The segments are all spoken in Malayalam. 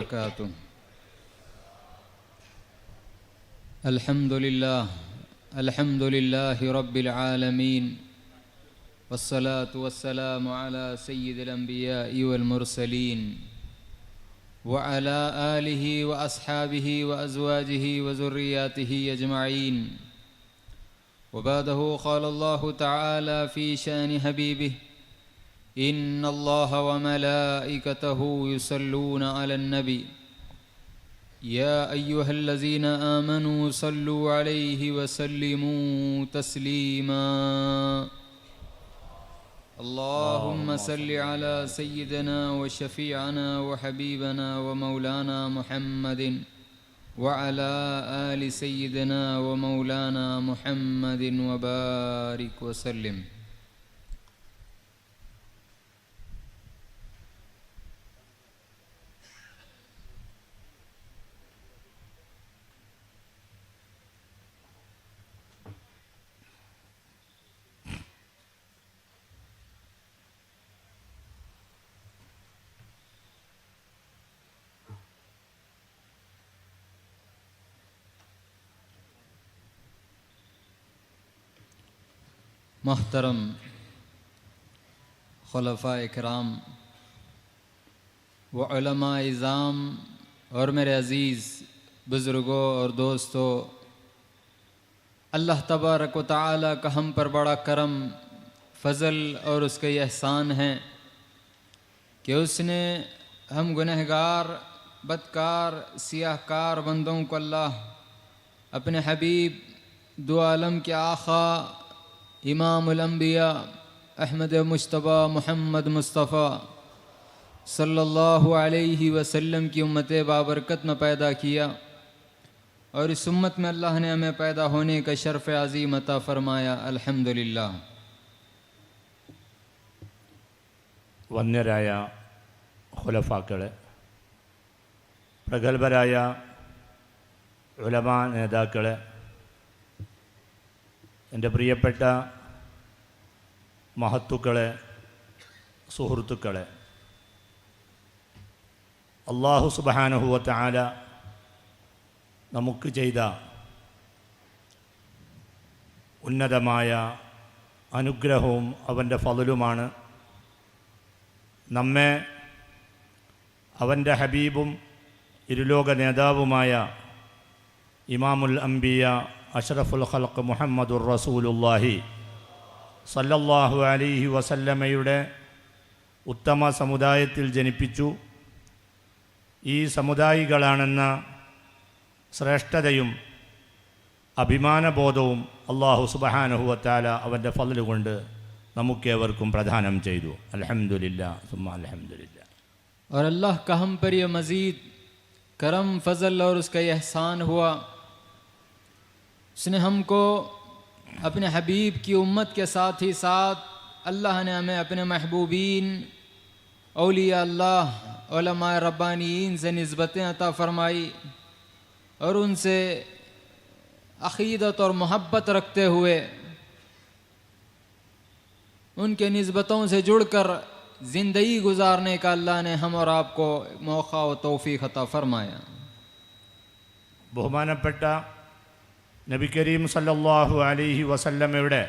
वबरकातुह। अल्हम्दुलिल्लाहि रब्बिल आलमीन वस्सलातु वस्सलामु अला सय्यिदिल अंबियाइ वल मुरसलीन व अला आलिहि व अस्हाबिहि व अज़वाजिहि व ज़ुर्रिय्यातिहि अजमईन। व बअदहु क़ाल अल्लाहु तआला फ़ी शानि हबीबिहि इन्नल्लाहा व मलाइकतहु युसल्लूना अलन नबी या अय्युहल्लज़ीना आमनू सल्लू अलैहि व सल्लिमू तस्लीमा। अल्लाहुम्मा सल्लि अला सय्यिदिना व शफ़ीअना व हबीबना व मौलाना मुहम्मदिन व अला आलि सय्यिदिना व मौलाना मुहम्मदिन व बारिक व सल्लिम। मोहतरम खुलफ़ाए किराम व उलमाए इज़ाम और मेरे अज़ीज़ बुज़ुर्गों और दोस्तों, अल्लाह तबारक व तआला का हम पर बड़ा करम फ़ज़ल और उसके एहसान हैं कि उसने हम गुनहगार बदकार सियाहकार बंदों को अल्लाह अपने हबीब दो आलम के आक़ा इमामुल अंबिया अहमद मुश्तबा मोहम्मद मुस्तफ़ा सल्लल्लाहु अलैहि वसल्लम की उम्मत बाबरकत में पैदा किया और इस उम्मत में अल्लाह ने हमें पैदा होने का शर्फ़ अज़ीम अता फ़रमाया। अल्हम्दुलिल्लाह। വന്യരായ ഖുലഫാക്കളെ, പ്രഗത്ഭരായ ഉലമാ നേതാക്കളെ, എൻ്റെ പ്രിയപ്പെട്ട മഹത്തുക്കളെ, സുഹൃത്തുക്കളെ, അല്ലാഹു സുബ്ഹാനഹു വ തആല നമുക്ക് ചെയ്ത ഉന്നതമായ അനുഗ്രഹവും അവൻ്റെ ഫളലുമാണ് നമ്മെ അവൻ്റെ ഹബീബും ഇരുലോക നേതാവുമായ ഇമാമുൽ അംബിയ അഷ്റഫുൽ ഖൽഖ് മുഹമ്മദുർ റസൂലുള്ളാഹി സല്ലല്ലാഹു അലൈഹി വസല്ലമയുടെ ഉത്തമ സമുദായത്തിൽ ജനിപ്പിച്ചു. ഈ സമുദായികളാണെന്ന ശ്രേഷ്ഠതയും അഭിമാനബോധവും അല്ലാഹു സുബ്ഹാനഹു വ തആല അവൻ്റെ ഫളൽ കൊണ്ട് നമുക്കേവർക്കും പ്രദാനം ചെയ്തു. അൽഹംദുലില്ലാ സുമ്മ അൽഹംദുലില്ലാ। और अल्लाह का हम पर यह मज़ीद करम फ़ज़ल और उसका एहसान हुआ, उसने हमको अपने हबीब की उम्मत के साथ ही साथ अल्लाह ने हमें अपने महबूबीन औलिया अल्लाह उलमाए रब्बानीन से निस्बतें अता फ़रमाई और उनसे अक़ीदत और मोहब्बत रखते हुए उनके निस्बतों से जुड़कर ज़िंदगी गुजारने का अल्लाह ने हम और आपको मौका व तौफ़ीक़ अता फ़रमाया। ബഹുമാനപ്പെട്ട നബി കരീം സല്ലല്ലാഹു അലൈഹി വസല്ലമയുടെ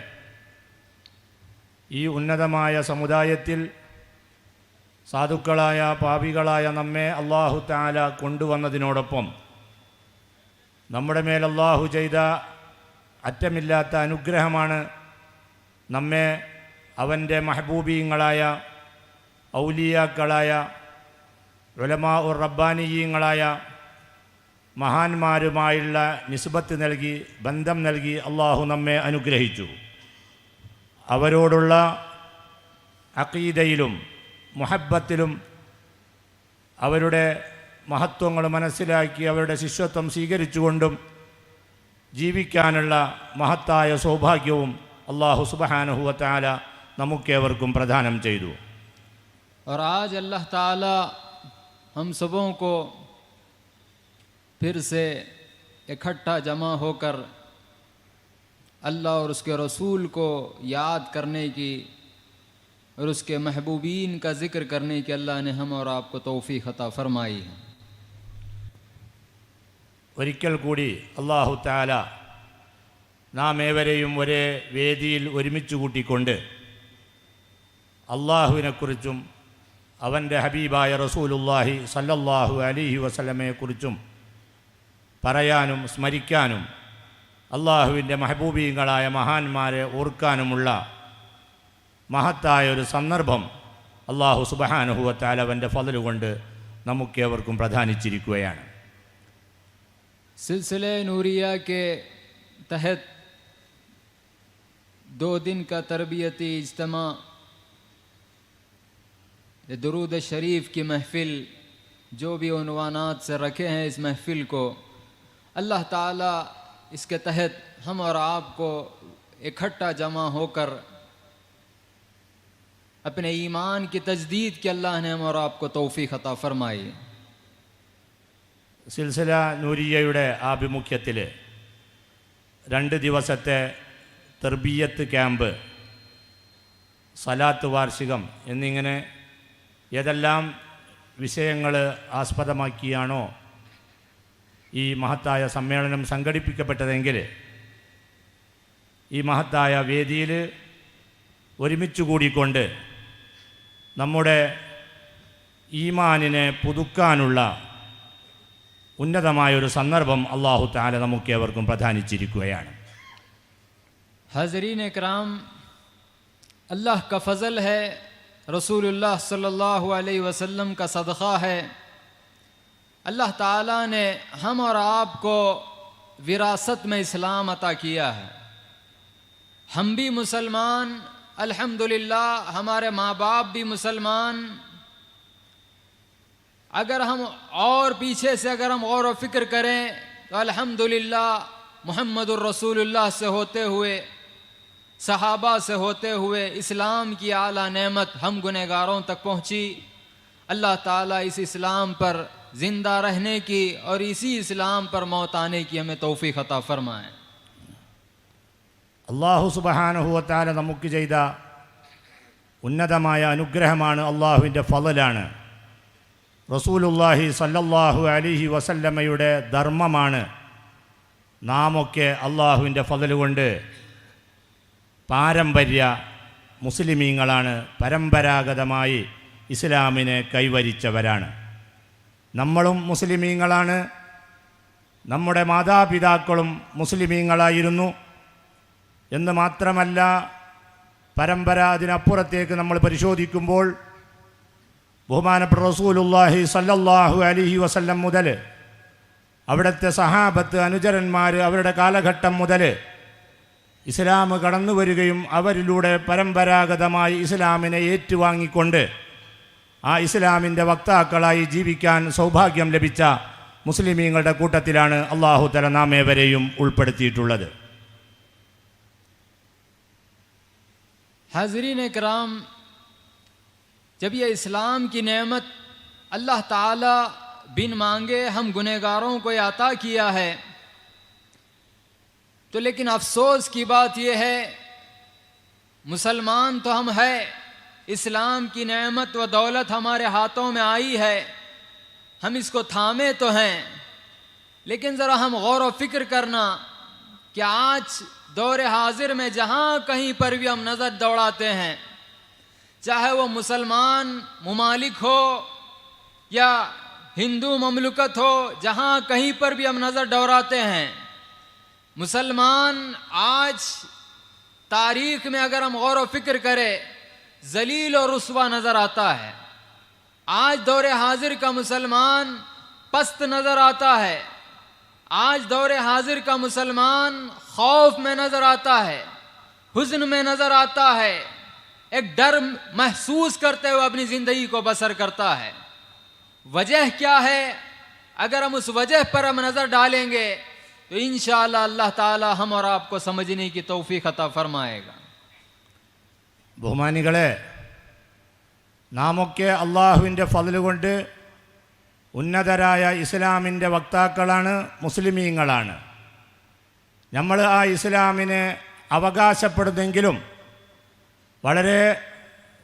ഈ ഉന്നതമായ സമുദായത്തിൽ സാധുക്കളായ പാപികളായ നമ്മെ അല്ലാഹു തആല കൊണ്ടുവന്നതിനോടൊപ്പം നമ്മുടെ മേൽ അല്ലാഹു ചെയ്ത അറ്റമില്ലാത്ത അനുഗ്രഹമാണ് നമ്മെ അവൻ്റെ മഹബൂബീങ്ങളായ ഔലിയാക്കളായ ഉലമാ ഉർ റബ്ബാനിയീങ്ങളായ മഹാന്മാരുമായുള്ള നിസ്ബത്ത് നൽകി ബന്ധം നൽകി അള്ളാഹു നമ്മെ അനുഗ്രഹിച്ചു. അവരോടുള്ള അഖീദയിലും മുഹബ്ബത്തിലും അവരുടെ മഹത്വങ്ങൾ മനസ്സിലാക്കി അവരുടെ ശിഷ്യത്വം സ്വീകരിച്ചുകൊണ്ടും ജീവിക്കാനുള്ള മഹത്തായ സൗഭാഗ്യവും അല്ലാഹു സുബ്ഹാനഹു വ തആല നമുക്കേവർക്കും പ്രദാനം ചെയ്തു. और आज अल्लाह ताला हम सबों को फिर से इकट्ठा जमा होकर अल्लाह और उसके रसूल को याद करने की और उसके महबूबीन का ज़िक्र करने की अल्लाह ने हम और आपको तौफ़ीक़ अता फ़रमाई है। ഒരിക്കൽ കൂടി അല്ലാഹു തആല നാം ഏവരെയും ഒരേ വേദിയിൽ ഒരുമിച്ച് കൂട്ടിക്കൊണ്ട് അള്ളാഹുവിനെക്കുറിച്ചും അവൻ്റെ ഹബീബായ റസൂലുള്ളാഹി സല്ലല്ലാഹു അലൈഹി വസല്ലമയെക്കുറിച്ചും പറയാനും സ്മരിക്കാനും അള്ളാഹുവിൻ്റെ മെഹബൂബീങ്ങളായ മഹാന്മാരെ ഓർക്കാനുമുള്ള മഹത്തായ ഒരു സന്ദർഭം അള്ളാഹു സുബ്ഹാനഹു വ തആല അവൻ്റെ ഫള് കൊണ്ട് നമുക്കേവർക്കും പ്രദാനിച്ചിരിക്കുകയാണ്. सिलसिले नूरिया के तहत 2 दिन का तरबियती इज्तिमा दुरूद शरीफ की महफ़िल जो भी उन्वानात से रखे हैं, इस महफ़िल को अल्लाह ताला इसके तहत हम और आपको इकट्ठा जमा होकर अपने ईमान की तजदीद के अल्लाह ने हम और आपको तौफीक अता फरमाई. സിൽസില നൂരിയയുടെ ആഭിമുഖ്യത്തിൽ 2 ദിവസത്തെ തർബിയത്ത് ക്യാമ്പ്, സലാത്ത് വാർഷികം എന്നിങ്ങനെ ഏതെല്ലാം വിഷയങ്ങൾ ആസ്പദമാക്കിയാണോ ഈ മഹത്തായ സമ്മേളനം സംഘടിപ്പിക്കപ്പെട്ടതെങ്കിൽ ഈ മഹത്തായ വേദിയിൽ ഒരുമിച്ച് കൂടിക്കൊണ്ട് നമ്മുടെ ഈമാനിനെ പുതുക്കാനുള്ള ഉന്നതമായൊരു സന്ദർഭം അല്ലാഹു തആല നമുക്കേവർക്കും പ്രദാനിച്ചിരിക്കുകയാണ്. हाज़रीन इकराम, अल्लाह का फ़ज़ल है, रसूलुल्लाह सल्लल्लाहु अलैहि वसल्लम का सदक़ा है. अल्लाह ताला ने हम और आपको विरासत में इस्लाम अता किया है. हम भी मुसलमान, अल्हम्दुलिल्लाह, हमारे माँ बाप भी मुसलमान. अगर हम और पीछे से अगर हम गौर व फिक्र करें तो अल्हम्दुलिल्लाह मुहम्मदुर रसूलुल्लाह से होते हुए, सहाबा से होते हुए इस्लाम की आला नेमत हम गुनहगारों तक पहुँची. अल्लाह ताला इस इस्लाम पर ज़िंदा रहने की और इसी इस्लाम पर मौत आने की हमें तौफीक अता फरमाए. അല്ലാഹു സുബ്ഹാനഹു വ തആല നമുക്ക് ചെയ്ത ഉന്നതമായ അനുഗ്രഹമാണ്, അള്ളാഹുവിൻ്റെ ഫളലാണ്. റസൂലുള്ളാഹി സല്ലല്ലാഹു അലൈഹി വസല്ലമയുടെ ധർമ്മമാണ്. നാമൊക്കെ അള്ളാഹുവിൻ്റെ ഫള് കൊണ്ട് പാരമ്പര്യ മുസ്ലിമീങ്ങളാണ്, പരമ്പരാഗതമായി ഇസ്ലാമിനെ കൈവരിച്ചവരാണ്. നമ്മളും മുസ്ലിമീങ്ങളാണ്, നമ്മുടെ മാതാപിതാക്കളും മുസ്ലിമീങ്ങളായിരുന്നു എന്ന് മാത്രമല്ല, പരമ്പര അതിനപ്പുറത്തേക്ക് നമ്മൾ പരിശോധിക്കുമ്പോൾ ബഹുമാനപ്പെട്ട റസൂലുള്ളാഹി സല്ലല്ലാഹു അലൈഹി വസല്ലം മുതൽ അവിടുത്തെ സഹാബത്ത്, അനുചരന്മാർ, അവരുടെ കാലഘട്ടം മുതൽ ഇസ്ലാം കടന്നു വരികയും അവരിലൂടെ പരമ്പരാഗതമായി ഇസ്ലാമിനെ ഏറ്റുവാങ്ങിക്കൊണ്ട് ആ ഇസ്ലാമിൻ്റെ വക്താക്കളായി ജീവിക്കാൻ സൗഭാഗ്യം ലഭിച്ച മുസ്ലിമീങ്ങളുടെ കൂട്ടത്തിലാണ് അല്ലാഹു തആല നാം ഏവരെയും ഉൾപ്പെടുത്തിയിട്ടുള്ളത്. हाज़रीन इकराम, जब ये इस्लाम की नेमत अल्लाह ताला बिन मांगे हम गुनहगारों को अता किया है, तो लेकिन अफसोस की बात यह है, मुसलमान तो हम हैं, इस्लाम की नेमत व दौलत हमारे हाथों में आई है, हम इसको थामे तो हैं, लेकिन ज़रा हम गौर व फिक्र करना कि आज दौर हाजिर में जहाँ कहीं पर भी हम नज़र दौड़ाते हैं, चाहे वो मुसलमान ममालिक हो या हिंदू ममलुकत हो, जहाँ कहीं पर भी हम नज़र दौड़ाते हैं, मुसलमान आज तारीख़ में अगर हम गौर व फिक्र करें जलील और रुस्वा नज़र आता है. आज दौर हाजिर का मुसलमान पस्त नज़र आता है. आज दौर हाजिर का मुसलमान खौफ में नज़र आता है, हुज़्न में नज़र आता है, एक डर महसूस करते हुए अपनी ज़िंदगी को बसर करता है. वजह क्या है? अगर हम उस वजह पर हम नज़र डालेंगे तो इंशाअल्लाह अल्लाह ताला हम और आपको समझने की तौफीक अता फरमाएगा. ബഹുമാനികളെ, നാമൊക്കെ അള്ളാഹുവിൻ്റെ ഫള് കൊണ്ട് ഉന്നതരായ ഇസ്ലാമിൻ്റെ വക്താക്കളാണ്, മുസ്ലിമീങ്ങളാണ്. നമ്മൾ ആ ഇസ്ലാമിനെ അവകാശപ്പെടുന്നെങ്കിലും വളരെ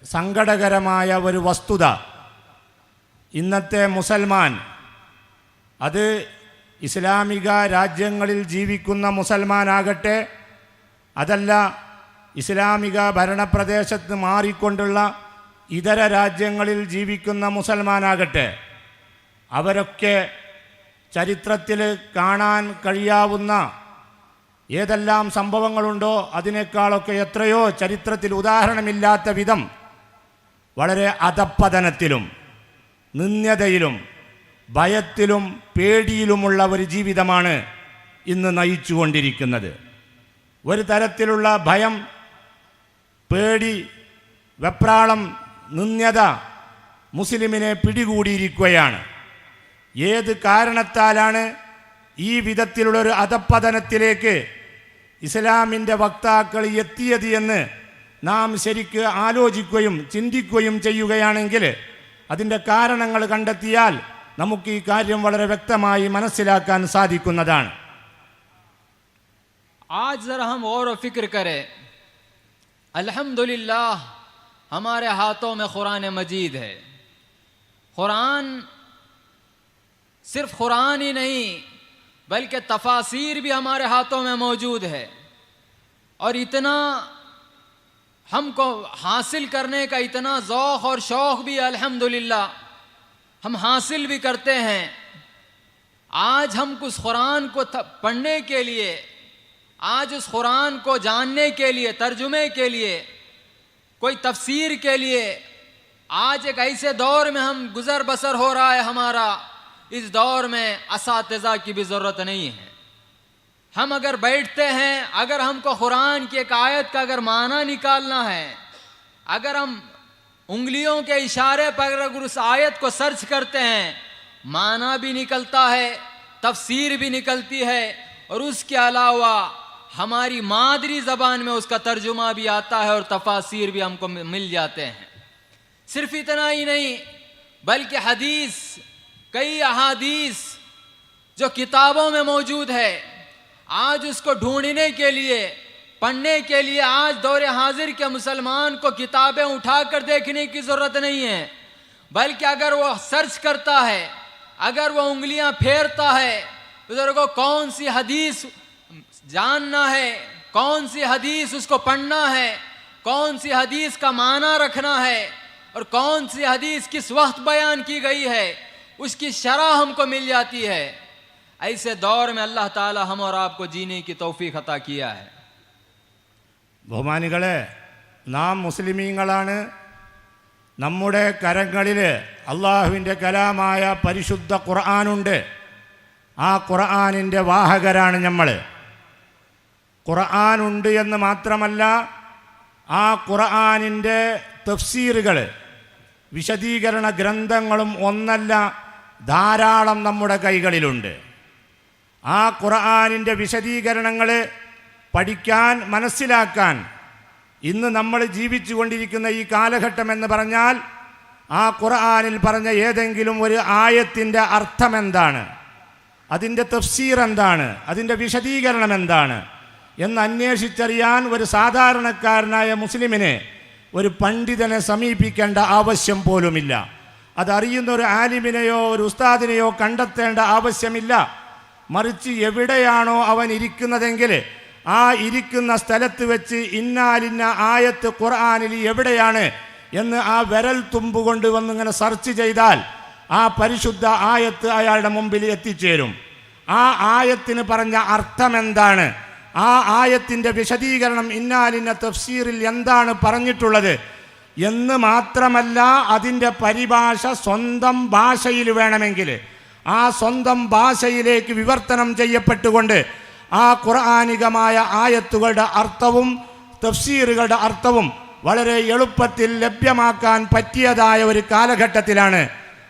സങ്കടകരമായ ഒരു വസ്തുത, ഇന്നത്തെ മുസൽമാൻ അത് ഇസ്ലാമിക രാജ്യങ്ങളിൽ ജീവിക്കുന്ന മുസൽമാനാകട്ടെ, അതല്ല ഇസ്ലാമിക ഭരണപ്രദേശത്ത് മാറിക്കൊണ്ടുള്ള ഇതര രാജ്യങ്ങളിൽ ജീവിക്കുന്ന മുസൽമാനാകട്ടെ, അവരൊക്കെ ചരിത്രത്തിൽ കാണാൻ കഴിയാവുന്ന ഏതെല്ലാം സംഭവങ്ങളുണ്ടോ അതിനേക്കാളൊക്കെ എത്രയോ ചരിത്രത്തിൽ ഉദാഹരണമില്ലാത്ത വിധം വളരെ അധപ്പതനത്തിലും നിന്ദ്യതയിലും ഭയത്തിലും പേടിയിലുമുള്ള ഒരു ജീവിതമാണ് ഇന്ന് നയിച്ചുകൊണ്ടിരിക്കുന്നത്. ഒരു തരത്തിലുള്ള ഭയം, പേടി, വെപ്രാളം, നിന്ദ്യത മുസ്ലിമിനെ പിടികൂടിയിരിക്കുകയാണ്. ഏത് കാരണത്താലാണ് ഈ വിധത്തിലുള്ളൊരു അധപ്പതനത്തിലേക്ക് ഇസ്ലാമിൻ്റെ വക്താക്കൾ എത്തിയത് എന്ന് നാം ശരിക്ക് ആലോചിക്കുകയും ചിന്തിക്കുകയും ചെയ്യുകയാണെങ്കിൽ അതിൻ്റെ കാരണങ്ങൾ കണ്ടെത്തിയാൽ നമുക്ക് ഈ കാര്യം വളരെ വ്യക്തമായി മനസ്സിലാക്കാൻ സാധിക്കുന്നതാണ്. आज जरा हम गौर व फिक्र करें, अल्हम्दुलिल्लाह हमारे हाथों में कुरान मजीद है। कुरान सिर्फ कुरान ही नहीं बल्कि तफासीर भी हमारे हाथों में मौजूद है, और इतना हमको हासिल करने का इतना ज़ौक़ और शौक़ भी अल्हम्दुलिल्लाह हम हासिल भी करते हैं। आज हम उस कुरान को पढ़ने के लिए, आज उस कुरान को जानने के लिए, तर्जुमे के लिए, कोई तफसीर के लिए आज एक ऐसे दौर में हम गुज़र बसर हो रहा है हमारा। इस दौर में असातिज़ा की भी ज़रूरत नहीं है। हम अगर बैठते हैं, अगर हमको कुरान की एक आयत का अगर माना निकालना है, अगर हम उंगलियों के इशारे पर अगर उस आयत को सर्च करते हैं, माना भी निकलता है, तफसीर भी निकलती है, और उसके अलावा हमारी मादरी ज़बान में उसका तर्जुमा भी आता है और तफासीर भी हमको मिल जाते हैं। सिर्फ इतना ही नहीं बल्कि हदीस, कई अहादीस जो किताबों में मौजूद है, आज उसको ढूंढने के लिए, पढ़ने के लिए आज दौर हाजिर के मुसलमान को किताबें उठाकर देखने की ज़रूरत नहीं है, बल्कि अगर वो सर्च करता है, अगर वो उंगलियां फेरता है, बुजुर्गों कौन सी हदीस जानना है, कौन सी हदीस उसको पढ़ना है, कौन सी हदीस का माना रखना है, और कौन सी हदीस किस वक्त बयान की गई है, उसकी शरह हमको मिल जाती है। ऐसे दौर में अल्लाह ताला हम और आपको जीने की तौफीक अता किया है। ബഹുമാനികളെ, നാം മുസ്ലിമീങ്ങളാണ്. നമ്മുടെ കരങ്ങളിൽ അള്ളാഹുവിൻ്റെ കലാമായ പരിശുദ്ധ ഖുർആനുണ്ട്. ആ ഖുർആനിൻ്റെ വാഹകരാണ് നമ്മൾ. ഖുർആനുണ്ട് എന്ന് മാത്രമല്ല, ആ ഖുർആനിൻ്റെ തഫ്സീറുകൾ, വിശദീകരണ ഗ്രന്ഥങ്ങളും ഒന്നല്ല, ധാരാളം നമ്മുടെ കൈകളിലുണ്ട്. ആ ഖുർആനിൻ്റെ വിശദീകരണങ്ങൾ പഠിക്കാൻ, മനസ്സിലാക്കാൻ ഇന്ന് നമ്മൾ ജീവിച്ചു കൊണ്ടിരിക്കുന്ന ഈ കാലഘട്ടം എന്ന് പറഞ്ഞാൽ, ആ ഖുർആനിൽ പറഞ്ഞ ഏതെങ്കിലും ഒരു ആയത്തിൻ്റെ അർത്ഥം എന്താണ്, അതിൻ്റെ തഫ്സീർ എന്താണ്, അതിൻ്റെ വിശദീകരണം എന്താണ് എന്ന് അന്വേഷിച്ചറിയാൻ ഒരു സാധാരണക്കാരനായ മുസ്ലിമിനെ, ഒരു പണ്ഡിതനെ സമീപിക്കേണ്ട ആവശ്യം പോലുമില്ല. അതറിയുന്ന ഒരു ആലിമിനെയോ ഒരു ഉസ്താദിനെയോ കണ്ടെത്തേണ്ട ആവശ്യമില്ല. മറിച്ച് എവിടെയാണോ അവൻ ഇരിക്കുന്നതെങ്കിൽ ആ ഇരിക്കുന്ന സ്ഥലത്ത് വെച്ച് ഇന്നാലിന്ന ആയത്ത് ഖുർആനിൽ എവിടെയാണ് എന്ന് ആ വിരൽ തുമ്പ് കൊണ്ട് വന്നിങ്ങനെ സെർച്ച് ചെയ്താൽ ആ പരിശുദ്ധ ആയത്ത് അയാളുടെ മുമ്പിൽ എത്തിച്ചേരും. ആ ആയത്തിന് പറഞ്ഞ അർത്ഥം എന്താണ്, ആ ആയത്തിൻ്റെ വിശദീകരണം ഇന്നാലിന്ന തഫ്സീറിൽ എന്താണ് പറഞ്ഞിട്ടുള്ളത് എന്ന് മാത്രമല്ല, അതിൻ്റെ പരിഭാഷ സ്വന്തം ഭാഷയിൽ വേണമെങ്കിൽ ആ സ്വന്തം ഭാഷയിലേക്ക് വിവർത്തനം ചെയ്യപ്പെട്ടുകൊണ്ട് ആ ഖുർആനികമായ ആയത്തുകളുടെ അർത്ഥവും തഫ്സീറുകളുടെ അർത്ഥവും വളരെ എളുപ്പത്തിൽ ലഭ്യമാക്കാൻ പറ്റിയതായ ഒരു കാലഘട്ടത്തിലാണ്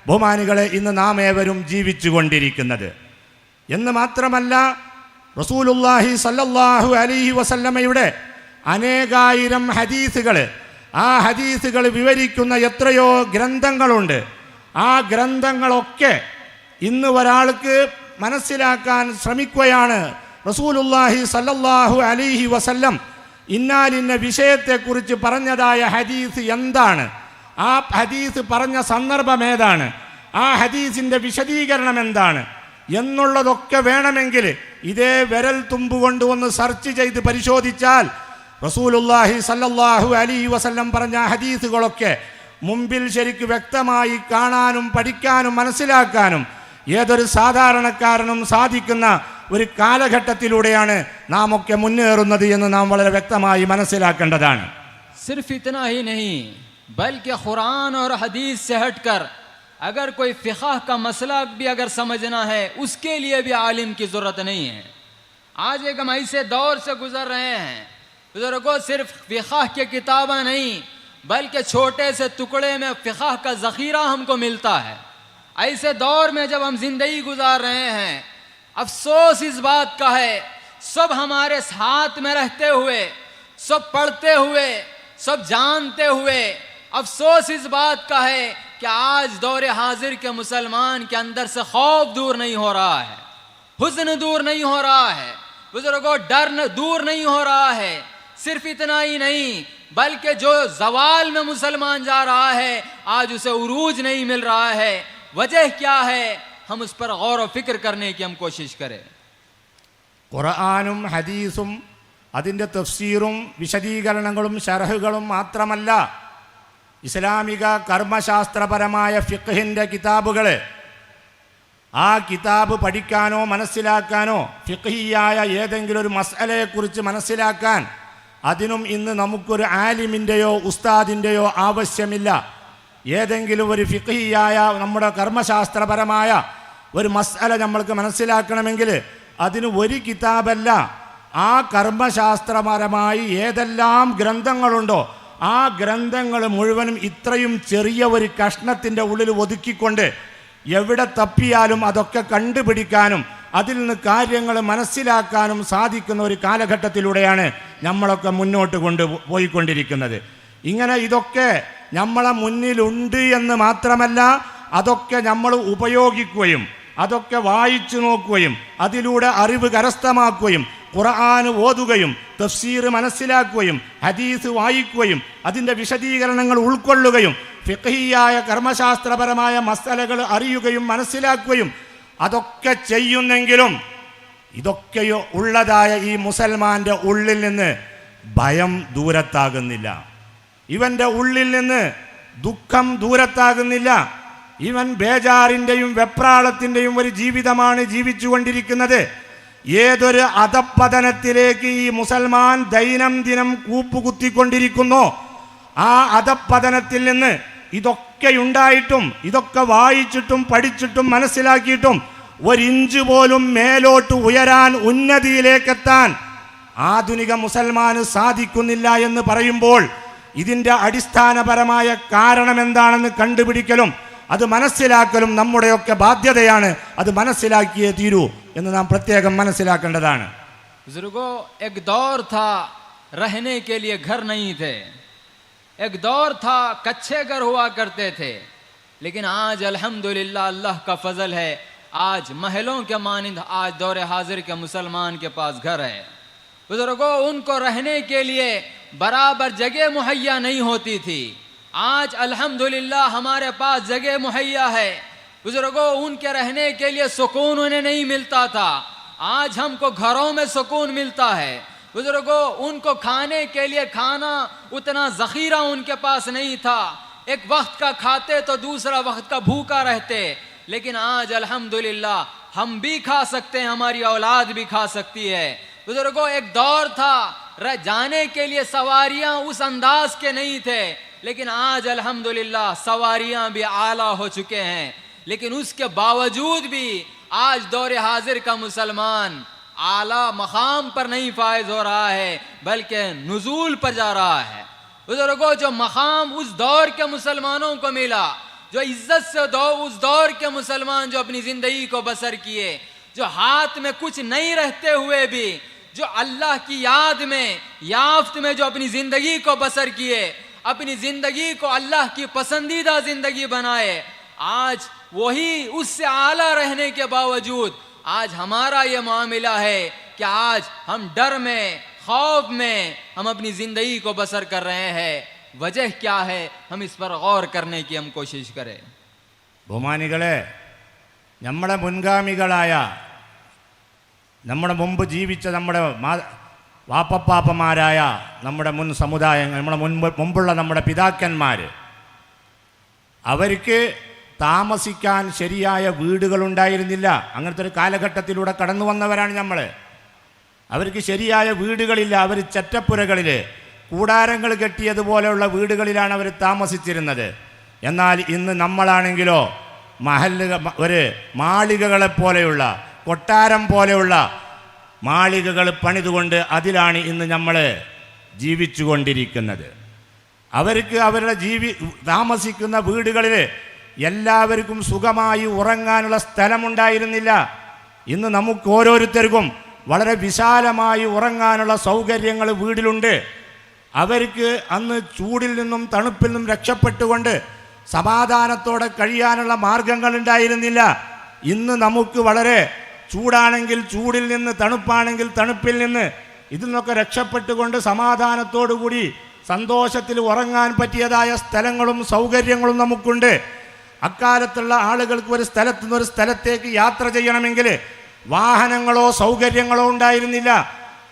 ബഹുമാനികളെ ഇന്ന് നാം ഏവരും ജീവിച്ചു കൊണ്ടിരിക്കുന്നത്. എന്ന് മാത്രമല്ല, റസൂലുള്ളാഹി സല്ലല്ലാഹു അലൈഹി വസല്ലമയുടെ അനേകായിരം ഹദീസുകൾ, ആ ഹദീസുകൾ വിവരിക്കുന്ന എത്രയോ ഗ്രന്ഥങ്ങളുണ്ട്. ആ ഗ്രന്ഥങ്ങളൊക്കെ ഇന്ന് ഒരാൾക്ക് മനസ്സിലാക്കാൻ ശ്രമിക്കുകയാണ്. റസൂലുള്ളാഹി സല്ലല്ലാഹു അലൈഹി വസല്ലം ഇന്നാലിന്ന വിഷയത്തെക്കുറിച്ച് പറഞ്ഞതായ ഹദീസ് എന്താണ്, ആ ഹദീസ് പറഞ്ഞ സന്ദർഭം ഏതാണ്, ആ ഹദീസിൻ്റെ വിശദീകരണം എന്താണ്, എന്നുള്ളതൊക്കെ വേണമെങ്കിൽ ഇതേ വിരൽ തുമ്പുകൊണ്ട് ഒന്ന് സെർച്ച് ചെയ്ത് പരിശോധിച്ചാൽ റസൂലുള്ളാഹി സല്ലല്ലാഹു അലൈഹി വസല്ലം പറഞ്ഞ ഹദീസുകളൊക്കെ മുമ്പിൽ ശരിക്ക് വ്യക്തമായി കാണാനും പഠിക്കാനും മനസ്സിലാക്കാനും ഏതൊരു സാധാരണക്കാരനും സാധിക്കുന്ന ഒരു കാലഘട്ടത്തിലൂടെയാണ് നാം ഒക്കെ മുന്നേറുന്നത് എന്ന് നാം വളരെ വ്യക്തമായി മനസ്സിലാക്കേണ്ടതാണ്. सिर्फ इतना ही नहीं बल्कि कुरान और हदीस से हटकर अगर कोई फ़िक़ह का मसला भी अगर समझना है उसके लिए भी आलिम की ज़रूरत नहीं है. आज एक हम ऐसे दौर से गुज़र रहे हैं बुज़ुर्गों, सिर्फ फ़िक़ह की किताबें नहीं बल्कि छोटे से टुकड़े में फ़िक़ह का ज़ख़ीरा हमको मिलता है. ऐसे दौर में जब हम ज़िंदगी गुजार रहे हैं, अफसोस इस बात का है सब हमारे साथ में रहते हुए, सब पढ़ते हुए, सब जानते हुए अफसोस इस बात का है कि आज दौर हाजिर के मुसलमान के अंदर से खौफ दूर नहीं हो रहा है, हुज़्न दूर नहीं हो रहा है बुजुर्गों, डर दूर नहीं हो रहा है. सिर्फ इतना ही नहीं बल्कि जो जवाल में मुसलमान जा रहा है आज उसे उरूज नहीं मिल रहा है. वजह क्या है? हम उस पर गौर व फिक्र करने की हम कोशिश करें. ഖുർആനും ഹദീസും അതിൻ്റെ തഫ്സീറും വിശദീകരണങ്ങളും ശർഹുകളും മാത്രമല്ല, ഇസ്ലാമിക കർമ്മശാസ്ത്രപരമായ ഫിഖ്ഹിൻ്റെ കിതാബുകൾ, ആ കിതാബ് പഠിക്കാനോ മനസ്സിലാക്കാനോ ഫിഖ്ഹിയായ ഏതെങ്കിലും ഒരു മസ്അലയെക്കുറിച്ച് മനസ്സിലാക്കാൻ അതിനും ഇന്ന് നമുക്കൊരു ആലിമിൻ്റെയോ ഉസ്താദിൻ്റെയോ ആവശ്യമില്ല. ഏതെങ്കിലും ഒരു ഫിഖ്ഹിയായ നമ്മുടെ കർമ്മശാസ്ത്രപരമായ ഒരു മസ്അല നമ്മൾക്ക് മനസ്സിലാക്കണമെങ്കിൽ അതിന് ഒരു കിതാബല്ല, ആ കർമ്മശാസ്ത്രപരമായി ഏതെല്ലാം ഗ്രന്ഥങ്ങളുണ്ടോ ആ ഗ്രന്ഥങ്ങൾ മുഴുവനും ഇത്രയും ചെറിയ ഒരു കഷ്ണത്തിൻ്റെ ഉള്ളിൽ ഒതുക്കിക്കൊണ്ട് എവിടെ തപ്പിയാലും അതൊക്കെ കണ്ടുപിടിക്കാനും അതിൽ നിന്ന് കാര്യങ്ങൾ മനസ്സിലാക്കാനും സാധിക്കുന്ന ഒരു കാലഘട്ടത്തിലൂടെയാണ് നമ്മളൊക്കെ മുന്നോട്ട് പോയിക്കൊണ്ടിരിക്കുന്നത്. ഇങ്ങനെ ഇതൊക്കെ നമ്മളെ മുന്നിലുണ്ട് എന്ന് മാത്രമല്ല, അതൊക്കെ നമ്മൾ ഉപയോഗിക്കുകയും അതൊക്കെ വായിച്ചു നോക്കുകയും അതിലൂടെ അറിവ് കരസ്ഥമാക്കുകയും ഖുർആൻ ഓതുകയും തഫ്സീർ മനസ്സിലാക്കുകയും ഹദീസ് വായിക്കുകയും അതിൻ്റെ വിശദീകരണങ്ങൾ ഉൾക്കൊള്ളുകയും ഫിഖ്ഹിയായ കർമ്മശാസ്ത്രപരമായ മസലകൾ അറിയുകയും മനസ്സിലാക്കുകയും അതൊക്കെ ചെയ്യുന്നെങ്കിലും ഇതൊക്കെ ഉള്ളതായ ഈ മുസൽമാൻ്റെ ഉള്ളിൽ നിന്ന് ഭയം ദൂരത്താകുന്നില്ല, ഇവൻ്റെ ഉള്ളിൽ നിന്ന് ദുഃഖം ദൂരത്താകുന്നില്ല. ഇവൻ ബേജാറിൻ്റെയും വെപ്രാളത്തിൻ്റെയും ഒരു ജീവിതമാണ് ജീവിച്ചുകൊണ്ടിരിക്കുന്നത്. ഏതൊരു അധപ്പതനത്തിലേക്ക് ഈ മുസൽമാൻ ദൈനംദിനം കൂപ്പുകുത്തിക്കൊണ്ടിരിക്കുന്നു, ആ അധപ്പതനത്തിൽ നിന്ന് ഇതൊക്കെ ഉണ്ടായിട്ടും ഇതൊക്കെ വായിച്ചിട്ടും പഠിച്ചിട്ടും മനസ്സിലാക്കിയിട്ടും ഒരിഞ്ച് പോലും മേലോട്ട് ഉയരാൻ ഉന്നതിയിലേക്കെത്താൻ ആധുനിക മുസൽമാന് സാധിക്കുന്നില്ല എന്ന് പറയുമ്പോൾ ഇതിൻ്റെ അടിസ്ഥാനപരമായ കാരണം എന്താണെന്ന് കണ്ടുപിടിക്കലും അത് മനസ്സിലാക്കലും നമ്മുടെയൊക്കെ ബാധ്യതയാണ്. അത് മനസ്സിലാക്കിയേ തീരൂ എന്ന് നാം പ്രത്യേകം മനസ്സിലാക്കേണ്ടതാണ്. बुजुर्गों, एक दौर था रहने के लिए घर नहीं थे, एक दौर था कच्चे घर हुआ करते थे, लेकिन आज अल्हम्दुलिल्लाह अल्लाह का फजल है, आज महलों के मानिंद आज दौर हाजिर के मुसलमान के पास घर है. बुजुर्गों, उनको रहने के लिए बराबर जगह मुहैया नहीं होती थी, आज अल्हम्दुलिल्लाह हमारे पास जगह मुहैया है. बुजुर्गों, उनके रहने के लिए सुकून उन्हें नहीं मिलता था, आज हमको घरों में सुकून मिलता है. बुजुर्गों, उनको खाने के लिए खाना उतना ज़ख़ीरा उनके पास नहीं था, एक वक्त का खाते तो दूसरा वक्त का भूखा रहते, लेकिन आज अल्हम्दुलिल्लाह हम भी खा सकते हैं, हमारी औलाद भी खा सकती है. बुजुर्गों, एक दौर था जाने के लिए सवारियां उस अंदाज के नहीं थे, लेकिन आज अल्हम्दुलिल्लाह सवारियां भी आला हो चुके हैं, लेकिन उसके बावजूद भी आज दौर हाजिर का मुसलमान आला मकाम पर नहीं फायज हो रहा है बल्कि नुज़ूल पर जा रहा है. बुजुर्गों, जो मकाम उस दौर के मुसलमानों को मिला, जो इज्जत से उस दौर के मुसलमान जो अपनी ज़िंदगी को बसर किए, जो हाथ में कुछ नहीं रहते हुए भी जो अल्लाह की याद में याफ्त में जो अपनी ज़िंदगी को बसर किए, अपनी ज़िंदगी को अल्लाह की पसंदीदा ज़िंदगी बनाए, आज वही उससे आला रहने के बावजूद आज हमारा ये मामला है कि आज हम डर में खौफ में हम अपनी ज़िंदगी को बसर कर रहे हैं. वजह क्या है? हम इस पर गौर करने की हम कोशिश करें. ബഹുമാനികളെ, നമ്മുടെ മുൻഗാമികളായ നമ്മുടെ മുമ്പ് ജീവിച്ച നമ്മുടെ വാപ്പപ്പാപ്പന്മാരായ നമ്മുടെ മുൻ സമുദായങ്ങൾ, നമ്മുടെ മുമ്പുള്ള നമ്മുടെ പിതാക്കന്മാർ, അവർക്ക് താമസിക്കാൻ ശരിയായ വീടുകളുണ്ടായിരുന്നില്ല. അങ്ങനത്തെ ഒരു കാലഘട്ടത്തിലൂടെ കടന്നു വന്നവരാണ് നമ്മൾ. അവർക്ക് ശരിയായ വീടുകളില്ല. അവർ ചെറ്റപ്പുരകളിൽ കൂടാരങ്ങൾ കെട്ടിയതുപോലെയുള്ള വീടുകളിലാണ് അവർ താമസിച്ചിരുന്നത്. എന്നാൽ ഇന്ന് നമ്മളാണെങ്കിലോ ഒരു മാളികകളെപ്പോലെയുള്ള, കൊട്ടാരം പോലെയുള്ള മാളികകൾ പണിതുകൊണ്ട് അതിലാണ് ഇന്ന് നമ്മൾ ജീവിച്ചു കൊണ്ടിരിക്കുന്നത്. അവർക്ക് അവരുടെ താമസിക്കുന്ന വീടുകളിൽ എല്ലാവർക്കും സുഖമായി ഉറങ്ങാനുള്ള സ്ഥലമുണ്ടായിരുന്നില്ല. ഇന്ന് നമുക്ക് ഓരോരുത്തർക്കും വളരെ വിശാലമായി ഉറങ്ങാനുള്ള സൗകര്യങ്ങൾ വീട്ടിലുണ്ട്. അവർക്ക് അന്ന് ചൂടിൽ നിന്നും തണുപ്പിൽ നിന്നും രക്ഷപ്പെട്ടുകൊണ്ട് സമാധാനത്തോടെ കഴിയാനുള്ള മാർഗങ്ങൾ ഉണ്ടായിരുന്നില്ല. ഇന്ന് നമുക്ക് വളരെ ചൂടാണെങ്കിൽ ചൂടിൽ നിന്ന്, തണുപ്പാണെങ്കിൽ തണുപ്പിൽ നിന്ന്, ഇതിൽ നിന്നൊക്കെ രക്ഷപ്പെട്ടുകൊണ്ട് സമാധാനത്തോടുകൂടി സന്തോഷത്തിൽ ഉറങ്ങാൻ പറ്റിയതായ സ്ഥലങ്ങളും സൗകര്യങ്ങളും നമുക്കുണ്ട്. അക്കാലത്തുള്ള ആളുകൾക്ക് ഒരു സ്ഥലത്തു നിന്ന് ഒരു സ്ഥലത്തേക്ക് യാത്ര ചെയ്യണമെങ്കിൽ വാഹനങ്ങളോ സൗകര്യങ്ങളോ ഉണ്ടായിരുന്നില്ല.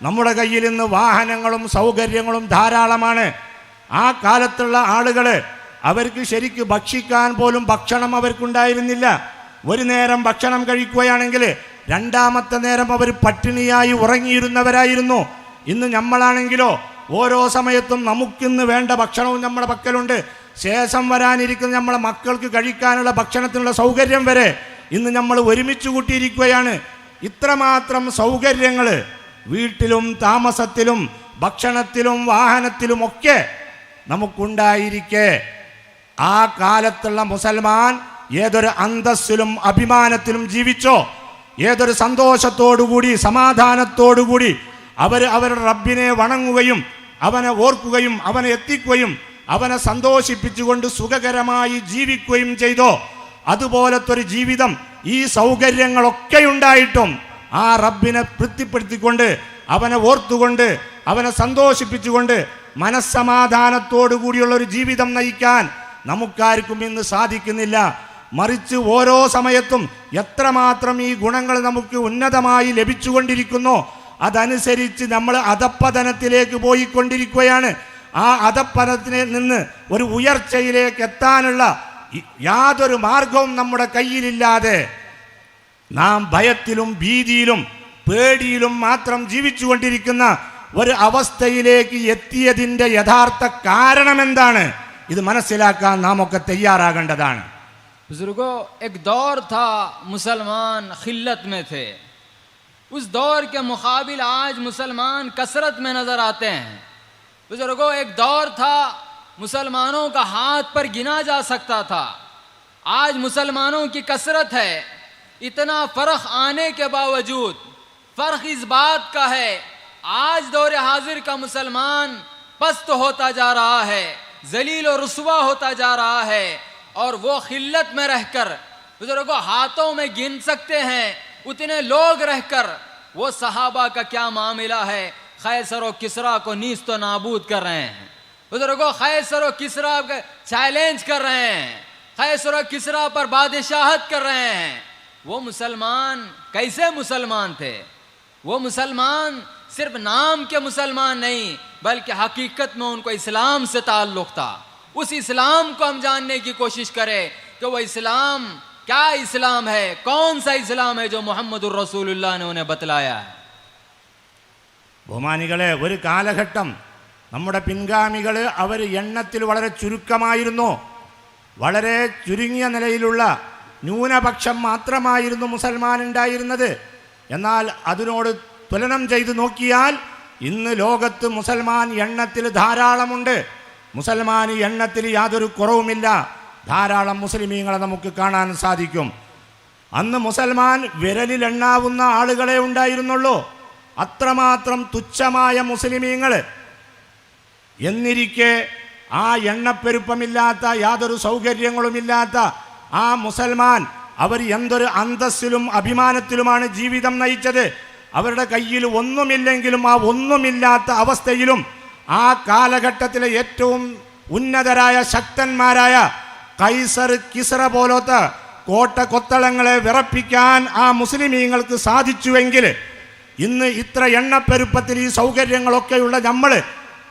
നമ്മുടെ കയ്യിൽ ഇന്ന് വാഹനങ്ങളും സൗകര്യങ്ങളും ധാരാളമാണ്. ആ കാലത്തുള്ള ആളുകൾ അവർക്ക് ശരിക്ക് ഭക്ഷിക്കാൻ പോലും ഭക്ഷണം അവർക്കുണ്ടായിരുന്നില്ല. ഒരു നേരം ഭക്ഷണം കഴിക്കുകയാണെങ്കിൽ രണ്ടാമത്തെ നേരം അവർ പട്ടിണിയായി ഉറങ്ങിയിരുന്നവരായിരുന്നു. ഇന്ന് നമ്മളാണെങ്കിലോ ഓരോ സമയത്തും നമുക്കിന്ന് വേണ്ട ഭക്ഷണവും നമ്മുടെ പക്കലുണ്ട്. ശേഷം വരാനിരിക്കുന്ന നമ്മളെ മക്കൾക്ക് കഴിക്കാനുള്ള ഭക്ഷണത്തിനുള്ള സൗകര്യം വരെ ഇന്ന് നമ്മൾ ഒരുമിച്ച് കൂട്ടിയിരിക്കുകയാണ്. ഇത്രമാത്രം സൗകര്യങ്ങൾ വീട്ടിലും താമസത്തിലും ഭക്ഷണത്തിലും വാഹനത്തിലുമൊക്കെ നമുക്കുണ്ടായിരിക്കെ ആ കാലത്തുള്ള മുസൽമാൻ ഏതൊരു അന്തസ്സിലും അഭിമാനത്തിലും ജീവിച്ചോ, ഏതൊരു സന്തോഷത്തോടുകൂടി സമാധാനത്തോടുകൂടി അവരുടെ റബ്ബിനെ വണങ്ങുകയും അവനെ ഓർക്കുകയും അവനെ എത്തിക്കുകയും അവനെ സന്തോഷിപ്പിച്ചുകൊണ്ട് സുഖകരമായി ജീവിക്കുകയും ചെയ്തോ, അതുപോലത്തെ ഒരു ജീവിതം ഈ സൗകര്യങ്ങളൊക്കെ ഉണ്ടായിട്ടും ആ റബ്ബിനെ തൃപ്തിപ്പെടുത്തിക്കൊണ്ട് അവനെ ഓർത്തുകൊണ്ട് അവനെ സന്തോഷിപ്പിച്ചുകൊണ്ട് മനസ്സമാധാനത്തോടു കൂടിയുള്ള ഒരു ജീവിതം നയിക്കാൻ നമുക്കാർക്കും ഇന്ന് സാധിക്കുന്നില്ല. മറിച്ച് ഓരോ സമയത്തും എത്രമാത്രം ഈ ഗുണങ്ങൾ നമുക്ക് ഉന്നതമായി ലഭിച്ചുകൊണ്ടിരിക്കുന്നോ അതനുസരിച്ച് നമ്മൾ അധപ്പതനത്തിലേക്ക് പോയിക്കൊണ്ടിരിക്കുകയാണ്. ആ അധപ്പതനത്തിൽ നിന്ന് ഒരു ഉയർച്ചയിലേക്ക് എത്താനുള്ള യാതൊരു മാർഗവും നമ്മുടെ കയ്യിലില്ലാതെ നാം ഭയത്തിലും ഭീതിയിലും പേടിയിലും മാത്രം ജീവിച്ചു കൊണ്ടിരിക്കുന്ന ഒരു അവസ്ഥയിലേക്ക് എത്തിയതിൻ്റെ യഥാർത്ഥ കാരണം എന്താണ്? ഇത് മനസ്സിലാക്കാൻ നാം ഒക്കെ തയ്യാറാകേണ്ടതാണ്. बुजुर्गों, एक दौर था मुसलमान खिल्लत में थे. उस दौर के मुकाबिल आज मुसलमान कसरत में नजर आते हैं. बुजुर्गों, एक दौर था मुसलमानों का हाथ पर गिना जा सकता था. आज मुसलमानों की कसरत है. इतना फर्क आने के बावजूद फर्क इस बात का है, आज दौर हाजिर का मुसलमान पस्त होता जा रहा है, जलील और रुसवा होता जा रहा है. और वो खिल्लत में रहकर बुजुर्गों हाथों में गिन सकते हैं उतने लोग रहकर वो सहाबा का क्या मामला है, कैसर और किसरा को नीस्त तो नाबूद कर रहे हैं. बुजुर्गों, कैसर और किसरा का चैलेंज कर रहे हैं, कैसर और किसरा पर बादशाहत कर रहे हैं. वो मुसलमान कैसे मुसलमान थे? वो मुसलमान सिर्फ नाम के मुसलमान नहीं बल्कि हकीकत में उनको इस्लाम से ताल्लुक था. उस इस्लाम को हम जानने की कोशिश करें कि वो इस्लाम क्या इस्लाम है, कौन सा इस्लाम है जो मुहम्मदुर रसूलुल्लाह ने उन्हें बतलाया है. ബഹുമാനികളെ, ഒരു കാലഘട്ടം നമ്മുടെ പിൻഗാമികൾ അവർ എണ്ണത്തിൽ വളരെ ചുരുക്കമായിരുന്നു. വളരെ ചുരുങ്ങിയ നിലയിലുള്ള ന്യൂനപക്ഷം മാത്രമായിരുന്നു മുസൽമാൻ ഉണ്ടായിരുന്നത്. എന്നാൽ അതിനോട് തുലനം ചെയ്ത് നോക്കിയാൽ ഇന്ന് ലോകത്ത് മുസൽമാൻ എണ്ണത്തിൽ ധാരാളമുണ്ട്. മുസൽമാൻ എണ്ണത്തിൽ യാതൊരു കുറവുമില്ല. ധാരാളം മുസ്ലിമീങ്ങളെ നമുക്ക് കാണാൻ സാധിക്കും. അന്ന് മുസൽമാൻ വിരലിലെണ്ണാവുന്ന ആളുകളെ ഉണ്ടായിരുന്നുള്ളൂ. അത്രമാത്രം തുച്ഛമായ മുസ്ലിമീങ്ങൾ. എന്നിരിക്കെ ആ എണ്ണപ്പെരുപ്പമില്ലാത്ത യാതൊരു സൗകര്യങ്ങളുമില്ലാത്ത ആ മുസൽമാൻ അവർ എന്തൊരു അന്തസ്സിലും അഭിമാനത്തിലുമാണ് ജീവിതം നയിച്ചത്. അവരുടെ കയ്യിൽ ഒന്നുമില്ലെങ്കിലും ആ ഒന്നുമില്ലാത്ത അവസ്ഥയിലും ആ കാലഘട്ടത്തിലെ ഏറ്റവും ഉന്നതരായ ശക്തന്മാരായ കൈസർ കിസ്ര പോലത്തെ കോട്ട കൊത്തളങ്ങളെ വിറപ്പിക്കാൻ ആ മുസ്ലിമീങ്ങൾക്ക് സാധിച്ചുവെങ്കിൽ ഇന്ന് ഇത്ര എണ്ണപ്പെരുപ്പത്തിൽ ഈ സൗകര്യങ്ങളൊക്കെയുള്ള നമ്മൾ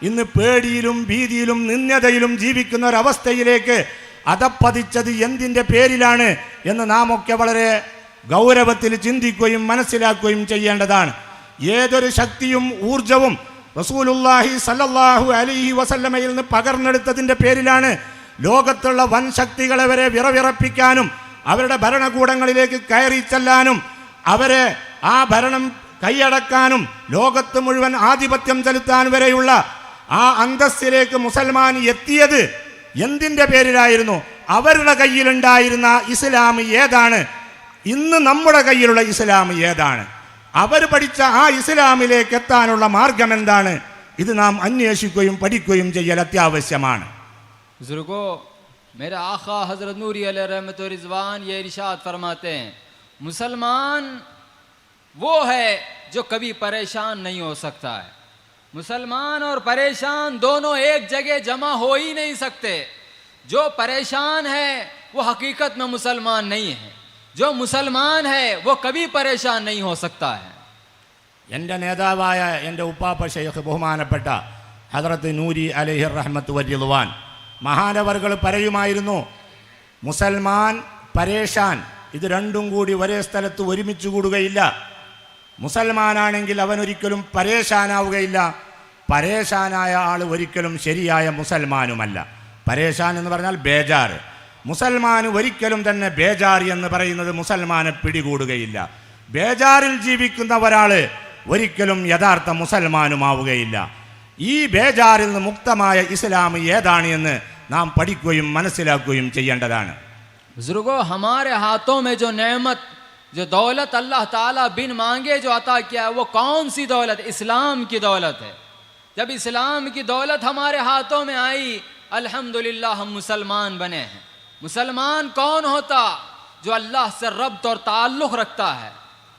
ഇന്ന് പേടിയിലും ഭീതിയിലും നിന്ദ്യതയിലും ജീവിക്കുന്ന ഒരവസ്ഥയിലേക്ക് അധപ്പതിച്ചത് എന്തിൻ്റെ പേരിലാണ് എന്ന് നാം ഒക്കെ വളരെ ഗൗരവത്തിൽ ചിന്തിക്കുകയും മനസ്സിലാക്കുകയും ചെയ്യേണ്ടതാണ്. ഏതൊരു ശക്തിയും ഊർജവും റസൂലുള്ളാഹി സല്ലല്ലാഹു അലൈഹി വസല്ലമയിൽ നിന്ന് പകർന്നെടുത്തതിൻ്റെ പേരിലാണ് ലോകത്തുള്ള വൻ ശക്തികളെ വരെ വിറവിറപ്പിക്കാനും അവരുടെ ഭരണകൂടങ്ങളിലേക്ക് കയറി ചെല്ലാനും അവരെ ആ ഭരണം കൈയടക്കാനും ലോകത്ത് മുഴുവൻ ആധിപത്യം ചെലുത്താൻ വരെയുള്ള ആ അന്തസ്സിലേക്ക് മുസൽമാൻ എത്തിയത് എന്തിൻ്റെ പേരിലായിരുന്നു? അവരുടെ കയ്യിലുണ്ടായിരുന്ന ഇസ്ലാം ഏതാണ്? ഇന്ന് നമ്മുടെ കയ്യിലുള്ള ഇസ്ലാം ഏതാണ്? അവർ പഠിച്ച ആ ഇസ്ലാമിലേക്ക് എത്താനുള്ള മാർഗം എന്താണ്? ഇത് നാം അന്വേഷിക്കുകയും പഠിക്കുകയും ചെയ്യൽ അത്യാവശ്യമാണ്. बुजुर्गो, मेरे आका हजरत नूरी अलैहि रहमत व रिज़वान ये इरशाद फरमाते हैं, मुसलमान वो है जो कभी परेशान नहीं हो सकता है। मुसलमान और परेशान दोनों एक जगह जमा हो ही नहीं सकते। जो परेशान है वो हकीकत में मुसलमान नहीं है, जो मुसलमान है वो कभी परेशान नहीं हो सकता है. എൻ്റെ നേതാവായ എൻ്റെ ഉപ്പാപ്പ ശൈഖ് ബഹുമാനപ്പെട്ട ഹദ്റത്ത് നൂരി അലൈഹി റഹ്മത്ത് വ റിദ്വാൻ മഹാനവർകൾ പറയുമായിരുന്നു, മുസൽമാൻ പരേഷാൻ ഇത് രണ്ടും കൂടി ഒരേ സ്ഥലത്ത് ഒരുമിച്ച് കൂടുകയില്ല. മുസൽമാനാണെങ്കിൽ അവനൊരിക്കലും പരേഷാനാവുകയില്ല, പരേഷാനായ ആൾ ഒരിക്കലും ശരിയായ മുസൽമാനുമല്ല. പരേഷാൻ എന്ന് പറഞ്ഞാൽ ബേജാറ്. മുസൽമാൻ ഒരിക്കലും തന്നെ ബേജാർ എന്ന് പറയുന്നത് മുസൽമാനെ പിടികൂടുകയില്ല. ബേജാറിൽ ജീവിക്കുന്ന ഒരാൾ ഒരിക്കലും യഥാർത്ഥ മുസൽമാനുമാവുകയില്ല. ഈ ബേജാറിൽ നിന്ന് മുക്തമായ ഇസ്ലാം ഏതാണ് എന്ന് നാം പഠിക്കുകയും മനസ്സിലാക്കുകയും ചെയ്യേണ്ടതാണ്. बुजुर्गो, हमारे हाथों में जो नेमत, जो दौलत अल्लाह ताला बिन मांगे जो अता किया है, वो कौन सी दौलत? इस्लाम की दौलत है. जब इस्लाम की दौलत हमारे हाथों में आई, अल्हम्दुलिल्लाह हम मुसलमान बने हैं. मुसलमान कौन होता? जो अल्लाह से रब्त और ताल्लुक़ रखता है,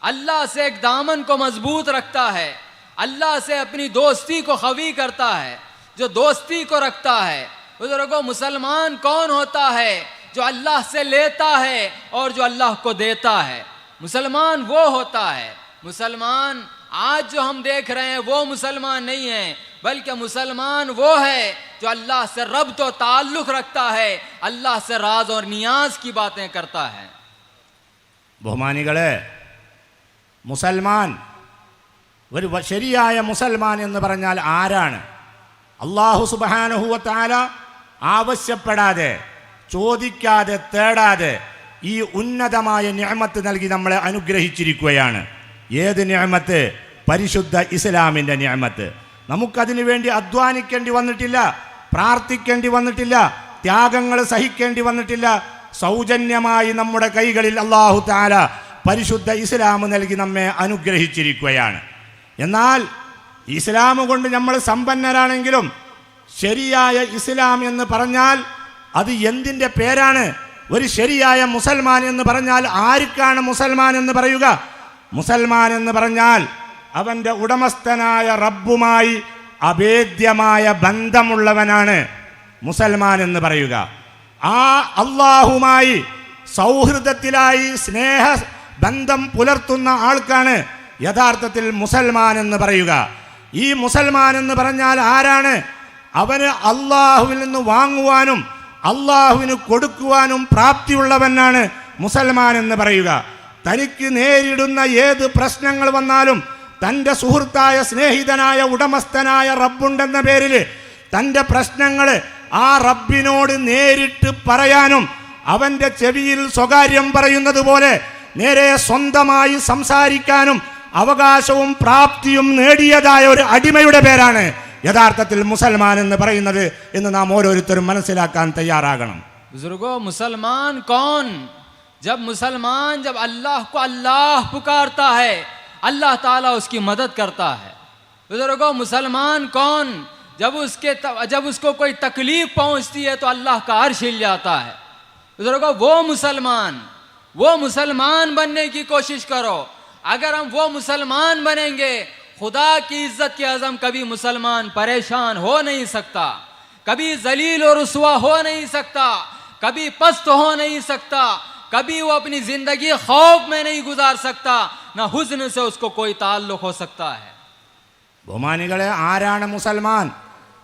अल्लाह से एक दामन को मजबूत रखता है, अल्लाह से अपनी दोस्ती को ख़वी करता है, जो दोस्ती को रखता है. बुजुर्गों, मुसलमान कौन होता है? जो अल्लाह से लेता है और जो अल्लाह को देता है. मुसलमान वो होता है. मुसलमान आज जो हम देख रहे हैं वो मुसलमान नहीं है, बल्कि मुसलमान वो है जो अल्लाह से रब्त और ताल्लुक़ रखता है, अल्लाह से राज और नियाज की बातें करता है. ബഹുമാനികളെ, മുസൽമാൻ, ഒരു ശരിയായ മുസൽമാൻ എന്ന് പറഞ്ഞാൽ ആരാണ്? അല്ലാഹു സുബ്ഹാനഹു വ തആല ആവശ്യപ്പെടാതെ, ചോദിക്കാതെ, തേടാതെ ഈ ഉന്നതമായ നിഅമത്ത് നൽകി നമ്മളെ അനുഗ്രഹിച്ചിരിക്കുകയാണ്. ഏത് നിഅമത്ത്? പരിശുദ്ധ ഇസ്ലാമിൻ്റെ നിഅമത്ത്. നമുക്കതിനു വേണ്ടി അധ്വാനിക്കേണ്ടി വന്നിട്ടില്ല, പ്രാർത്ഥിക്കേണ്ടി വന്നിട്ടില്ല, ത്യാഗങ്ങൾ സഹിക്കേണ്ടി വന്നിട്ടില്ല. സൗജന്യമായി നമ്മുടെ കൈകളിൽ അല്ലാഹു തആല പരിശുദ്ധ ഇസ്ലാം നൽകി നമ്മെ അനുഗ്രഹിച്ചിരിക്കുകയാണ്. എന്നാൽ ഇസ്ലാം കൊണ്ട് നമ്മൾ സമ്പന്നരാണെങ്കിലും ശരിയായ ഇസ്ലാം എന്ന് പറഞ്ഞാൽ അത് എന്തിൻ്റെ പേരാണ്? ഒരു ശരിയായ മുസൽമാൻ എന്ന് പറഞ്ഞാൽ ആർക്കാണ് മുസൽമാൻ എന്ന് പറയുക? മുസൽമാൻ എന്ന് പറഞ്ഞാൽ അവൻ്റെ ഉടമസ്ഥനായ റബ്ബുമായി അഭേദ്യമായ ബന്ധമുള്ളവനാണ് മുസൽമാൻ എന്ന് പറയുക. ആ അള്ളാഹുമായി സൗഹൃദത്തിലായി സ്നേഹ ബന്ധം പുലർത്തുന്ന ആൾക്കാണ് യഥാർത്ഥത്തിൽ മുസൽമാൻ എന്ന് പറയുക. ഈ മുസൽമാൻ എന്ന് പറഞ്ഞാൽ ആരാണ്? അവന് അള്ളാഹുവിൽ നിന്ന് വാങ്ങുവാനും അള്ളാഹുവിന് കൊടുക്കുവാനും പ്രാപ്തിയുള്ളവനാണ് മുസൽമാൻ എന്ന് പറയുക. തനിക്ക് നേരിടുന്ന ഏത് പ്രശ്നങ്ങൾ വന്നാലും തൻ്റെ സുഹൃത്തായ, സ്നേഹിതനായ, ഉടമസ്ഥനായ റബ്ബുണ്ടെന്ന പേരിൽ തൻ്റെ പ്രശ്നങ്ങൾ ആ റബ്ബിനോട് നേരിട്ട് പറയാനും അവൻ്റെ ചെവിയിൽ സ്വകാര്യം പറയുന്നത് പോലെ നേരെ സ്വന്തമായി സംസാരിക്കാനും അവകാശവും പ്രാപ്തിയും നേടിയതായ ഒരു അടിമയുടെ പേരാണ് യഥാർത്ഥത്തിൽ മുസൽമാൻ എന്ന് പറയുന്നത് എന്ന് നാം ഓരോരുത്തരും മനസ്സിലാക്കാൻ തയ്യാറാകണം. बुजुर्गो, मुसलमान कौन? जब अल्लाह को अल्लाह पुकारता है, अल्लाह ताला उसकी मदद करता है. बुजुर्गो, मुसलमान कौन? जब उसको कोई तकलीफ पहुंचती है तो अल्लाह का अर्श हिल जाता है. बुजुर्गो, वो मुसलमान बनने की कोशिश करो. अगर हम वो मुसलमान बनेंगे, खुदा की इज्जत के आज़म कभी मुसलमान परेशान हो नहीं सकता, कभी जलील और रुसवा हो नहीं सकता, कभी पस्त हो नहीं सकता, कभी वो अपनी जिंदगी खौफ में नहीं गुजार सकता, ना हुस्न से उसको कोई ताल्लुक हो सकता है. ബഹുമാനികളെ, ആരാണ് മുസൽമാൻ?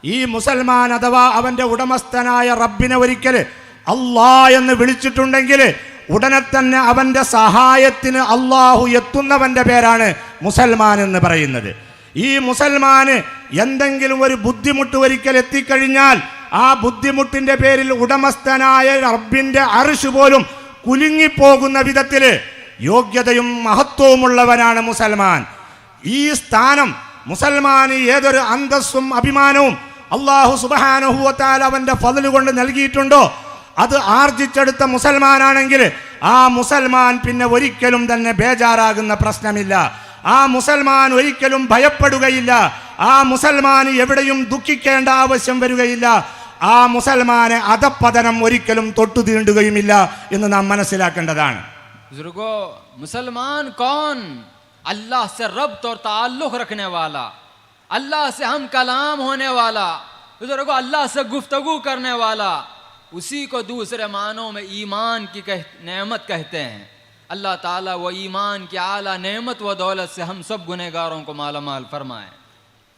ഈ മുസൽമാൻ അഥവാ അവന്റെ ഉടമസ്ഥനായ റബ്ബിനെ ഒരിക്കൽ അല്ലാ എന്ന് വിളിച്ചിട്ടുണ്ടെങ്കിൽ ഉടനെ തന്നെ അവന്റെ സഹായത്തിന് അള്ളാഹു എത്തുന്നവന്റെ പേരാണ് മുസൽമാൻ എന്ന് പറയുന്നത്. ഈ മുസൽമാന് എന്തെങ്കിലും ഒരു ബുദ്ധിമുട്ട് ഒരിക്കൽ എത്തിക്കഴിഞ്ഞാൽ ആ ബുദ്ധിമുട്ടിന്റെ പേരിൽ ഉടമസ്ഥനായ റബ്ബിന്റെ അർശ് പോലും കുലുങ്ങിപ്പോകുന്ന വിധത്തിൽ യോഗ്യതയും മഹത്വവുമുള്ളവനാണ് മുസൽമാൻ. ഈ സ്ഥാനം മുസൽമാന് ഏതൊരു അന്തസ്സും അഭിമാനവും അല്ലാഹു സുബ്ഹാനഹു വ തആല അവന്റെ ഫദ്ല് കൊണ്ട് നൽകിയിട്ടുണ്ടോ അത് ആർജിച്ചെടുത്ത മുസൽമാനാണെങ്കിൽ ആ മുസൽമാൻ പിന്നെ ഒരിക്കലും തന്നെ ബേജാറാകുന്ന പ്രശ്നമില്ല. ആ മുസൽമാൻ ഒരിക്കലും ഭയപ്പെടുകയില്ല. ആ മുസൽമാൻ എവിടെയും ദുഃഖിക്കേണ്ട ആവശ്യം വരികയില്ല. ആ മുസൽമാനെ അധപ്പതനം ഒരിക്കലും തൊട്ടു തീണ്ടുകയുമില്ല എന്ന് നാം മനസ്സിലാക്കേണ്ടതാണ്. बुजुर्गो, मुसलमान कौन? अल्लाह से रब्त और ताल्लुक रखने वाला, अल्लाह से हम कलाम होने वाला, बुजुर्गो अल्लाह से गुफ्तगू करने वाला, उसी को दूसरे मानों में ईमान की नेमत कहते हैं. अल्लाह ताला वो ईमान की आला नेमत व दौलत से हम सब गुनहगारों को मालामाल फरमाए.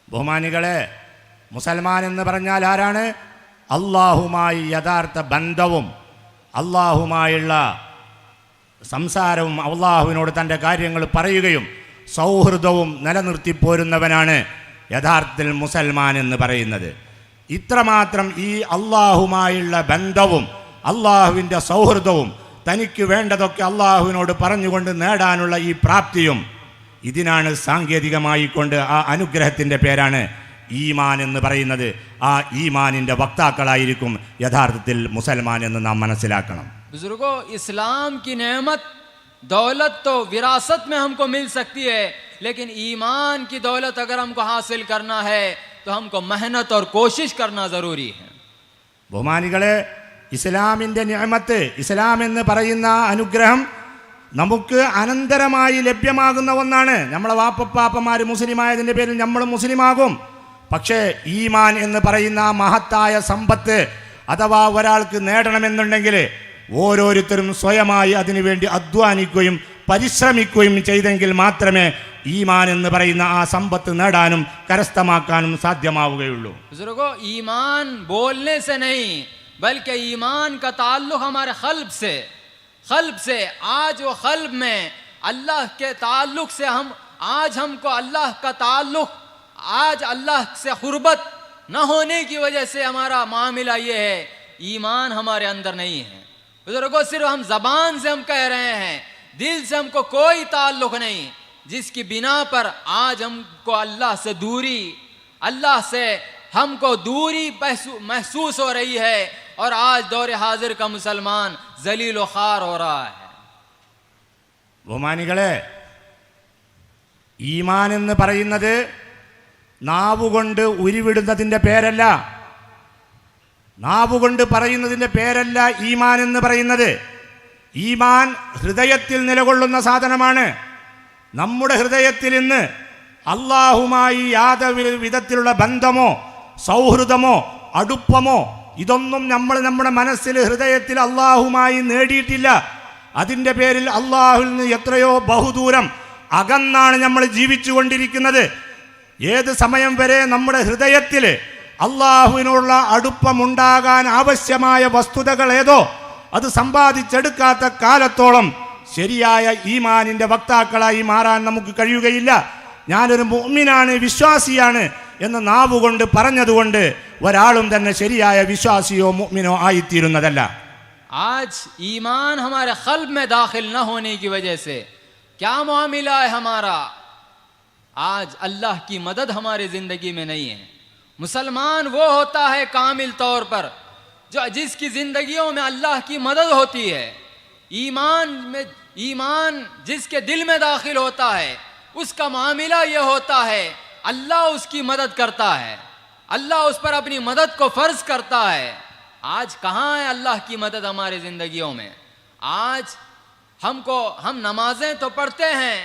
ബഹുമാനികളെ, മുസൽമാൻ എന്ന് പറഞ്ഞാൽ ആരാണ്? അള്ളാഹുമായി യഥാർത്ഥ ബന്ധവും അള്ളാഹുമായുള്ള സംസാരവും അള്ളാഹുവിനോട് തൻ്റെ കാര്യങ്ങൾ പറയുകയും സൗഹൃദവും നിലനിർത്തി പോരുന്നവനാണ് യഥാർത്ഥത്തിൽ മുസൽമാൻ എന്ന് പറയുന്നത്. ഇത്രമാത്രം ഈ അള്ളാഹുമായുള്ള ബന്ധവും അള്ളാഹുവിൻ്റെ സൗഹൃദവും തനിക്ക് വേണ്ടതൊക്കെ അള്ളാഹുവിനോട് പറഞ്ഞുകൊണ്ട് നേടാനുള്ള ഈ പ്രാപ്തിയും ഇതിനാണ് സാങ്കേതികമായി കൊണ്ട് ആ അനുഗ്രഹത്തിൻ്റെ പേരാണ് ഈമാൻ എന്ന് പറയുന്നത്. ആ ഈമാനിൻ്റെ വക്താക്കളായിരിക്കും യഥാർത്ഥത്തിൽ മുസൽമാൻ എന്ന് നാം മനസ്സിലാക്കണം. बुजुर्गो, इस्लाम की नेमत दौलत तो विरासत में हमको मिल सकती है, लेकिन ईमान की दौलत अगर हमको हासिल करना है तो हमको मेहनत और कोशिश करना ज़रूरी है. ബഹുമാനികളെ, ഇസ്ലാമിൻ്റെ നിഅമത്ത്, ഇസ്ലാം എന്ന് പറയുന്ന അനുഗ്രഹം നമുക്ക് അനന്തരമായി ലഭ്യമാകുന്ന ഒന്നാണ്. നമ്മളെ വാപ്പപ്പാപ്പന്മാർ മുസ്ലിമായതിൻ്റെ പേരിൽ നമ്മൾ മുസ്ലിമാകും. പക്ഷേ ഈമാൻ എന്ന് പറയുന്ന മഹത്തായ സമ്പത്ത് അഥവാ ഒരാൾക്ക് നേടണമെന്നുണ്ടെങ്കിൽ ഓരോരുത്തരും സ്വയമായി അതിനുവേണ്ടി അധ്വാനിക്കുകയും പരിശ്രമിക്കുകയും ചെയ്തെങ്കിൽ മാത്രമേ ഈമാൻ എന്ന് പറയുന്ന ആ സമ്പത്ത് നേടാനും കരസ്ഥമാക്കാനും സാധ്യമാവുകയുള്ളൂ. बुजुर्गो, ईमान बोलने से नहीं बल्कि ईमान का ताल्लुक हमारे क़ल्ब से आज वो क़ल्ब में अल्लाह के ताल्लुक से हम आज हमको अल्लाह का ताल्लुक, आज अल्लाह से क़ुर्बत न होने की वजह से हमारा मामला ये है, ईमान हमारे अंदर नहीं है. बुजुर्गों, सिर्फ हम ज़बान से हम कह रहे हैं, दिल से हमको कोई ताल्लुक नहीं, जिसकी बिना पर आज हमको अल्लाह से हमको दूरी महसूस हो रही है और आज दौर हाजिर का मुसलमान जलील व खार हो रहा है. ബഹുമാനികളെ, ഈമാൻ എന്ന് പറയുന്നത് നാവുകൊണ്ട് ഉരുവിടുന്നതിൻ്റെ പേരല്ല, നാവുകൊണ്ട് പറയുന്നതിൻ്റെ പേരല്ല ഈമാൻ എന്ന് പറയുന്നത്. ഈമാൻ ഹൃദയത്തിൽ നിലകൊള്ളുന്ന സാധനമാണ്. നമ്മുടെ ഹൃദയത്തിൽ ഇന്ന് അള്ളാഹുമായി യാതൊരു വിധത്തിലുള്ള ബന്ധമോ സൗഹൃദമോ അടുപ്പമോ ഇതൊന്നും നമ്മൾ നമ്മുടെ മനസ്സിൽ ഹൃദയത്തിൽ അള്ളാഹുമായി നേടിയിട്ടില്ല. അതിൻ്റെ പേരിൽ അള്ളാഹുവിൽ നിന്ന് എത്രയോ ബഹുദൂരം അകന്നാണ് നമ്മൾ ജീവിച്ചു കൊണ്ടിരിക്കുന്നത്. ഏത് സമയം വരെ നമ്മുടെ ഹൃദയത്തിൽ അള്ളാഹുവിനുള്ള അടുപ്പമുണ്ടാകാൻ ആവശ്യമായ വസ്തുതകൾ ഏതോ അത് സമ്പാദിച്ചെടുക്കാത്ത കാലത്തോളം ശരിയായ ഈമാനിൻ്റെ വക്താക്കളായി മാറാൻ നമുക്ക് കഴിയുകയില്ല. ഞാനൊരു മുഅ്മിനാണ്, വിശ്വാസിയാണ് എന്ന് നാവുകൊണ്ട് പറഞ്ഞതുകൊണ്ട് ഒരാളും തന്നെ ശരിയായ വിശ്വാസിയോ മുഅ്മിനോ ആയിത്തീരുന്നതല്ല. आज ईमान हमारे क़ल्ब में दाखिल न होने की वजह से क्या मामला है हमारा? आज अल्लाह की मदद हमारी ज़िंदगी में नहीं है. मुसलमान वो होता है कामिल तौर पर जो जिसकी ज़िंदगियों में अल्लाह की मदद होती है. ईमान जिसके दिल में दाखिल होता है उसका मामला ये होता है, अल्लाह उसकी मदद करता है, अल्लाह उस पर अपनी मदद को फ़र्ज करता है. आज कहाँ है अल्लाह की मदद हमारी ज़िंदगियों में? आज हम नमाज़ें तो पढ़ते हैं,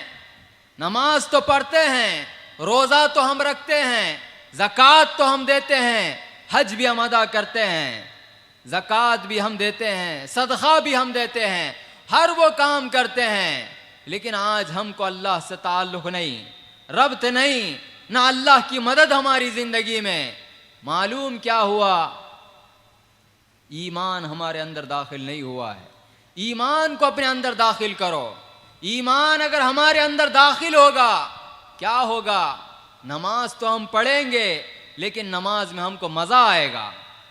नमाज तो पढ़ते हैं, रोज़ा तो हम रखते हैं, ज़कात तो हम देते हैं, हज भी हम अदा करते हैं, ज़कात भी हम देते हैं, सदक़ा भी हम देते हैं, हर वो काम करते हैं, लेकिन आज हमको अल्लाह से ताल्लुक नहीं, रब्त नहीं, ना अल्लाह की मदद हमारी जिंदगी में। मालूम क्या हुआ? ईमान हमारे अंदर दाखिल नहीं हुआ है। ईमान को अपने अंदर दाखिल करो। ईमान अगर हमारे अंदर दाखिल होगा, क्या होगा? नमाज तो हम पढ़ेंगे, लेकिन नमाज में हमको मजा आएगा।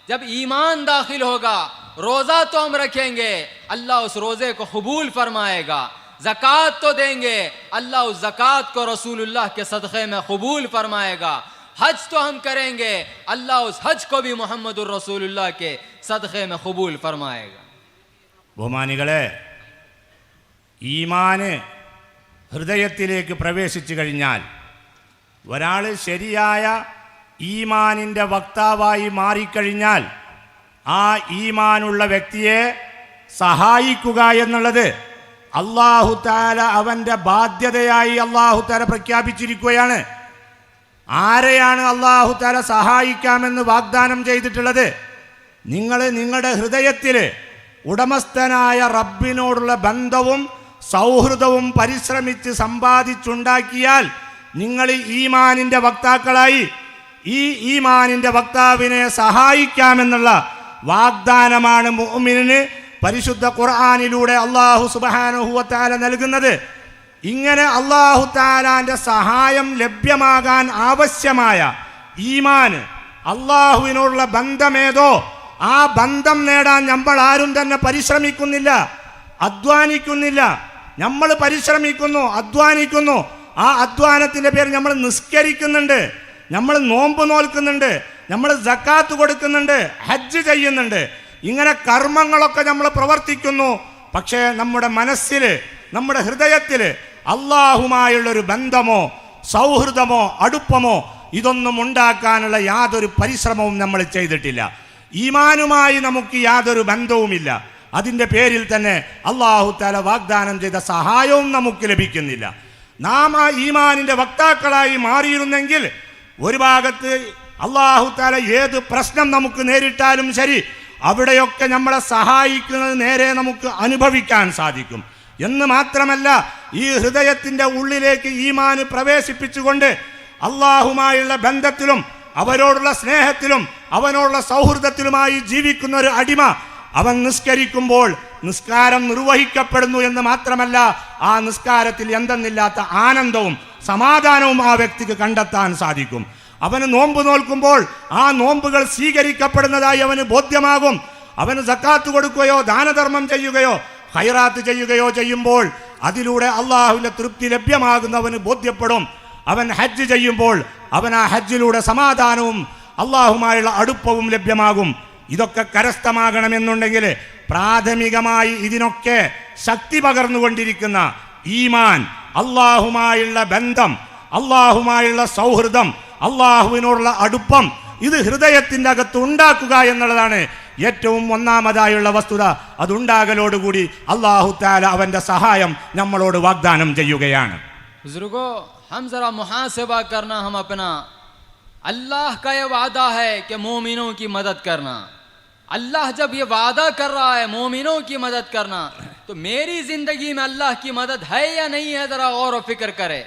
जब ईमान दाखिल होगा, रोजा तो हम रखेंगे, अल्लाह उस रोजे को कबूल फरमाएगा। ज़कात तो देंगे, अल्लाह उस ज़कात को रसूलुल्लाह के सदक़े में कबूल फरमाएगा। हज तो हम करेंगे, अल्लाह उस हज को भी मुहम्मदुर रसूलुल्लाह के सदक़े में कबूल फरमाएगा। ബഹുമാനികളെ, ഈമാന് ഹൃദയത്തിലേക്ക് പ്രവേശിച്ചു കഴിഞ്ഞാൽ ഒരാൾ ശരിയായ ഈമാനിൻ്റെ വക്താവായി മാറിക്കഴിഞ്ഞാൽ ആ ഈമാനുള്ള വ്യക്തിയെ സഹായിക്കുക എന്നുള്ളത് അല്ലാഹു തആല അവൻ്റെ ബാധ്യതയായി അല്ലാഹു തആല പ്രഖ്യാപിച്ചിരിക്കുകയാണ്. ആരെയാണ് അല്ലാഹു തആല സഹായിക്കാമെന്ന് വാഗ്ദാനം ചെയ്തിട്ടുള്ളത്? നിങ്ങൾ നിങ്ങളുടെ ഹൃദയത്തിൽ ഉടമസ്ഥനായ റബ്ബിനോടുള്ള ബന്ധവും സൗഹൃദവും പരിശ്രമിച്ച് സമ്പാദിച്ചുണ്ടാക്കിയാൽ നിങ്ങൾ ഈമാനിൻ്റെ വക്താക്കളായി. ഈ ഈമാനിൻ്റെ വക്താവിനെ സഹായിക്കാമെന്നുള്ള വാഗ്ദാനമാണ് മുഅ്മിനിന് പരിശുദ്ധ ഖുർആനിലൂടെ അല്ലാഹു സുബ്ഹാനഹു വ തആല നൽകുന്നത്. ഇങ്ങനെ അല്ലാഹു തആലാന്റെ സഹായം ലഭ്യമാകാൻ ആവശ്യമായ ഈമാൻ, അല്ലാഹുവിനോടുള്ള ബന്ധമേതോ ആ ബന്ധം നേടാൻ നമ്മൾ ആരും തന്നെ പരിശ്രമിക്കുന്നില്ല, അധ്വാനിക്കുന്നില്ല. നമ്മൾ പരിശ്രമിക്കുന്നു, അധ്വാനിക്കുന്നു. ആ അധ്വാനത്തിൻ്റെ പേരിൽ നമ്മൾ നിസ്കരിക്കുന്നുണ്ട്, നമ്മൾ നോമ്പ് നോൽക്കുന്നുണ്ട്, നമ്മൾ സക്കാത്ത് കൊടുക്കുന്നുണ്ട്, ഹജ്ജ് ചെയ്യുന്നുണ്ട്. ഇങ്ങനെ കർമ്മങ്ങളൊക്കെ നമ്മൾ പ്രവർത്തിക്കുന്നു. പക്ഷേ നമ്മുടെ മനസ്സിൽ, നമ്മുടെ ഹൃദയത്തിൽ അള്ളാഹുമായുള്ളൊരു ബന്ധമോ സൗഹൃദമോ അടുപ്പമോ ഇതൊന്നും ഉണ്ടാക്കാനുള്ള യാതൊരു പരിശ്രമവും നമ്മൾ ചെയ്തിട്ടില്ല. ഈമാനുമായി നമുക്ക് യാതൊരു ബന്ധവുമില്ല. അതിൻ്റെ പേരിൽ തന്നെ അല്ലാഹു തആല വാഗ്ദാനം ചെയ്ത സഹായവും നമുക്ക് ലഭിക്കുന്നില്ല. നാം ആ ഈമാനിൻ്റെ വക്താക്കളായി മാറിയിരുന്നെങ്കിൽ ഒരു ഭാഗത്ത് അല്ലാഹു തആല ഏത് പ്രശ്നം നമുക്ക് നേരിട്ടാലും ശരി, അവിടെയൊക്കെ നമ്മളെ സഹായിക്കുന്നത് നേരെ നമുക്ക് അനുഭവിക്കാൻ സാധിക്കും. എന്ന് മാത്രമല്ല, ഈ ഹൃദയത്തിൻ്റെ ഉള്ളിലേക്ക് ഈമാന് പ്രവേശിപ്പിച്ചുകൊണ്ട് അള്ളാഹുമായുള്ള ബന്ധത്തിലും അവരോടുള്ള സ്നേഹത്തിലും അവനോടുള്ള സൗഹൃദത്തിലുമായി ജീവിക്കുന്ന ഒരു അടിമ, അവൻ നിസ്കരിക്കുമ്പോൾ നിസ്കാരം നിർവഹിക്കപ്പെടുന്നു എന്ന് മാത്രമല്ല, ആ നിസ്കാരത്തിൽ എന്തെന്നില്ലാത്ത ആനന്ദവും സമാധാനവും ആ വ്യക്തിക്ക് കണ്ടെത്താൻ സാധിക്കും. അവന് നോമ്പ് നോൽക്കുമ്പോൾ ആ നോമ്പുകൾ സ്വീകരിക്കപ്പെടുന്നതായി അവന് ബോധ്യമാകും. അവന് സക്കാത്ത് കൊടുക്കുകയോ ദാനധർമ്മം ചെയ്യുകയോ ഖൈറാത്ത് ചെയ്യുകയോ ചെയ്യുമ്പോൾ അതിലൂടെ അള്ളാഹുവിൻ്റെ തൃപ്തി ലഭ്യമാകുന്നവന് ബോധ്യപ്പെടും. അവൻ ഹജ്ജ് ചെയ്യുമ്പോൾ അവൻ ആ ഹജ്ജിലൂടെ സമാധാനവും അള്ളാഹുമായുള്ള അടുപ്പവും ലഭ്യമാകും. ഇതൊക്കെ കരസ്ഥമാകണമെന്നുണ്ടെങ്കിൽ പ്രാഥമികമായി ഇതിനൊക്കെ ശക്തി പകർന്നുകൊണ്ടിരിക്കുന്ന ഈമാൻ, അള്ളാഹുമായുള്ള ബന്ധം, അള്ളാഹുമായുള്ള സൗഹൃദം, അള്ളാഹുവിനോടുള്ള അടുപ്പം, ഇത് ഹൃദയത്തിൻ്റെ അകത്ത് ഉണ്ടാക്കുക എന്നുള്ളതാണ് ഏറ്റവും ഒന്നാമതായുള്ള വസ്തുത. അതുണ്ടാകലോടുകൂടി അല്ലാഹു തആല അവൻ്റെ സഹായം നമ്മളോട് വാഗ്ദാനം ചെയ്യുകയാണ്. बुजुर्गों, हम जरा मुहासिबा करना, हम अपना, अल्लाह का ये वादा है कि मोमिनों की मदद करना। अल्लाह जब ये वादा कर रहा है मोमिनों की मदद करना, तो मेरी जिंदगी में अल्लाह की मदद है या नहीं है, जरा गौर व फिक्र करे।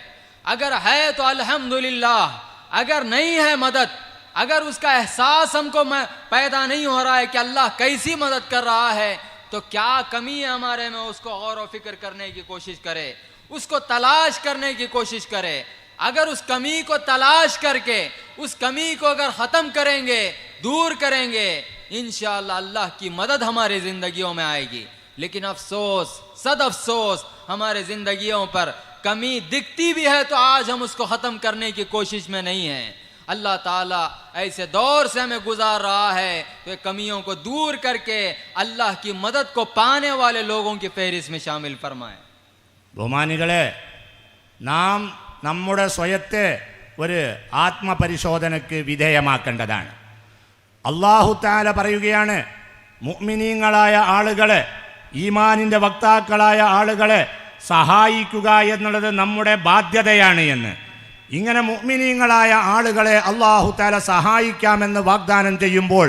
अगर है तो अल्हम्दुलिल्लाह, अगर नहीं है मदद, अगर उसका एहसास हमको पैदा नहीं हो रहा है कि अल्लाह कैसी मदद कर रहा है, तो क्या कमी है हमारे में, उसको गौर व फिक्र करने की कोशिश करे, उसको तलाश करने की कोशिश करे। अगर उस कमी को तलाश करके उस कमी को अगर ख़त्म करेंगे, दूर करेंगे, इंशाअल्लाह अल्लाह की मदद हमारे ज़िंदगियों में आएगी। लेकिन अफसोस, सद अफसोस, हमारे ज़िंदगियों पर कमी दिखती भी है तो आज हम उसको ख़त्म करने की कोशिश में नहीं हैं। अल्लाह ताला ऐसे दौर से हमें गुजार रहा है, तो कमियों को दूर करके अल्लाह की मदद को पाने वाले लोगों की फहरिस्त में शामिल फरमाए। ബഹുമാനികളെ, നാം നമ്മുടെ സ്വയത്തെ ഒരു ആത്മപരിശോധനയ്ക്ക് വിധേയമാക്കേണ്ടതാണ്. അല്ലാഹു തആല പറയുകയാണ്, മുഅ്മിനീങ്ങളായ ആളുകളെ, ഈമാനിൻ്റെ വക്താക്കളായ ആളുകളെ സഹായിക്കുക എന്നുള്ളത് നമ്മുടെ ബാധ്യതയാണ് എന്ന്. ഇങ്ങനെ മുഅ്മിനീങ്ങളായ ആളുകളെ അല്ലാഹു തആല സഹായിക്കാമെന്ന് വാഗ്ദാനം ചെയ്യുമ്പോൾ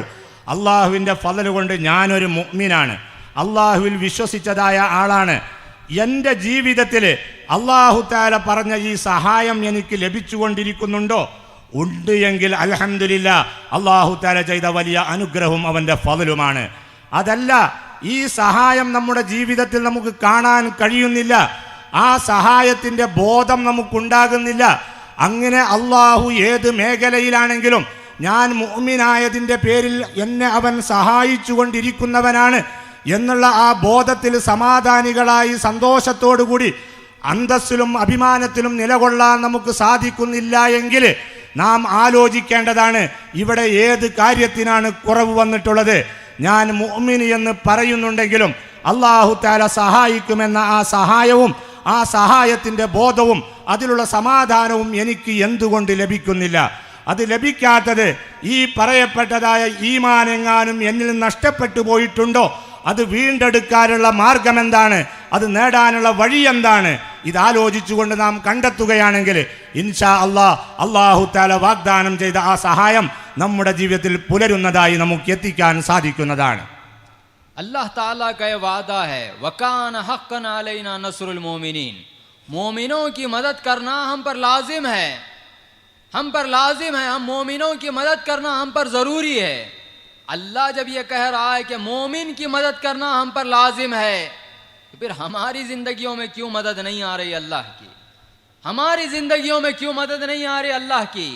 അള്ളാഹുവിൻ്റെ ഫളൽ കൊണ്ട് ഞാനൊരു മുഅ്മിനാണ്, അള്ളാഹുവിൽ വിശ്വസിച്ചതായ ആളാണ്. എൻ്റെ ജീവിതത്തിൽ അള്ളാഹു തആല പറഞ്ഞ ഈ സഹായം എനിക്ക് ലഭിച്ചുകൊണ്ടിരിക്കുന്നുണ്ടോ? ഉണ്ട് എങ്കിൽ അൽഹംദുലില്ലാ, അള്ളാഹു തആല ചെയ്ത വലിയ അനുഗ്രഹവും അവൻ്റെ ഫളലുമാണ്. അതല്ല, ഈ സഹായം നമ്മുടെ ജീവിതത്തിൽ നമുക്ക് കാണാൻ കഴിയുന്നില്ല, ആ സഹായത്തിൻ്റെ ബോധം നമുക്കുണ്ടാകുന്നില്ല. അങ്ങനെ അള്ളാഹു ഏത് മേഖലയിലാണെങ്കിലും ഞാൻ മുഅ്മിനായതിൻ്റെ പേരിൽ എന്നെ അവൻ സഹായിച്ചു കൊണ്ടിരിക്കുന്നവനാണ് എന്നുള്ള ആ ബോധത്തിൽ സമാധാനികളായി സന്തോഷത്തോടുകൂടി അന്തസ്സിലും അഭിമാനത്തിലും നിലകൊള്ളാൻ നമുക്ക് സാധിക്കുന്നില്ല എങ്കിൽ നാം ആലോചിക്കേണ്ടതാണ്, ഇവിടെ ഏത് കാര്യത്തിനാണ് കുറവ് വന്നിട്ടുള്ളത്. ഞാൻ മുഅ്മിൻ എന്ന് പറയുന്നുണ്ടെങ്കിലും അല്ലാഹു തആല സഹായിക്കുമെന്ന ആ സഹായവും ആ സഹായത്തിൻ്റെ ബോധവും അതിലുള്ള സമാധാനവും എനിക്ക് എന്തുകൊണ്ട് ലഭിക്കുന്നില്ല? അത് ലഭിക്കാത്തത് ഈ പറയപ്പെട്ടതായ ഈമാനെങ്ങാനും എന്നിൽ നഷ്ടപ്പെട്ടു പോയിട്ടുണ്ടോ? അത് വീണ്ടെടുക്കാനുള്ള മാർഗം എന്താണ്? അത് നേടാനുള്ള വഴി എന്താണ്? ഇതാലോചിച്ചുകൊണ്ട് നാം കണ്ടെത്തുകയാണെങ്കിൽ ഇൻഷാ അല്ലാഹു തആല വാഗ്ദാനം ചെയ്ത ആ സഹായം നമ്മുടെ ജീവിതത്തിൽ പുലരുന്നതായി നമുക്ക് എത്തിക്കാൻ സാധിക്കുന്നതാണ്. अल्लाह ताला का ये वादा है, वकान हक्कन अलैना नस्रुल मोमिनीन, मोमिनों की मदद करना हम पर लाजिम है, हम पर लाजिम है, हम मोमिनों की मदद करना हम पर ज़रूरी है. अल्लाह जब ये कह रहा है कि मोमिन की मदद करना हम पर लाजिम है, तो फिर हमारी ज़िंदगियों में क्यों मदद नहीं आ रही अल्लाह की? हमारी ज़िंदगियों में क्यों मदद नहीं आ रही अल्लाह की?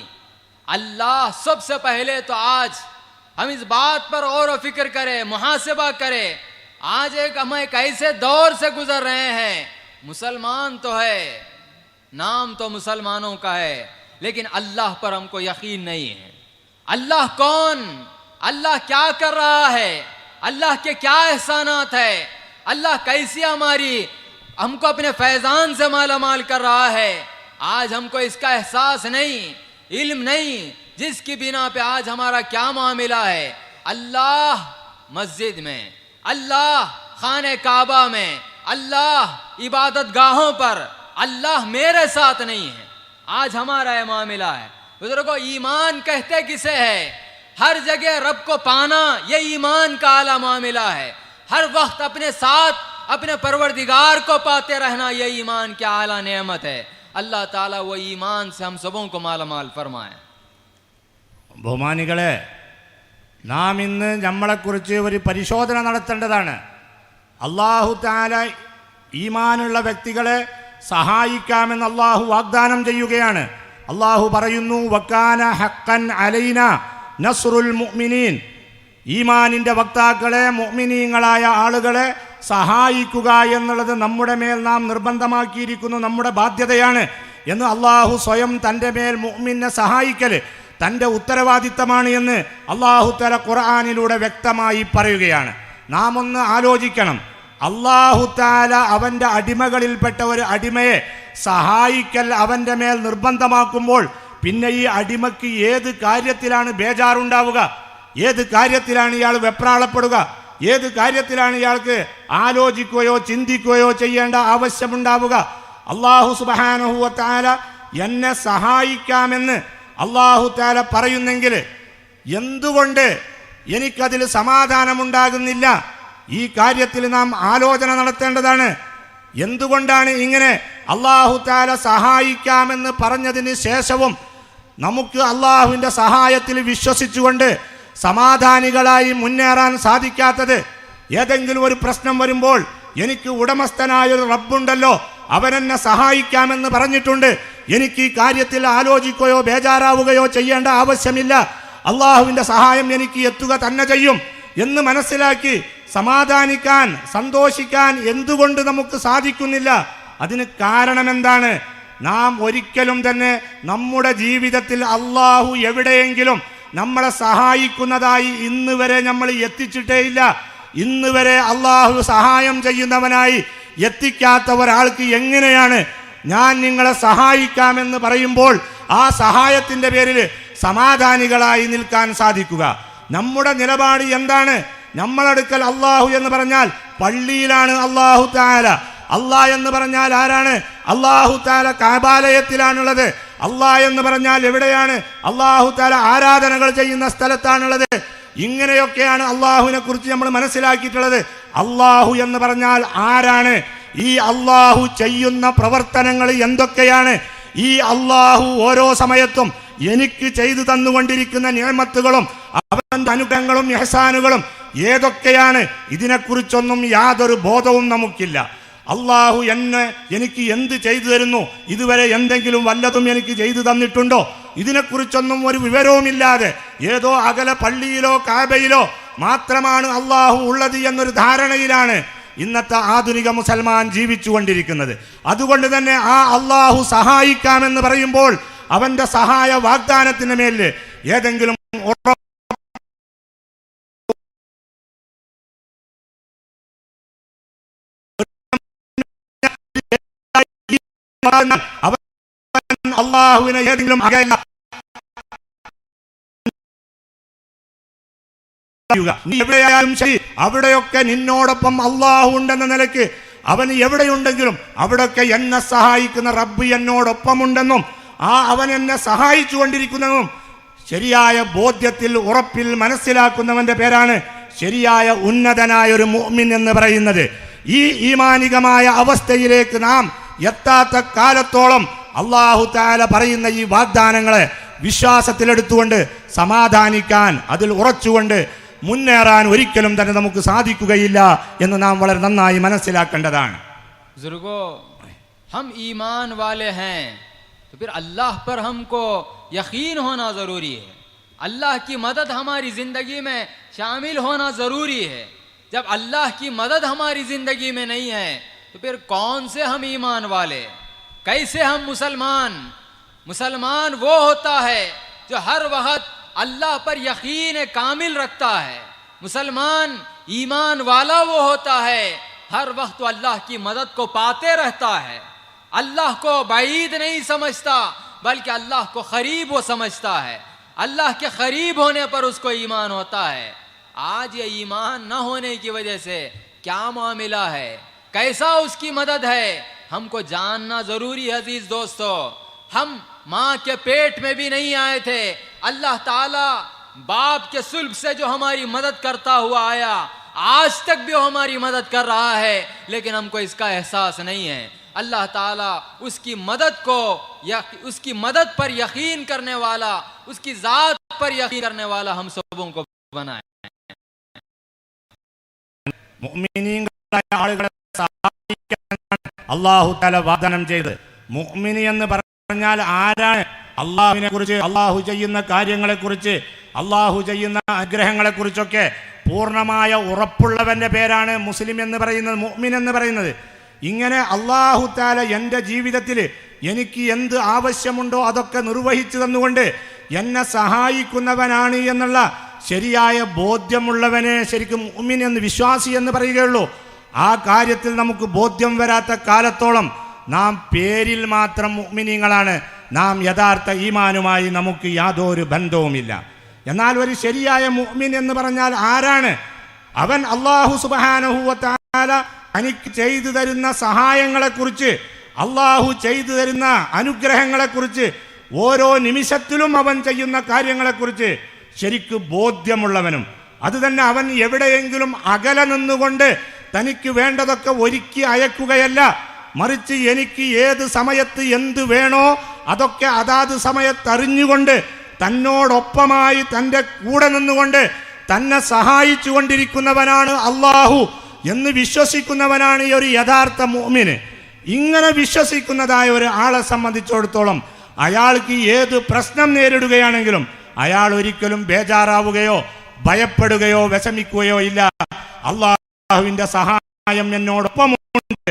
अल्लाह सबसे पहले तो आज हम इस बात पर और फिक्र करें, मुहासिबा करें. आज हम एक ऐसे दौर से गुजर रहे हैं, मुसलमान तो है, नाम तो मुसलमानों का है, लेकिन अल्लाह पर हमको यकीन नहीं है. अल्लाह कौन, अल्लाह क्या कर रहा है, अल्लाह के क्या एहसानात है, अल्लाह कैसी हमारी हमको अपने फैज़ान से मालामाल कर रहा है, आज हमको इसका एहसास नहीं, इल्म नहीं, जिसकी बिना पे आज हमारा क्या मामला है. अल्लाह मस्जिद में, अल्लाह खाने काबा में, अल्लाह इबादत गाहों पर, अल्लाह मेरे साथ नहीं है. आज हमारा ये मामला है. बुजुर्गों, ईमान कहते किसे है? हर जगह रब को पाना ये ईमान का आला मामला है. हर वक्त अपने साथ अपने परवरदिगार को पाते रहना ये ईमान की आला नेमत है. अल्लाह ताला वो ईमान से हम सबों को मालामाल फरमाए. ബഹുമാനികളെ, നാം ഇന്ന് നമ്മളെക്കുറിച്ച് ഒരു പരിശോധന നടത്തേണ്ടതാണ്. അല്ലാഹു തആല ഈമാനുള്ള വ്യക്തികളെ സഹായിക്കാമെന്ന് അല്ലാഹു വാഗ്ദാനം ചെയ്യുകയാണ്. അല്ലാഹു പറയുന്നു, വകാന ഹഖൻ അലൈന നസ്റുൽ മുഅ്മിനീൻ, ഈമാനിൻ്റെ വക്താക്കളെ, മുഅ്മിനീങ്ങളായ ആളുകളെ സഹായിക്കുക എന്നുള്ളത് നമ്മുടെ മേൽ നാം നിർബന്ധമാക്കിയിരിക്കുന്നു, നമ്മുടെ ബാധ്യതയാണ് എന്ന് അല്ലാഹു സ്വയം തൻ്റെ മേൽ മുഅ്മിനെ സഹായിക്കൽ തൻ്റെ ഉത്തരവാദിത്തമാണ് എന്ന് അല്ലാഹു തആല ഖുർആനിലൂടെ വ്യക്തമായി പറയുകയാണ്. നാം ഒന്ന് ആലോചിക്കണം, അല്ലാഹു തആല അവൻ്റെ അടിമകളിൽപ്പെട്ട ഒരു അടിമയെ സഹായിക്കൽ അവൻ്റെ മേൽ നിർബന്ധമാക്കുമ്പോൾ പിന്നെ ഈ അടിമയ്ക്ക് ഏത് കാര്യത്തിലാണ് ബേജാറുണ്ടാവുക? ഏത് കാര്യത്തിലാണ് ഇയാൾ വെപ്രാളപ്പെടുക? ഏത് കാര്യത്തിലാണ് ഇയാൾക്ക് ആലോചിക്കുകയോ ചിന്തിക്കുകയോ ചെയ്യേണ്ട ആവശ്യമുണ്ടാവുക? അല്ലാഹു സുബ്ഹാനഹു വ തആല എന്നെ സഹായിക്കാമെന്ന് അല്ലാഹു തആല പറയുന്നെങ്കിൽ എന്തുകൊണ്ട് എനിക്കതിൽ സമാധാനമുണ്ടാകുന്നില്ല? ഈ കാര്യത്തിൽ നാം ആലോചന നടത്തേണ്ടതാണ്. എന്തുകൊണ്ടാണ് ഇങ്ങനെ അല്ലാഹു തആല സഹായിക്കാമെന്ന് പറഞ്ഞതിന് ശേഷവും നമുക്ക് അല്ലാഹുവിൻ്റെ സഹായത്തിൽ വിശ്വസിച്ചുകൊണ്ട് സമാധാനികളായി മുന്നേറാൻ സാധിക്കാത്തത്? ഏതെങ്കിലും ഒരു പ്രശ്നം വരുമ്പോൾ എനിക്ക് ഉടമസ്ഥനായൊരു റബ്ബുണ്ടല്ലോ, അവനെന്നെ സഹായിക്കാമെന്ന് പറഞ്ഞിട്ടുണ്ട്, എനിക്ക് ഈ കാര്യത്തിൽ ആലോചിക്കുകയോ ബേജാറാവുകയോ ചെയ്യേണ്ട ആവശ്യമില്ല, അള്ളാഹുവിൻ്റെ സഹായം എനിക്ക് എത്തുക തന്നെ ചെയ്യും എന്ന് മനസ്സിലാക്കി സമാധാനിക്കാൻ, സന്തോഷിക്കാൻ എന്തുകൊണ്ട് നമുക്ക് സാധിക്കുന്നില്ല? അതിന് കാരണമെന്താണ്? നാം ഒരിക്കലും തന്നെ നമ്മുടെ ജീവിതത്തിൽ അള്ളാഹു എവിടെയെങ്കിലും നമ്മളെ സഹായിക്കുന്നതായി ഇന്ന് വരെ നമ്മൾ എത്തിച്ചിട്ടേയില്ല. ഇന്ന് വരെ അള്ളാഹു സഹായം ചെയ്യുന്നവനായി എത്തിക്കാത്ത ഒരാൾക്ക് എങ്ങനെയാണ് ഞാൻ നിങ്ങളെ സഹായിക്കാമെന്ന് പറയുമ്പോൾ ആ സഹായത്തിൻ്റെ പേരിൽ സമാധാനികളായി നിൽക്കാൻ സാധിക്കുക? നമ്മുടെ നിലപാട് എന്താണ്? നമ്മളടുക്കൽ അള്ളാഹു എന്ന് പറഞ്ഞാൽ പള്ളിയിലാണ് അള്ളാഹു തആല. അള്ളാഹ് എന്ന് പറഞ്ഞാൽ ആരാണ്? അള്ളാഹു തആല കഅബാലയത്തിലാണുള്ളത്. അള്ളാഹ് എന്ന് പറഞ്ഞാൽ എവിടെയാണ്? അള്ളാഹു തആല ആരാധനകൾ ചെയ്യുന്ന സ്ഥലത്താണുള്ളത്. ഇങ്ങനെയൊക്കെയാണ് അള്ളാഹുവിനെ കുറിച്ച് നമ്മൾ മനസ്സിലാക്കിയിട്ടുള്ളത്. അള്ളാഹു എന്ന് പറഞ്ഞാൽ ആരാണ്? ഈ അള്ളാഹു ചെയ്യുന്ന പ്രവർത്തനങ്ങൾ എന്തൊക്കെയാണ്? ഈ അള്ളാഹു ഓരോ സമയത്തും എനിക്ക് ചെയ്തു തന്നുകൊണ്ടിരിക്കുന്ന നിഅമത്തുകളും അവന്റെ അനുഗ്രഹങ്ങളും ഇഹ്സാനുകളും ഏതൊക്കെയാണ്? ഇതിനെക്കുറിച്ചൊന്നും യാതൊരു ബോധവും നമുക്കില്ല. അള്ളാഹു എനിക്ക് എന്ത് ചെയ്തു തരുന്നു, ഇതുവരെ എന്തെങ്കിലും വല്ലതും എനിക്ക് ചെയ്തു തന്നിട്ടുണ്ടോ, ഇതിനെക്കുറിച്ചൊന്നും ഒരു വിവരവുമില്ലാതെ ഏതോ അകലെ പള്ളിയിലോ കാബയിലോ മാത്രമാണ് അള്ളാഹു ഉള്ളത് എന്നൊരു ധാരണയിലാണ് ഇന്നത്തെ ആധുനിക മുസൽമാൻ ജീവിച്ചുകൊണ്ടിരിക്കുന്നത്. അതുകൊണ്ട് തന്നെ ആ അള്ളാഹു സഹായിക്കാമെന്ന് പറയുമ്പോൾ അവന്റെ സഹായ വാഗ്ദാനത്തിന് മേൽ ഏതെങ്കിലും അവൻ അള്ളാഹുവിനെ ഏതെങ്കിലും നീ എവിടെയായാലും ശരി, അവിടെയൊക്കെ നിന്നോടൊപ്പം അള്ളാഹു ഉണ്ടെന്ന നിലയ്ക്ക് അവൻ എവിടെയുണ്ടെങ്കിലും അവിടെയൊക്കെ എന്നെ സഹായിക്കുന്ന റബ്ബ് എന്നോടൊപ്പമുണ്ടെന്നും അവൻ എന്നെ സഹായിച്ചു കൊണ്ടിരിക്കുന്നതും ശരിയായ ബോധ്യത്തിൽ ഉറപ്പിൽ മനസ്സിലാക്കുന്നവന്റെ പേരാണ് ശരിയായ ഉന്നതനായ ഒരു മുഅ്മിൻ എന്ന് പറയുന്നത്. ഈ ഈമാനികമായ അവസ്ഥയിലേക്ക് നാം എത്താത്ത കാലത്തോളം അല്ലാഹു തആല പറയുന്ന ഈ വാഗ്ദാനങ്ങളെ വിശ്വാസത്തിലെടുത്തുകൊണ്ട് സമാധാനിക്കാൻ, അതിൽ ഉറച്ചുകൊണ്ട് മുന്നേറാൻ ഒരിക്കലും തന്നെ നമുക്ക് സാധിക്കുകയില്ല എന്ന് നാം വളരെ നന്നായി മനസ്സിലാക്കേണ്ടതാണ്. बुजुर्गो, हम ईमान वाले हैं तो फिर अल्लाह पर हमको यकीन होना ज़रूरी है. अल्लाह की मदद हमारी ज़िंदगी में शामिल होना ज़रूरी है. जब अल्लाह की मदद हमारी ज़िंदगी में नहीं है तो फिर कौन से हम ईमान वाले, कैसे हम मुसलमान? मुसलमान वो होता है जो हर वक्त अल्लाह पर यकीन कामिल रखता है. मुसलमान ईमान वाला वो होता है हर वक्त तो अल्लाह की मदद को पाते रहता है. अल्लाह को बाईद नहीं समझता बल्कि अल्लाह को करीब वो समझता है. अल्लाह के करीब होने पर उसको ईमान होता है. आज ये ईमान न होने की वजह से क्या मामला है, कैसा उसकी मदद है, हमको जानना जरूरी है. अजीज दोस्तों, हम माँ के पेट में भी नहीं आए थे. अल्लाह ताला बाप के सुल्ब से जो हमारी मदद करता हुआ आया, आज तक भी वो हमारी मदद कर रहा है, लेकिन हमको इसका एहसास नहीं है. अल्लाह ताला उसकी मदद को या उसकी मदद पर यकीन करने वाला, उसकी ज़ात पर यकीन करने वाला हम सबों को बनाए. മുഅ്മിനീങ്ങളായ ആളുകളെ സഹായിക്കാനാണ് അല്ലാഹു തആല വാഗ്ദാനം ചെയ്തത്. മുഅ്മിൻ എന്ന് പറഞ്ഞാൽ ആരാണ്? അള്ളാഹുവിനെ കുറിച്ച്, അള്ളാഹു ചെയ്യുന്ന കാര്യങ്ങളെക്കുറിച്ച്, അള്ളാഹു ചെയ്യുന്ന അനുഗ്രഹങ്ങളെക്കുറിച്ചൊക്കെ പൂർണ്ണമായ ഉറപ്പുള്ളവന്റെ പേരാണ് മുസ്ലിം എന്ന് പറയുന്നത്, മുഅ്മിൻ എന്ന് പറയുന്നത്. ഇങ്ങനെ അല്ലാഹു തആല എൻ്റെ ജീവിതത്തിൽ എനിക്ക് എന്ത് ആവശ്യമുണ്ടോ അതൊക്കെ നിർവഹിച്ചു തന്നുകൊണ്ട് എന്നെ സഹായിക്കുന്നവനാണ് എന്നുള്ള ശരിയായ ബോധ്യമുള്ളവനെ ശരിക്കും മുഅ്മിൻ എന്ന്, വിശ്വാസി എന്ന് പറയുകയുള്ളൂ. ആ കാര്യത്തിൽ നമുക്ക് ബോധ്യം വരാത്ത കാലത്തോളം നാം പേരിൽ മാത്രം മുഅ്മിനീങ്ങളാണ്. നാം യഥാർത്ഥ ഈമാനുമായി നമുക്ക് യാതൊരു ബന്ധവുമില്ല. എന്നാൽ ഒരു ശരിയായ മുഅ്മിൻ എന്ന് പറഞ്ഞാൽ ആരാണ്? അവൻ അല്ലാഹു സുബ്ഹാനഹു വ തആല എനിക്ക് ചെയ്തു തരുന്ന സഹായങ്ങളെക്കുറിച്ച്, അല്ലാഹു ചെയ്തു തരുന്ന അനുഗ്രഹങ്ങളെക്കുറിച്ച്, ഓരോ നിമിഷത്തിലും അവൻ ചെയ്യുന്ന കാര്യങ്ങളെക്കുറിച്ച് ശരിക്ക് ബോധ്യമുള്ളവനും, അത് തന്നെ അവൻ എവിടെയെങ്കിലും അകലെ നിന്നുകൊണ്ട് തനിക്ക് വേണ്ടതൊക്കെ ഒരുക്കി അയക്കുകയല്ല, മറിച്ച് എനിക്ക് ഏത് സമയത്ത് എന്ത് വേണോ അതൊക്കെ അതാത് സമയത്ത് അറിഞ്ഞുകൊണ്ട് തന്നോടൊപ്പമായി തൻ്റെ കൂടെ നിന്നുകൊണ്ട് തന്നെ സഹായിച്ചു കൊണ്ടിരിക്കുന്നവനാണ് അല്ലാഹു എന്ന് വിശ്വസിക്കുന്നവനാണ് ഈ ഒരു യഥാർത്ഥ മുഅ്മിന്. ഇങ്ങനെ വിശ്വസിക്കുന്നതായ ഒരു ആളെ സംബന്ധിച്ചിടത്തോളം അയാൾക്ക് ഏത് പ്രശ്നം നേരിടുകയാണെങ്കിലും അയാൾ ഒരിക്കലും ബേജാറാവുകയോ ഭയപ്പെടുകയോ വിഷമിക്കുകയോ ഇല്ല. അല്ലാഹുവിൻ്റെ സഹായം എന്നോടൊപ്പമുണ്ട്,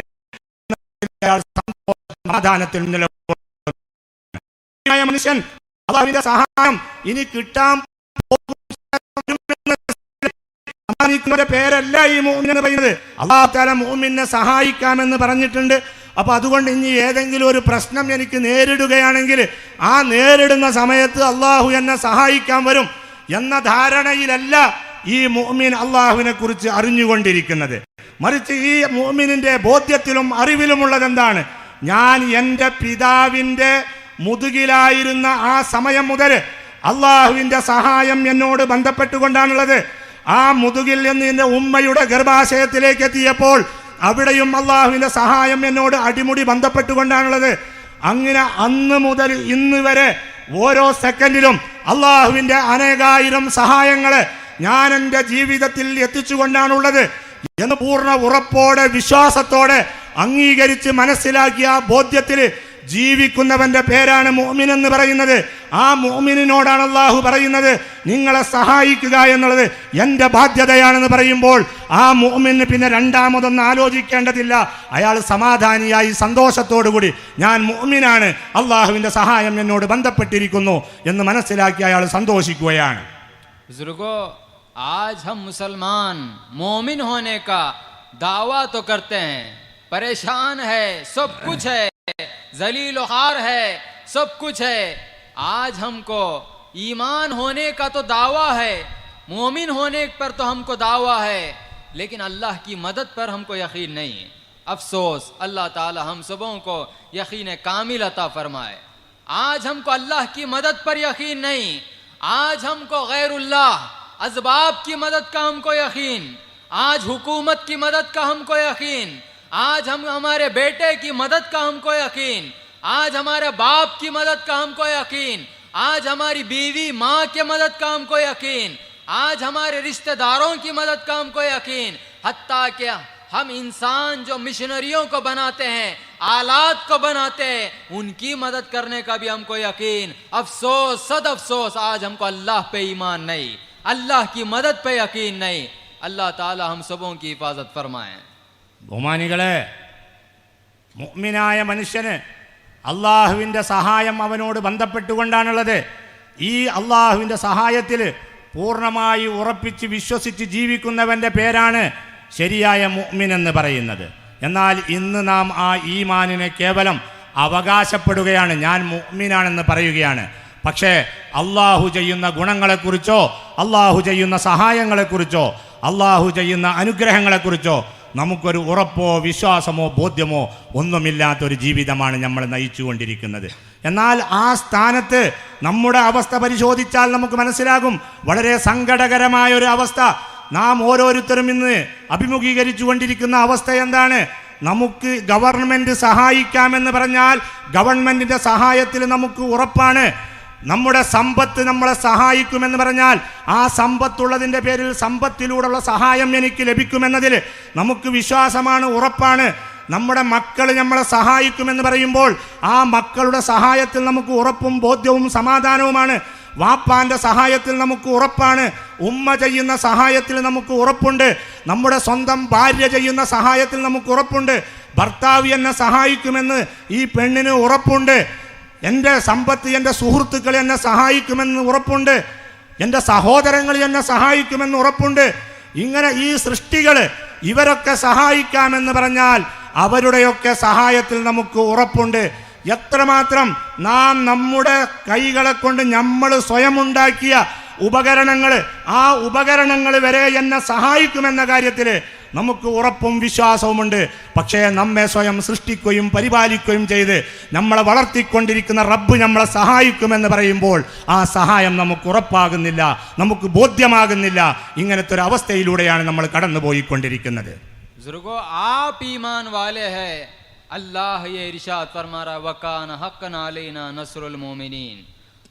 സമാധാനത്തിൽ നിലകൊള്ളുന്ന മനുഷ്യൻ അല്ലാഹുവിൻ്റെ സഹായം ഇനി കിട്ടാൻ പോകുന്ന പേരല്ല ഈ മുഅ്മിൻ എന്ന് പറയുന്നത്. അല്ലാഹു തആല മുഅ്മിനെ സഹായിക്കാമെന്ന് പറഞ്ഞിട്ടുണ്ട്. അപ്പോൾ അതുകൊണ്ട് ഇനി ഏതെങ്കിലും ഒരു പ്രശ്നം എനിക്ക് നേരിടുകയാണെങ്കിൽ ആ നേരിടുന്ന സമയത്ത് അല്ലാഹു എന്നെ സഹായിക്കാൻ വരും എന്ന ധാരണയിലല്ല ഈ മുഅ്മിൻ അല്ലാഹുവിനെ കുറിച്ച് അറിഞ്ഞുകൊണ്ടിരിക്കുന്നത്. മറിച്ച് ഈ മുഅ്മിനിന്റെ ബോധ്യത്തിലും അറിവിലുമുള്ളത് എന്താണ്? ഞാൻ എൻ്റെ പിതാവിൻ്റെ മുതുകിലായിരുന്ന ആ സമയം മുതൽ അല്ലാഹുവിൻ്റെ സഹായം എന്നോട് ബന്ധപ്പെട്ടുകൊണ്ടാണുള്ളത്. ആ മുതുകിൽ നിന്ന് എൻ്റെ ഉമ്മയുടെ ഗർഭാശയത്തിലേക്ക് എത്തിയപ്പോൾ അവിടെയും അള്ളാഹുവിൻ്റെ സഹായം എന്നോട് അടിമുടി ബന്ധപ്പെട്ടുകൊണ്ടാണുള്ളത്. അങ്ങനെ അന്ന് മുതൽ ഇന്ന് വരെ ഓരോ സെക്കൻഡിലും അള്ളാഹുവിൻ്റെ അനേകായിരം സഹായങ്ങൾ ഞാൻ എൻ്റെ ജീവിതത്തിൽ എത്തിച്ചുകൊണ്ടാണുള്ളത് എന്ന് പൂർണ്ണ ഉറപ്പോടെ വിശ്വാസത്തോടെ അംഗീകരിച്ച് മനസ്സിലാക്കിയ ബോധ്യത്തിൽ ജീവിക്കുന്നവന്റെ പേരാണ് മുഅ്മിൻ എന്ന് പറയുന്നത്. ആ മുഅ്മിനിനോടാണ് അല്ലാഹു പറയുന്നത് നിങ്ങളെ സഹായിക്കുക എന്നുള്ളത് എൻ്റെ ബാധ്യതയാണെന്ന് പറയുമ്പോൾ ആ മുഅ്മിന് പിന്നെ രണ്ടാമതൊന്നും ആലോചിക്കേണ്ടതില്ല. അയാൾ സമാധാനിയായി സന്തോഷത്തോടുകൂടി ഞാൻ മുഅ്മിനാണ്, അള്ളാഹുവിൻ്റെ സഹായം എന്നോട് ബന്ധപ്പെട്ടിരിക്കുന്നു എന്ന് മനസ്സിലാക്കി അയാൾ സന്തോഷിക്കുകയാണ്. बुजुर्गों, आज हम मुसलमान मोमिन होने का दावा तो करते हैं, परेशान है, सब कुछ है, जलील हार है, सब कुछ है. आज हमको ईमान होने का तो दावा है, मोमिन होने पर तो हमको दावा है, लेकिन अल्लाह की मदद पर हमको यकीन नहीं है. अफसोस, अल्लाह ताला हम सबों को यकीन कामिल अता फरमाए. आज हमको अल्लाह की मदद पर यकीन नहीं, आज हमको गैरुल्लाह असबाब की मदद का हमको यकीन, आज हुकूमत की मदद का हमको यकीन, आज हम हमारे बेटे की मदद का हमको यकीन, आज हमारे बाप की मदद का हमको यकीन, आज हमारी बीवी माँ की मदद का हमको यकीन, आज हमारे रिश्तेदारों की मदद का हमको यकीन. हत्ता कि हम इंसान जो मिशनरियों को बनाते हैं, आलात को बनाते हैं, उनकी मदद करने का भी हमको यकीन. अफसोस, सद अफसोस, आज हमको अल्लाह पे ईमान नहीं, अल्लाह की मदद पे यकीन नहीं. अल्लाह ताला हम सबों की हिफाजत फरमाए. ബഹുമാനികളെ, മുഅ്മിനായ മനുഷ്യന് അള്ളാഹുവിൻ്റെ സഹായം അവനോട് ബന്ധപ്പെട്ടുകൊണ്ടാണുള്ളത്. ഈ അള്ളാഹുവിൻ്റെ സഹായത്തിൽ പൂർണ്ണമായി ഉറപ്പിച്ച് വിശ്വസിച്ച് ജീവിക്കുന്നവൻ്റെ പേരാണ് ശരിയായ മുഅ്മിൻ എന്ന് പറയുന്നത്. എന്നാൽ ഇന്ന് നാം ആ ഈമാനിനെ കേവലം അവകാശപ്പെടുകയാണ്, ഞാൻ മുഅ്മിനാണെന്ന് പറയുകയാണ്. പക്ഷേ അള്ളാഹു ചെയ്യുന്ന ഗുണങ്ങളെക്കുറിച്ചോ അള്ളാഹു ചെയ്യുന്ന സഹായങ്ങളെക്കുറിച്ചോ അള്ളാഹു ചെയ്യുന്ന അനുഗ്രഹങ്ങളെക്കുറിച്ചോ നമുക്കൊരു ഉറപ്പോ വിശ്വാസമോ ബോധ്യമോ ഒന്നുമില്ലാത്തൊരു ജീവിതമാണ് നമ്മൾ നയിച്ചുകൊണ്ടിരിക്കുന്നത്. എന്നാൽ ആ സ്ഥാനത്ത് നമ്മുടെ അവസ്ഥ പരിശോധിച്ചാൽ നമുക്ക് മനസ്സിലാകും, വളരെ സങ്കടകരമായ ഒരു അവസ്ഥ നാം ഓരോരുത്തരും ഇന്ന് അഭിമുഖീകരിച്ചു കൊണ്ടിരിക്കുന്ന അവസ്ഥ എന്താണ്? നമുക്ക് ഗവൺമെൻറ് സഹായിക്കാമെന്ന് പറഞ്ഞാൽ ഗവൺമെൻറ്റിൻ്റെ സഹായത്തിൽ നമുക്ക് ഉറപ്പാണ്. നമ്മുടെ സമ്പത്ത് നമ്മളെ സഹായിക്കുമെന്ന് പറഞ്ഞാൽ ആ സമ്പത്തുള്ളതിൻ്റെ പേരിൽ സമ്പത്തിലൂടെയുള്ള സഹായം എനിക്ക് ലഭിക്കുമെന്നതിൽ നമുക്ക് വിശ്വാസമാണ്, ഉറപ്പാണ്. നമ്മുടെ മക്കൾ നമ്മളെ സഹായിക്കുമെന്ന് പറയുമ്പോൾ ആ മക്കളുടെ സഹായത്തിൽ നമുക്ക് ഉറപ്പും ബോധ്യവും സമാധാനവുമാണ്. വാപ്പാൻ്റെ സഹായത്തിൽ നമുക്ക് ഉറപ്പാണ്, ഉമ്മ ചെയ്യുന്ന സഹായത്തിൽ നമുക്ക് ഉറപ്പുണ്ട്, നമ്മുടെ സ്വന്തം ഭാര്യ ചെയ്യുന്ന സഹായത്തിൽ നമുക്ക് ഉറപ്പുണ്ട്, ഭർത്താവ് എന്നെ സഹായിക്കുമെന്ന് ഈ പെണ്ണിന് ഉറപ്പുണ്ട്, എൻ്റെ സമ്പത്ത് എൻ്റെ സുഹൃത്തുക്കൾ എന്നെ സഹായിക്കുമെന്ന് ഉറപ്പുണ്ട്, എൻ്റെ സഹോദരങ്ങൾ എന്നെ സഹായിക്കുമെന്ന് ഉറപ്പുണ്ട്. ഇങ്ങനെ ഈ സൃഷ്ടികൾ ഇവരൊക്കെ സഹായിക്കാമെന്ന് പറഞ്ഞാൽ അവരുടെയൊക്കെ സഹായത്തിൽ നമുക്ക് ഉറപ്പുണ്ട്. എത്രമാത്രം നാം നമ്മുടെ കൈകളെ കൊണ്ട് നമ്മൾ സ്വയം ഉണ്ടാക്കിയ ഉപകരണങ്ങൾ, ആ ഉപകരണങ്ങൾ വരെ എന്നെ സഹായിക്കുമെന്ന കാര്യത്തിൽ നമുക്ക് ഉറപ്പും വിശ്വാസവുമുണ്ട്. പക്ഷേ നമ്മെ സ്വയം സൃഷ്ടിക്കുകയും പരിപാലിക്കുകയും ചെയ്ത് നമ്മളെ വളർത്തിക്കൊണ്ടിരിക്കുന്ന റബ്ബ് നമ്മളെ സഹായിക്കുമെന്ന് പറയുമ്പോൾ ആ സഹായം നമുക്ക് ഉറപ്പാകുന്നില്ല, നമുക്ക് ബോധ്യമാകുന്നില്ല. ഇങ്ങനത്തെ ഒരു അവസ്ഥയിലൂടെയാണ് നമ്മൾ കടന്നുപോയിക്കൊണ്ടിരിക്കുന്നത്. बुजुर्गों, आप ईमान वाले हैं, अल्लाह ये इरशाद फरमा रहा वकान हक्कन अलैना नस्रुल मोमिनीन.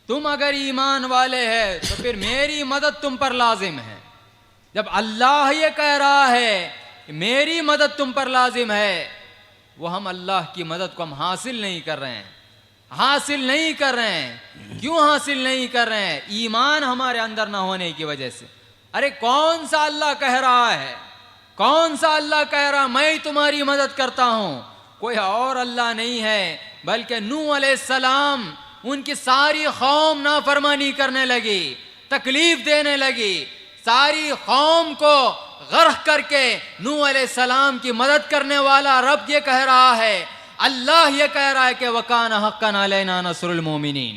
तुम अगर ईमान वाले हैं तो फिर मेरी मदद तुम पर लाजिम है. जब अल्लाह ये कह रहा है कि मेरी मदद तुम पर लाजिम है, वो हम अल्लाह की मदद को हम हासिल नहीं कर रहे हैं, हासिल नहीं कर रहे हैं. क्यों हासिल नहीं कर रहे हैं? ईमान हमारे अंदर ना होने की वजह से. अरे कौन सा अल्लाह कह रहा है, कौन सा अल्लाह कह रहा मैं तुम्हारी मदद करता हूं? कोई और अल्लाह नहीं है, बल्कि नूह अलैहिस्सलाम, उनकी सारी कौम नाफरमानी करने लगी, तकलीफ देने लगी, सारी कौम को गर्क करके नूह अलैहिस्सलाम की मदद करने वाला रब ये कह रहा है, अल्लाह ये कह रहा है कि वकान हक्कन अलैना नस्रुल मोमिनीन.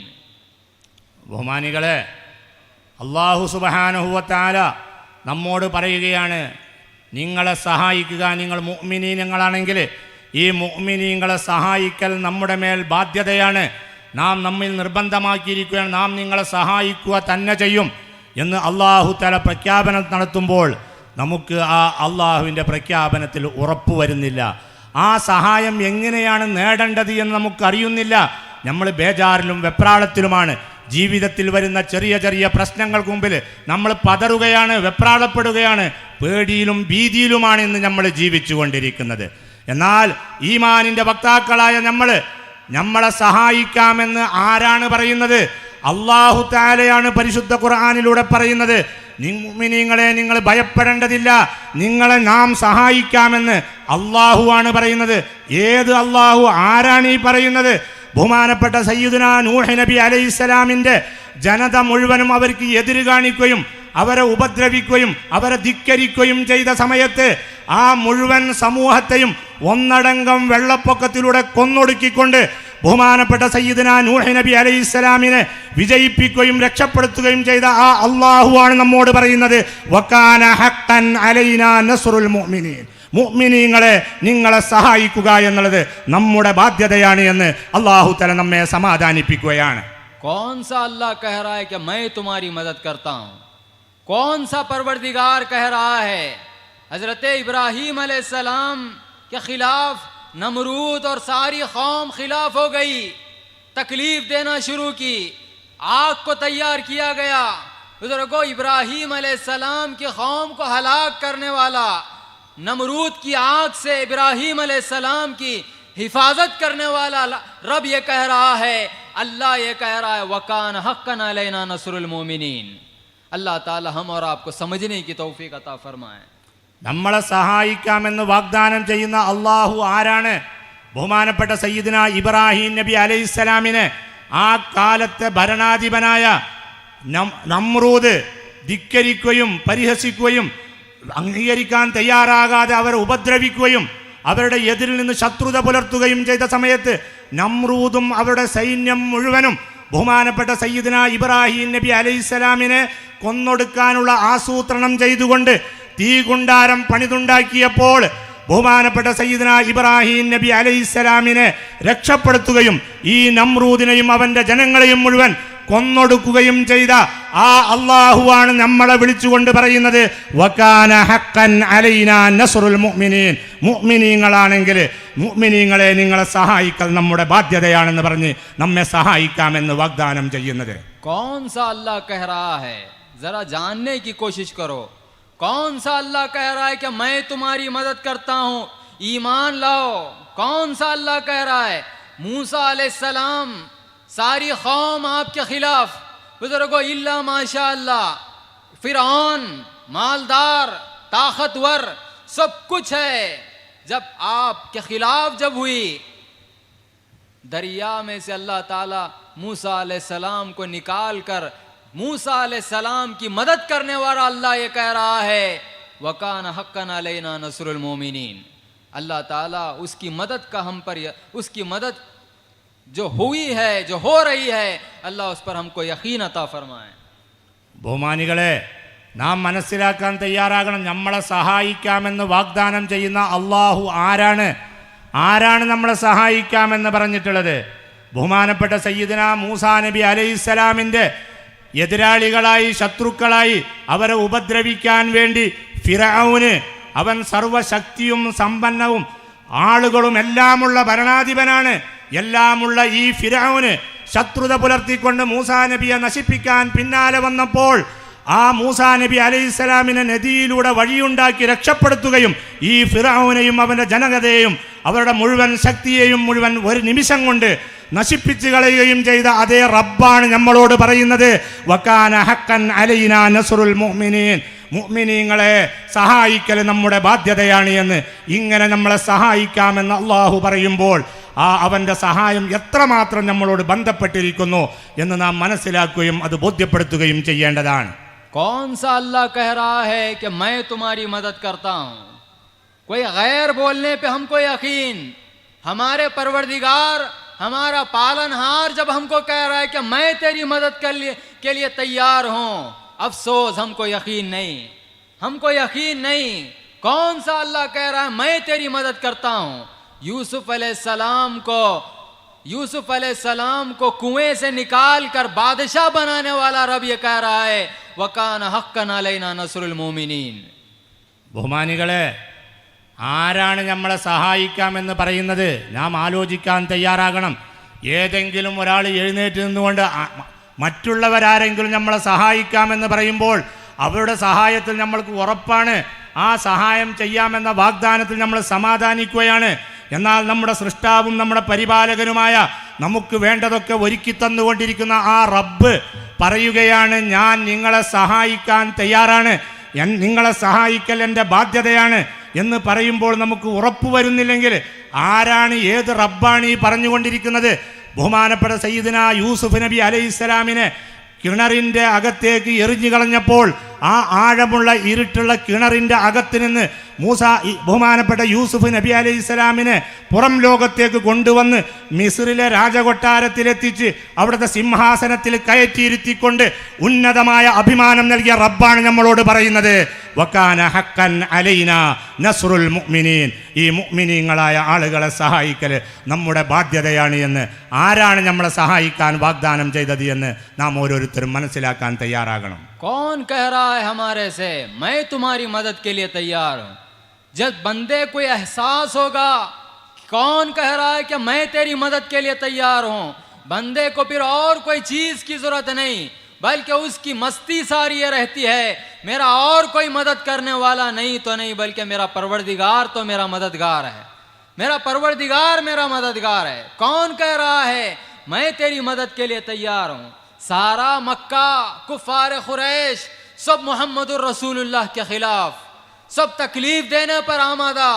ബഹുമാനികളെ, അല്ലാഹു സുബ്ഹാനഹു വ തആല നമ്മോട് പറയുകയാണ്, നിങ്ങളെ സഹായിക്കുക, നിങ്ങൾ മുഅ്മിനീങ്ങളാണെങ്കിൽ ഈ മുഅ്മിനീങ്ങളെ സഹായിക്കൽ നമ്മുടെ മേൽ ബാധ്യതയാണ്. നാം നമ്മിൽ നിർബന്ധമാക്കിയിരിക്കുകയാണ്, നാം നിങ്ങളെ സഹായിക്കുക തന്നെ ചെയ്യും. എന്ന് അള്ളാഹു തആല പ്രഖ്യാപനം നടത്തുമ്പോൾ നമുക്ക് ആ അള്ളാഹുവിൻ്റെ പ്രഖ്യാപനത്തിൽ ഉറപ്പ് വരുന്നില്ല. ആ സഹായം എങ്ങനെയാണ് നേടേണ്ടത് എന്ന് നമുക്കറിയുന്നില്ല. നമ്മൾ ബേജാറിലും വെപ്രാളത്തിലുമാണ്. ജീവിതത്തിൽ വരുന്ന ചെറിയ ചെറിയ പ്രശ്നങ്ങൾക്ക് മുമ്പിൽ നമ്മൾ പതറുകയാണ്, വെപ്രാളപ്പെടുകയാണ്, പേടിയിലും ഭീതിയിലുമാണ് ഇന്ന് നമ്മൾ ജീവിച്ചു കൊണ്ടിരിക്കുന്നത്. എന്നാൽ ഈമാനിൻ്റെ വക്താക്കളായ നമ്മളെ സഹായിക്കാമെന്ന് ആരാണ് പറയുന്നത്? അല്ലാഹു തആലയാണ് പരിശുദ്ധ ഖുർആനിലൂടെ പറയുന്നത്. മുഅ്മിനീങ്ങളെ, നിങ്ങൾ ഭയപ്പെടേണ്ടതില്ല, നിങ്ങളെ നാം സഹായിക്കാമെന്ന് അല്ലാഹുവാണ് പറയുന്നത്. ഏത് അല്ലാഹു? ആരാണ് ഈ പറയുന്നത്? ബഹുമാനപ്പെട്ട സയ്യിദുനാ നൂഹ് നബി അലൈഹിസ്സലാമിൻ്റെ ജനത മുഴുവനും അവർക്ക് എതിര് കാണിക്കുകയും അവരെ ഉപദ്രവിക്കുകയും അവരെ ധിക്കരിക്കുകയും ചെയ്ത സമയത്ത് ആ മുഴുവൻ സമൂഹത്തെയും ഒന്നടങ്കം വെള്ളപ്പൊക്കത്തിലൂടെ കൊന്നൊടുക്കിക്കൊണ്ട് ബഹുമാനപ്പെട്ട സയ്യിദുനാ നൂഹ് നബി അലൈഹിസ്സലാമിനെ വിജയിപ്പിക്കുകയും രക്ഷപ്പെടുത്തുകയും ചെയ്ത ആ അല്ലാഹുവാണ് നമ്മോട് പറയുന്നത്, വകാന ഹഖ്ഖൻ അലൈനാ നസ്റുൽ മുഅ്മിനീൻ. മുഅ്മിനീങ്ങളെ, നിങ്ങളെ സഹായിക്കുക എന്നുള്ളത് നമ്മുടെ ബാധ്യതയാണ് എന്ന് അല്ലാഹു തആല നമ്മെ സമാധാനിപ്പിക്കുകയാണ്. कौन सा अल्लाह कह रहा है कि मैं तुम्हारी मदद करता हूँ? कौन सा परवरदिगार कह रहा है? हजरत इब्राहीम अलैहिस्सलाम के खिलाफ नमरूद और सारी कौम खिलाफ हो गई, तकलीफ देना शुरू की, आग को तैयार किया गया. बुजुर्गो, इब्राहीम अलैहिस्सलाम की कौम को हलाक करने वाला नमरूद की आग से इब्राहीम अलैहिस्सलाम की हिफाजत करने वाला रब ये कह रहा है, अल्लाह ये कह रहा है, वकान हक्कन अलैना नस्रुल मोमिनीन. अल्लाह ताला हम और आपको समझने की तौफीक अता फरमाए. നമ്മളെ സഹായിക്കാമെന്ന് വാഗ്ദാനം ചെയ്യുന്ന അള്ളാഹു ആരാണ്? ബഹുമാനപ്പെട്ട സയ്യിദുനാ ഇബ്രാഹിം നബി അലൈഹിസ്സലാമിനെ ആ കാലത്തെ ഭരണാധിപനായ നമ്രൂദ് ധിക്കരിക്കുകയും പരിഹസിക്കുകയും അംഗീകരിക്കാൻ തയ്യാറാകാതെ അവരെ ഉപദ്രവിക്കുകയും അവരുടെ എതിരിൽ നിന്ന് ശത്രുത പുലർത്തുകയും ചെയ്ത സമയത്ത് നമ്രൂദും അവരുടെ സൈന്യം മുഴുവനും ബഹുമാനപ്പെട്ട സയ്യിദുനാ ഇബ്രാഹിം നബി അലൈഹിസ്സലാമിനെ കൊന്നൊടുക്കാനുള്ള ആസൂത്രണം ചെയ്തുകൊണ്ട് തീകുണ്ടാരം പണിതുണ്ടാക്കിയപ്പോൾ ബഹുമാനപ്പെട്ട സയ്യിദുനാ ഇബ്രാഹിം നബി അലൈഹിസ്സലാമിനെ രക്ഷപ്പെടുത്തുകയും ഈ നമ്രൂദിനെയും അവൻ്റെ ജനങ്ങളെയും മുഴുവൻ കൊന്നൊടുക്കുകയും ചെയ്ത ആ അല്ലാഹുവാണ് നമ്മളെ വിളിച്ചുകൊണ്ട് പറയുന്നത്, വകാന ഹഖ്ഖൻ അലൈനാ നസ്റുൽ മുഅ്മിനീൻ. മുഅ്മിനീങ്ങളാണെങ്കിൽ മുഅ്മിനീങ്ങളെ നിങ്ങളെ സഹായിക്കൽ നമ്മുടെ ബാധ്യതയാണെന്ന് പറഞ്ഞ് നമ്മെ സഹായിക്കാമെന്ന് വാഗ്ദാനം ചെയ്യുന്നത്. कौन सा अल्लाह कह रहा है? जरा जानने की कोशिश करो. कौन सा अल्लाह कह रहा है कि मैं तुम्हारी मदद करता हूं, ईमान लाओ? कौन सा अल्लाह कह रहा है? मूसा अलैहिस्सलाम, सारी कौम आपके खिलाफ. बुजुर्गो, इल्ला माशा अल्लाह, फिरौन मालदार ताकतवर सब कुछ है. जब आपके खिलाफ जब हुई, दरिया में से अल्लाह ताला मूसा अलैहिस्सलाम को निकाल कर मूसा अलैहिस्सलाम की मदद करने वाला अल्लाह ये कह रहा है, वकान हक्कन अलैना नस्रुल मोमिनीन. अल्लाह ताला उसकी मदद का हम पर, उसकी मदद जो हुई है, जो हो रही है, अल्लाह उस पर हमको यकीन अता फरमाए. ബഹുമാനികളെ, നാം മനസ്സിലാക്കാൻ തയ്യാറാകണം, നമ്മളെ സഹായിക്കാമെന്ന് വാഗ്ദാനം ചെയ്യുന്ന അള്ളാഹു ആരാണ് നമ്മളെ സഹായിക്കാമെന്ന് പറഞ്ഞിട്ടുള്ളത്? ബഹുമാനപ്പെട്ട സയ്യിദുനാ മൂസാ നബി അലൈഹിസ്സലാമിൻ്റെ എതിരാളികളായി, ശത്രുക്കളായി അവരെ ഉപദ്രവിക്കാൻ വേണ്ടി ഫിർഔന്, അവൻ സർവശക്തിയും സമ്പന്നവും ആളുകളും എല്ലാമുള്ള ഭരണാധിപനാണ്. എല്ലാമുള്ള ഈ ഫിർഔന് ശത്രുത പുലർത്തിക്കൊണ്ട് മൂസാ നബിയെ നശിപ്പിക്കാൻ പിന്നാലെ വന്നപ്പോൾ ആ മൂസാ നബി അലൈഹിസ്സലാമിനെ നദിയിലൂടെ വഴിയുണ്ടാക്കി രക്ഷപ്പെടുത്തുകയും ഈ ഫിർഔനെയും അവൻ്റെ ജനതയെയും അവരുടെ മുഴുവൻ ശക്തിയെയും മുഴുവൻ ഒരു നിമിഷം കൊണ്ട് നശിപ്പിച്ചു കളയുകയും ചെയ്ത അതേ റബ്ബാണ് നമ്മളോട് പറയുന്നത്, വകാന ഹഖ്ഖൻ അലൈനാ നസ്റുൽ മുഅ്മിനീൻ. മുഅ്മിനീങ്ങളെ സഹായിക്കൽ നമ്മുടെ ബാധ്യതയാണ് എന്ന്. ഇങ്ങനെ നമ്മളെ സഹായിക്കാമെന്ന് അള്ളാഹു പറയുമ്പോൾ ആ അവൻ്റെ സഹായം എത്രമാത്രം നമ്മളോട് ബന്ധപ്പെട്ടിരിക്കുന്നു എന്ന് നാം മനസ്സിലാക്കുകയും അത് ബോധ്യപ്പെടുത്തുകയും ചെയ്യേണ്ടതാണ്. कौन सा अल्लाह कह रहा है कि मैं तुम्हारी मदद करता हूं? कोई गैर बोलने पे हमको यकीन, हमारे परवरदिगार, हमारा पालनहार जब हमको कह रहा है कि मैं तेरी मदद के लिए तैयार हूं, अफसोस हमको यकीन नहीं. कौन सा अल्लाह कह रहा है मैं तेरी मदद करता हूं? यूसुफ अलैहिस्सलाम को यूसुफ अलैहिस्सलाम को कुएं से निकाल कर बादशाह बनाने वाला रब ये कह रहा है वकान हक्कन अलैना नस्रुल मोमिनीन. ബഹുമാനികളെ, ആരാണ് നമ്മളെ സഹായിക്കാമെന്ന് പറയുന്നത്? നാം ആലോചിക്കാൻ തയ്യാറാകണം. ഏതെങ്കിലും ഒരാൾ എഴുന്നേറ്റ് നിന്നുകൊണ്ട് മറ്റുള്ളവരാരെങ്കിലും നമ്മളെ സഹായിക്കാമെന്ന് പറയുമ്പോൾ അവരുടെ സഹായത്തിൽ നമ്മൾക്ക് ഉറപ്പാണ്, ആ സഹായം ചെയ്യാമെന്ന വാഗ്ദാനത്തിൽ നമ്മൾ സമാധാനിക്കുകയാണ്. എന്നാൽ നമ്മുടെ സൃഷ്ടാവും നമ്മുടെ പരിപാലകനുമായ നമുക്ക് വേണ്ടതൊക്കെ ഒരുക്കി തന്നുകൊണ്ടിരിക്കുന്ന ആ റബ്ബ് പറയുകയാണ്, ഞാൻ നിങ്ങളെ സഹായിക്കാൻ തയ്യാറാണ്, നിങ്ങളെ സഹായിക്കൽ എൻ്റെ ബാധ്യതയാണ് എന്ന് പറയുമ്പോൾ നമുക്ക് ഉറപ്പ് വരുന്നില്ലെങ്കിൽ ആരാണ്, ഏത് റബ്ബാണ് ഈ പറഞ്ഞുകൊണ്ടിരിക്കുന്നത്? ബഹുമാനപ്പെട്ട സയ്യിദുന യൂസുഫ് നബി അലൈഹിസ്സലാമിനെ കിണറിൻ്റെ അകത്തേക്ക് എറിഞ്ഞു കളഞ്ഞപ്പോൾ ആ ആഴമുള്ള ഇരുട്ടുള്ള കിണറിൻ്റെ അകത്ത് നിന്ന് ബഹുമാനപ്പെട്ട യൂസുഫ് നബി അലൈഹിസ്സലാമിനെ പുറം ലോകത്തേക്ക് കൊണ്ടുവന്ന് മിസ്രിലെ രാജകൊട്ടാരത്തിലെത്തിച്ച് അവിടുത്തെ സിംഹാസനത്തിൽ കയറ്റിയിരുത്തിക്കൊണ്ട് ഉന്നതമായ അഭിമാനം നൽകിയ റബ്ബാണ് നമ്മളോട് പറയുന്നത് വകാന ഹഖൻ അലൈനാ നസ്റുൽ മുഅ്മിനീൻ. ഈ മുഅ്മിനീങ്ങളായ ആളുകളെ സഹായിക്കൽ നമ്മുടെ ബാധ്യതയാണ് എന്ന്. ആരാണ് നമ്മളെ സഹായിക്കാൻ വാഗ്ദാനം ചെയ്തത് എന്ന് നാം ഓരോരുത്തരും മനസ്സിലാക്കാൻ തയ്യാറാകണം. कौन कह रहा है हमारे से मैं तुम्हारी मदद के लिए तैयार हूं? जब बंदे को एहसास होगा, कौन कह रहा है कि मैं तेरी मदद के लिए तैयार हूं, बंदे को फिर और कोई चीज की जरूरत नहीं, बल्कि उसकी मस्ती सारी ये रहती है मेरा और कोई मदद करने वाला नहीं तो नहीं, बल्कि मेरा परवरदिगार तो मेरा मददगार है, मेरा परवरदिगार मेरा मददगार है. कौन कह रहा है मैं तेरी मदद के लिए तैयार हूं? सारा मक्का कुफार खुरैश सब मोहम्मदुर रसूलुल्लाह के खिलाफ, सब तकलीफ देने पर आमादा.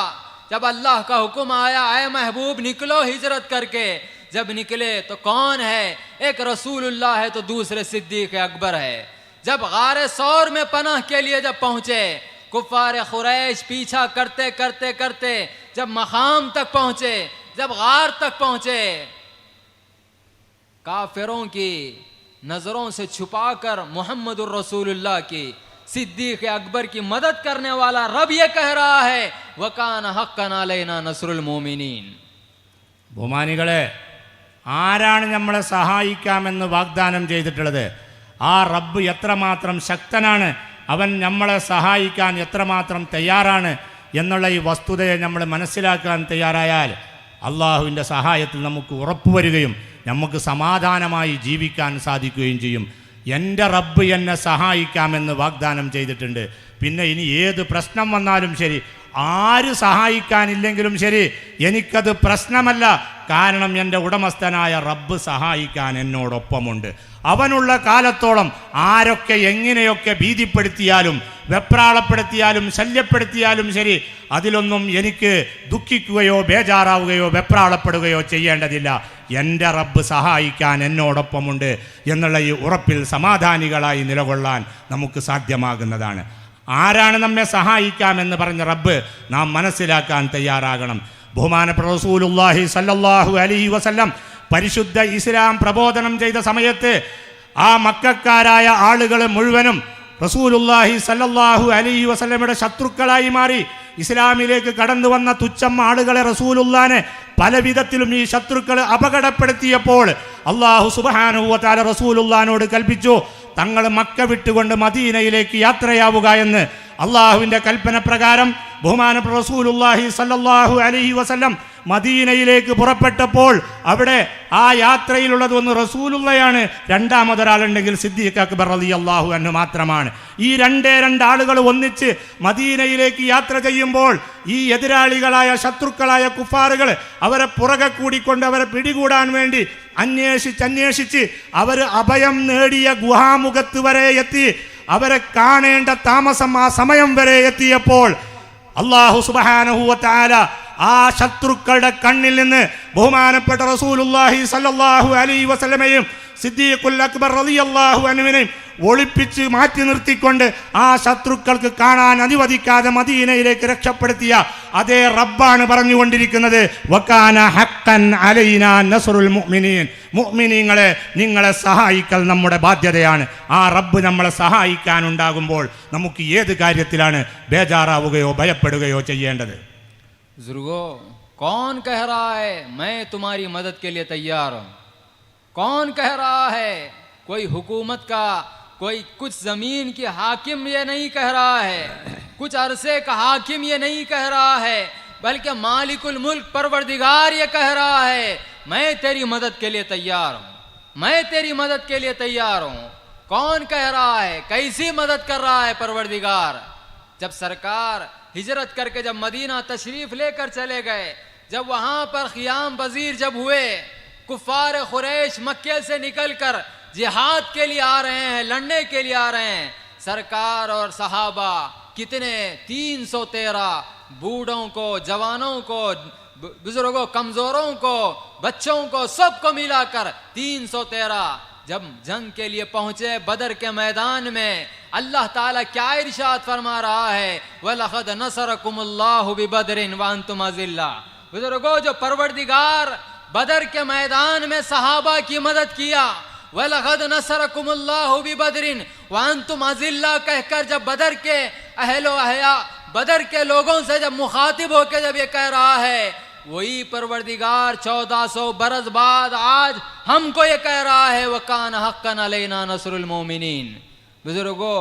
जब अल्लाह का हुक्म आया आए महबूब निकलो हिजरत करके, जब निकले तो कौन है? एक रसूलुल्लाह है तो दूसरे सिद्दीक अकबर है. जब गारे सौर में पनाह के लिए जब पहुंचे, कुफार खुरैश पीछा करते करते करते जब मकाम तक पहुंचे, जब गार तक पहुंचे, काफिरों की नजरों से छुपाकर मोहम्मदुर रसूलुल्लाह की सिद्दीक अकबर की मदद करने वाला रब ये कह रहा है वकान हक्कन अलैना नस्रुल मोमिनीन. ബഹുമാനികളെ, ആരാണ് നമ്മളെ സഹായിക്കാമെന്ന് വാഗ്ദാനം ചെയ്തിട്ടുള്ളത്? ആ റബ്ബ് എത്രമാത്രം ശക്തനാണ്, അവൻ നമ്മളെ സഹായിക്കാൻ എത്രമാത്രം തയ്യാറാണ് എന്നുള്ള ഈ വസ്തുതയെ നമ്മൾ മനസ്സിലാക്കാൻ തയ്യാറായാൽ അള്ളാഹുവിൻ്റെ സഹായത്തിൽ നമുക്ക് ഉറപ്പ് വരികയും നമുക്ക് സമാധാനമായി ജീവിക്കാൻ സാധിക്കുകയും ചെയ്യും. എൻ്റെ റബ്ബ് എന്നെ സഹായിക്കാമെന്ന് വാഗ്ദാനം ചെയ്തിട്ടുണ്ട്. പിന്നെ ഇനി ഏത് പ്രശ്നം വന്നാലും ശരി, ആര് സഹായിക്കാനില്ലെങ്കിലും ശരി, എനിക്കത് പ്രശ്നമല്ല. കാരണം എൻ്റെ ഉടമസ്ഥനായ റബ്ബ് സഹായിക്കാൻ എന്നോടൊപ്പമുണ്ട്. അവനുള്ള കാലത്തോളം ആരൊക്കെ എങ്ങനെയൊക്കെ ഭീതിപ്പെടുത്തിയാലും വെപ്രാളപ്പെടുത്തിയാലും ശല്യപ്പെടുത്തിയാലും ശരി, അതിലൊന്നും എനിക്ക് ദുഃഖിക്കുകയോ ബേജാറാവുകയോ വെപ്രാളപ്പെടുകയോ ചെയ്യേണ്ടതില്ല. എൻ്റെ റബ്ബ് സഹായിക്കാൻ എന്നോടൊപ്പമുണ്ട് എന്നുള്ള ഈ ഉറപ്പിൽ സമാധാനികളായി നിലകൊള്ളാൻ നമുക്ക് സാധ്യമാകുന്നതാണ്. ആരാണ് നമ്മെ സഹായിക്കാമെന്ന് പറഞ്ഞ റബ്ബ് നാം മനസ്സിലാക്കാൻ തയ്യാറാകണം. ബഹുമാനപ്പെട്ട റസൂലുള്ളാഹി സ്വല്ലല്ലാഹു അലൈഹി വസല്ലം പരിശുദ്ധ ഇസ്ലാം പ്രബോധനം ചെയ്ത സമയത്ത് ആ മക്കക്കാരായ ആളുകൾ മുഴുവനും റസൂലുള്ളാഹി സ്വല്ലല്ലാഹു അലൈഹി വസല്ലമയുടെ ശത്രുക്കളായി മാറി. ഇസ്ലാമിലേക്ക് കടന്നു വന്ന തുച്ഛം ആളുകളെ റസൂലുള്ളാനെ പല വിധത്തിലും ഈ ശത്രുക്കൾ അപകടപ്പെടുത്തിയപ്പോൾ അല്ലാഹു സുബ്ഹാനഹു വ തആല റസൂലുള്ളാനോട് കൽപ്പിച്ചു, തങ്ങൾ മക്ക വിട്ടുകൊണ്ട് മദീനയിലേക്ക് യാത്രയാവുക എന്ന്. അള്ളാഹുവിൻ്റെ കൽപ്പന പ്രകാരം ബഹുമാനപ്പെട്ട റസൂലുള്ളാഹി സ്വല്ലല്ലാഹു അലൈഹി വസല്ലം മദീനയിലേക്ക് പുറപ്പെട്ടപ്പോൾ അവിടെ ആ യാത്രയിലുള്ളത് ഒന്ന് റസൂലുള്ളയാണ്, രണ്ടാമതൊരാളുണ്ടെങ്കിൽ സിദ്ദീഖ് അക്ബർ റളിയല്ലാഹു അൻഹു മാത്രമാണ്. ഈ രണ്ടാളുകൾ ഒന്നിച്ച് മദീനയിലേക്ക് യാത്ര ചെയ്യുമ്പോൾ ഈ എതിരാളികളായ ശത്രുക്കളായ കുഫാറുകൾ അവരെ പുറകെ കൂടിക്കൊണ്ട് അവരെ പിടികൂടാൻ വേണ്ടി അന്വേഷിച്ച് അവർ അഭയം നേടിയ ഗുഹാമുഖത്ത് വരെ എത്തി. അവരെ കാണേണ്ട താമസം ആ സമയം വരെ എത്തിയപ്പോൾ അല്ലാഹു സുബ്ഹാനഹു വ തആല ആ ശത്രുക്കളുടെ കണ്ണിൽ നിന്ന് ബഹുമാനപ്പെട്ട റസൂലുള്ളാഹി സ്വല്ലല്ലാഹു അലൈഹി വസല്ലമയും സിദ്ദീഖുൽ അക്ബർ റളിയല്ലാഹു അൻഹുവിനെയും ഒളിപ്പിച്ച് മാറ്റി നിർത്തിക്കൊണ്ട് ആ ശത്രുക്കൾക്ക് കാണാൻ അനുവദിക്കാതെ മദീനയിലേക്ക് രക്ഷപ്പെടുത്തിയ അതേ റബ്ബാണ് പറഞ്ഞുകൊണ്ടിരിക്കുന്നത് വകാന ഹഖൻ അലൈനാ നസ്റുൽ മുഅ്മിനീൻ. മുഅ്മിനീങ്ങളെ, നിങ്ങളെ സഹായിക്കൽ നമ്മുടെ ബാധ്യതയാണ്. ആ റബ്ബ് നമ്മളെ സഹായിക്കാനുണ്ടാകുമ്പോൾ നമുക്ക് ഏത് കാര്യത്തിലാണ് ബേജാറാവുകയോ ഭയപ്പെടുകയോ ചെയ്യേണ്ടത്? बुजुर्गो, कौन कह रहा है मैं तुम्हारी मदद के लिए तैयार हूँ? कौन कह रहा है? कोई हुकूमत का, कोई कुछ ज़मीन की हाकिम ये नहीं कह रहा है, कुछ अरसे का हाकिम ये नहीं कह रहा है, बल्कि मालिकुल मुल्क परवरदिगार ये कह रहा है मैं तेरी मदद के लिए तैयार हूँ, मैं तेरी मदद के लिए तैयार हूँ। कौन कह रहा है? कैसी मदद कर रहा है परवरदिगार? जब सरकार हिजरत करके जब मदीना तशरीफ लेकर चले गए, जब वहाँ पर क़ियाम वज़ीर जब हुए, कुफ़ार क़ुरैश मक्के से निकलकर जिहाद के लिए आ रहे हैं, लड़ने के लिए आ रहे हैं, सरकार और सहाबा कितने 313 बूढ़ों को, जवानों को, बुजुर्गों, कमज़ोरों को, बच्चों को, सबको मिलाकर 313 जब जंग के लिए पहुंचे बदर के मैदान में, अल्लाह ताला क्या इरशाद फरमा रहा है? वलक़द नसरकुमुल्लाहु बिबदरिन व अंतुम अज़िल्ला। बुजुर्गों, जो परवरदिगार बदर के मैदान में सहाबा की मदद किया, वलक़द नसरकुमुल्लाहु बिबदरिन व अंतुम अज़िल्ला कहकर जब बदर के अहलो अहया, बदर के लोगों से जब मुखातिब होकर जब ये कह रहा है, वही परवरदिगार 1400 बरस बाद आज हमको ये कह रहा है वकान हक्कन अलैना नसरुल मोमिनीन। बुजुर्गो,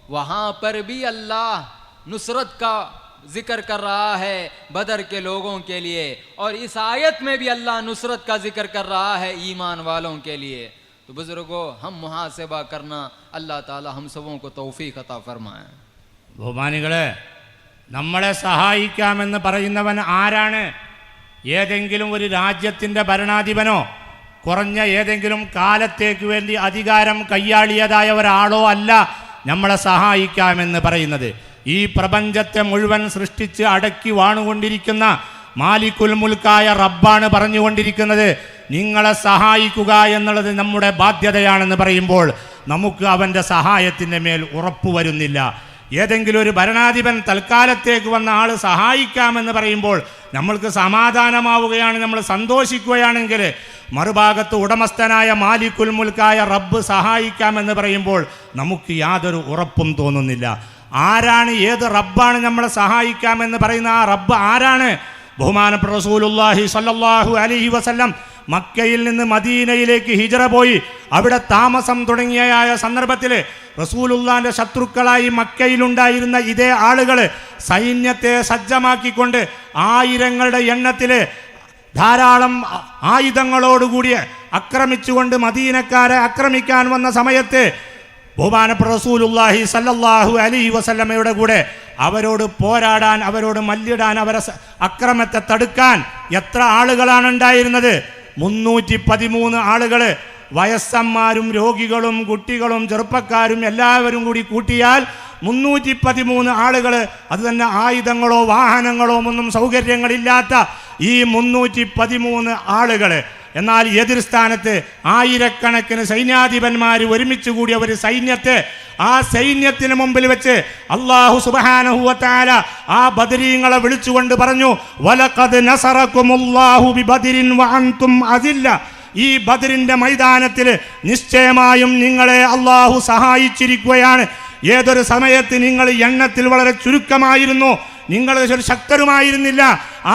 वहाँ पर भी अल्लाह नुसरत का जिक्र कर रहा है बदर के लोगों के लिए, और इस आयत में भी अल्लाह नुसरत का जिक्र कर रहा है ईमान वालों के लिए। तो बुजुर्गो, हम मुहासिबा करना, अल्लाह ताला हम सबों को तौफीक अता फरमाए। ബഹുമാനികളെ, നമ്മളെ സഹായിക്കാമെന്ന് പറയുന്നവൻ ആരാണ്? ഏതെങ്കിലും ഒരു രാജ്യത്തിൻ്റെ ഭരണാധിപനോ കുറഞ്ഞ ഏതെങ്കിലും കാലത്തേക്ക് വേണ്ടി അധികാരം കയ്യാളിയതായ ഒരാളോ അല്ല നമ്മളെ സഹായിക്കാമെന്ന് പറയുന്നത്. ഈ പ്രപഞ്ചത്തെ മുഴുവൻ സൃഷ്ടിച്ച് അടക്കി വാണുകൊണ്ടിരിക്കുന്ന മാലിക്കുൽ മുൽക്കായ റബ്ബാണ് പറഞ്ഞുകൊണ്ടിരിക്കുന്നത് നിങ്ങളെ സഹായിക്കുക എന്നുള്ളത് നമ്മുടെ ബാധ്യതയാണെന്ന് പറയുമ്പോൾ നമുക്ക് അവൻ്റെ സഹായത്തിൻ്റെ മേൽ ഉറപ്പ് വരുന്നില്ല. ഏതെങ്കിലും ഒരു ഭരണാധിപൻ തൽക്കാലത്തേക്ക് വന്ന ആൾ സഹായിക്കാമെന്ന് പറയുമ്പോൾ നമ്മൾക്ക് സമാധാനമാവുകയാണ്, നമ്മൾ സന്തോഷിക്കുകയാണെങ്കിൽ, മറുഭാഗത്ത് ഉടമസ്ഥനായ മാലിക്കുൽ മുൽക്കായ റബ്ബ് സഹായിക്കാമെന്ന് പറയുമ്പോൾ നമുക്ക് യാതൊരു ഉറപ്പും തോന്നുന്നില്ല. ആരാണ്, ഏത് റബ്ബാണ് നമ്മളെ സഹായിക്കാമെന്ന് പറയുന്ന ആ റബ്ബ് ആരാണ്? ബഹുമാനപ്പെട്ട റസൂലുള്ളാഹി സ്വല്ലല്ലാഹു അലൈഹി വസല്ലം മക്കയിൽ നിന്ന് മദീനയിലേക്ക് ഹിജറ പോയി അവിടെ താമസം തുടങ്ങിയ സന്ദർഭത്തിൽ റസൂലുള്ളാന്റെ ശത്രുക്കളായി മക്കയിലുണ്ടായിരുന്ന ഇതേ ആളുകൾ സൈന്യത്തെ സജ്ജമാക്കിക്കൊണ്ട് ആയിരങ്ങളുടെ എണ്ണത്തിൽ ധാരാളം ആയുധങ്ങളോടുകൂടി ആക്രമിച്ചുകൊണ്ട് മദീനക്കാരെ ആക്രമിക്കാൻ വന്ന സമയത്ത് ബഹുമാനപ്പെട്ട റസൂലുള്ളാഹി സ്വല്ലല്ലാഹു അലൈഹി വസല്ലമയുടെ കൂടെ അവരോട് പോരാടാൻ, അവരോട് മല്ലിടാൻ, അവരെ അക്രമത്തെ തടുക്കാൻ എത്ര ആളുകളാണ് ഉണ്ടായിരുന്നത്? 313 ആളുകൾ. വയസ്സന്മാരും രോഗികളും കുട്ടികളും ചെറുപ്പക്കാരും എല്ലാവരും കൂടി കൂട്ടിയാൽ 313 ആളുകൾ. അത് തന്നെ ആയുധങ്ങളോ വാഹനങ്ങളോ ഒന്നും സൗകര്യങ്ങളില്ലാത്ത ഈ 313 ആളുകൾ. എന്നാൽ എതിർ സ്ഥാനത്ത് ആയിരക്കണക്കിന് സൈന്യാധിപന്മാർ ഒരുമിച്ച് കൂടി അവർ സൈന്യത്തെ, ആ സൈന്യത്തിന് മുമ്പിൽ വെച്ച് അല്ലാഹു സുബ്ഹാനഹു വ തആല ആ ബദരീങ്ങളെ വിളിച്ചുകൊണ്ട് പറഞ്ഞു, വലഖദ് നസറകുമുല്ലാഹു ബിബദരിൻ വ അൻതും അസില്ല. ഈ ബദറിന്റെ മൈതാനത്തിൽ നിശ്ചയമായും നിങ്ങളെ അല്ലാഹു സഹായിച്ചിരിക്കുകയാണ്. ഏതൊരു സമയത്ത് നിങ്ങൾ എണ്ണത്തിൽ വളരെ ചുരുക്കമായിരുന്നു, നിങ്ങൾ ഒരു ശക്തരുമായിരുന്നില്ല,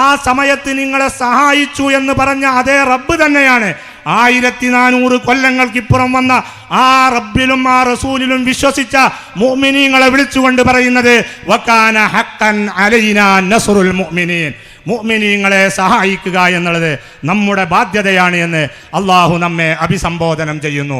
ആ സമയത്ത് നിങ്ങളെ സഹായിച്ചു എന്ന് പറഞ്ഞ അതേ റബ്ബ് തന്നെയാണ് 1400 കൊല്ലങ്ങൾക്കിപ്പുറം വന്ന ആ റബ്ബിലും ആ റസൂലിലും വിശ്വസിച്ച മുഅ്മിനീങ്ങളെ വിളിച്ചുകൊണ്ട് പറയുന്നത് വകാന ഹഖൻ അലൈനാ നസ്റുൽ മുഅ്മിനീൻ. മുഅ്മിനീങ്ങളെ സഹായിക്കുക എന്നുള്ളത് നമ്മുടെ ബാധ്യതയാണ് എന്ന് അള്ളാഹു നമ്മെ അഭിസംബോധന ചെയ്യുന്നു.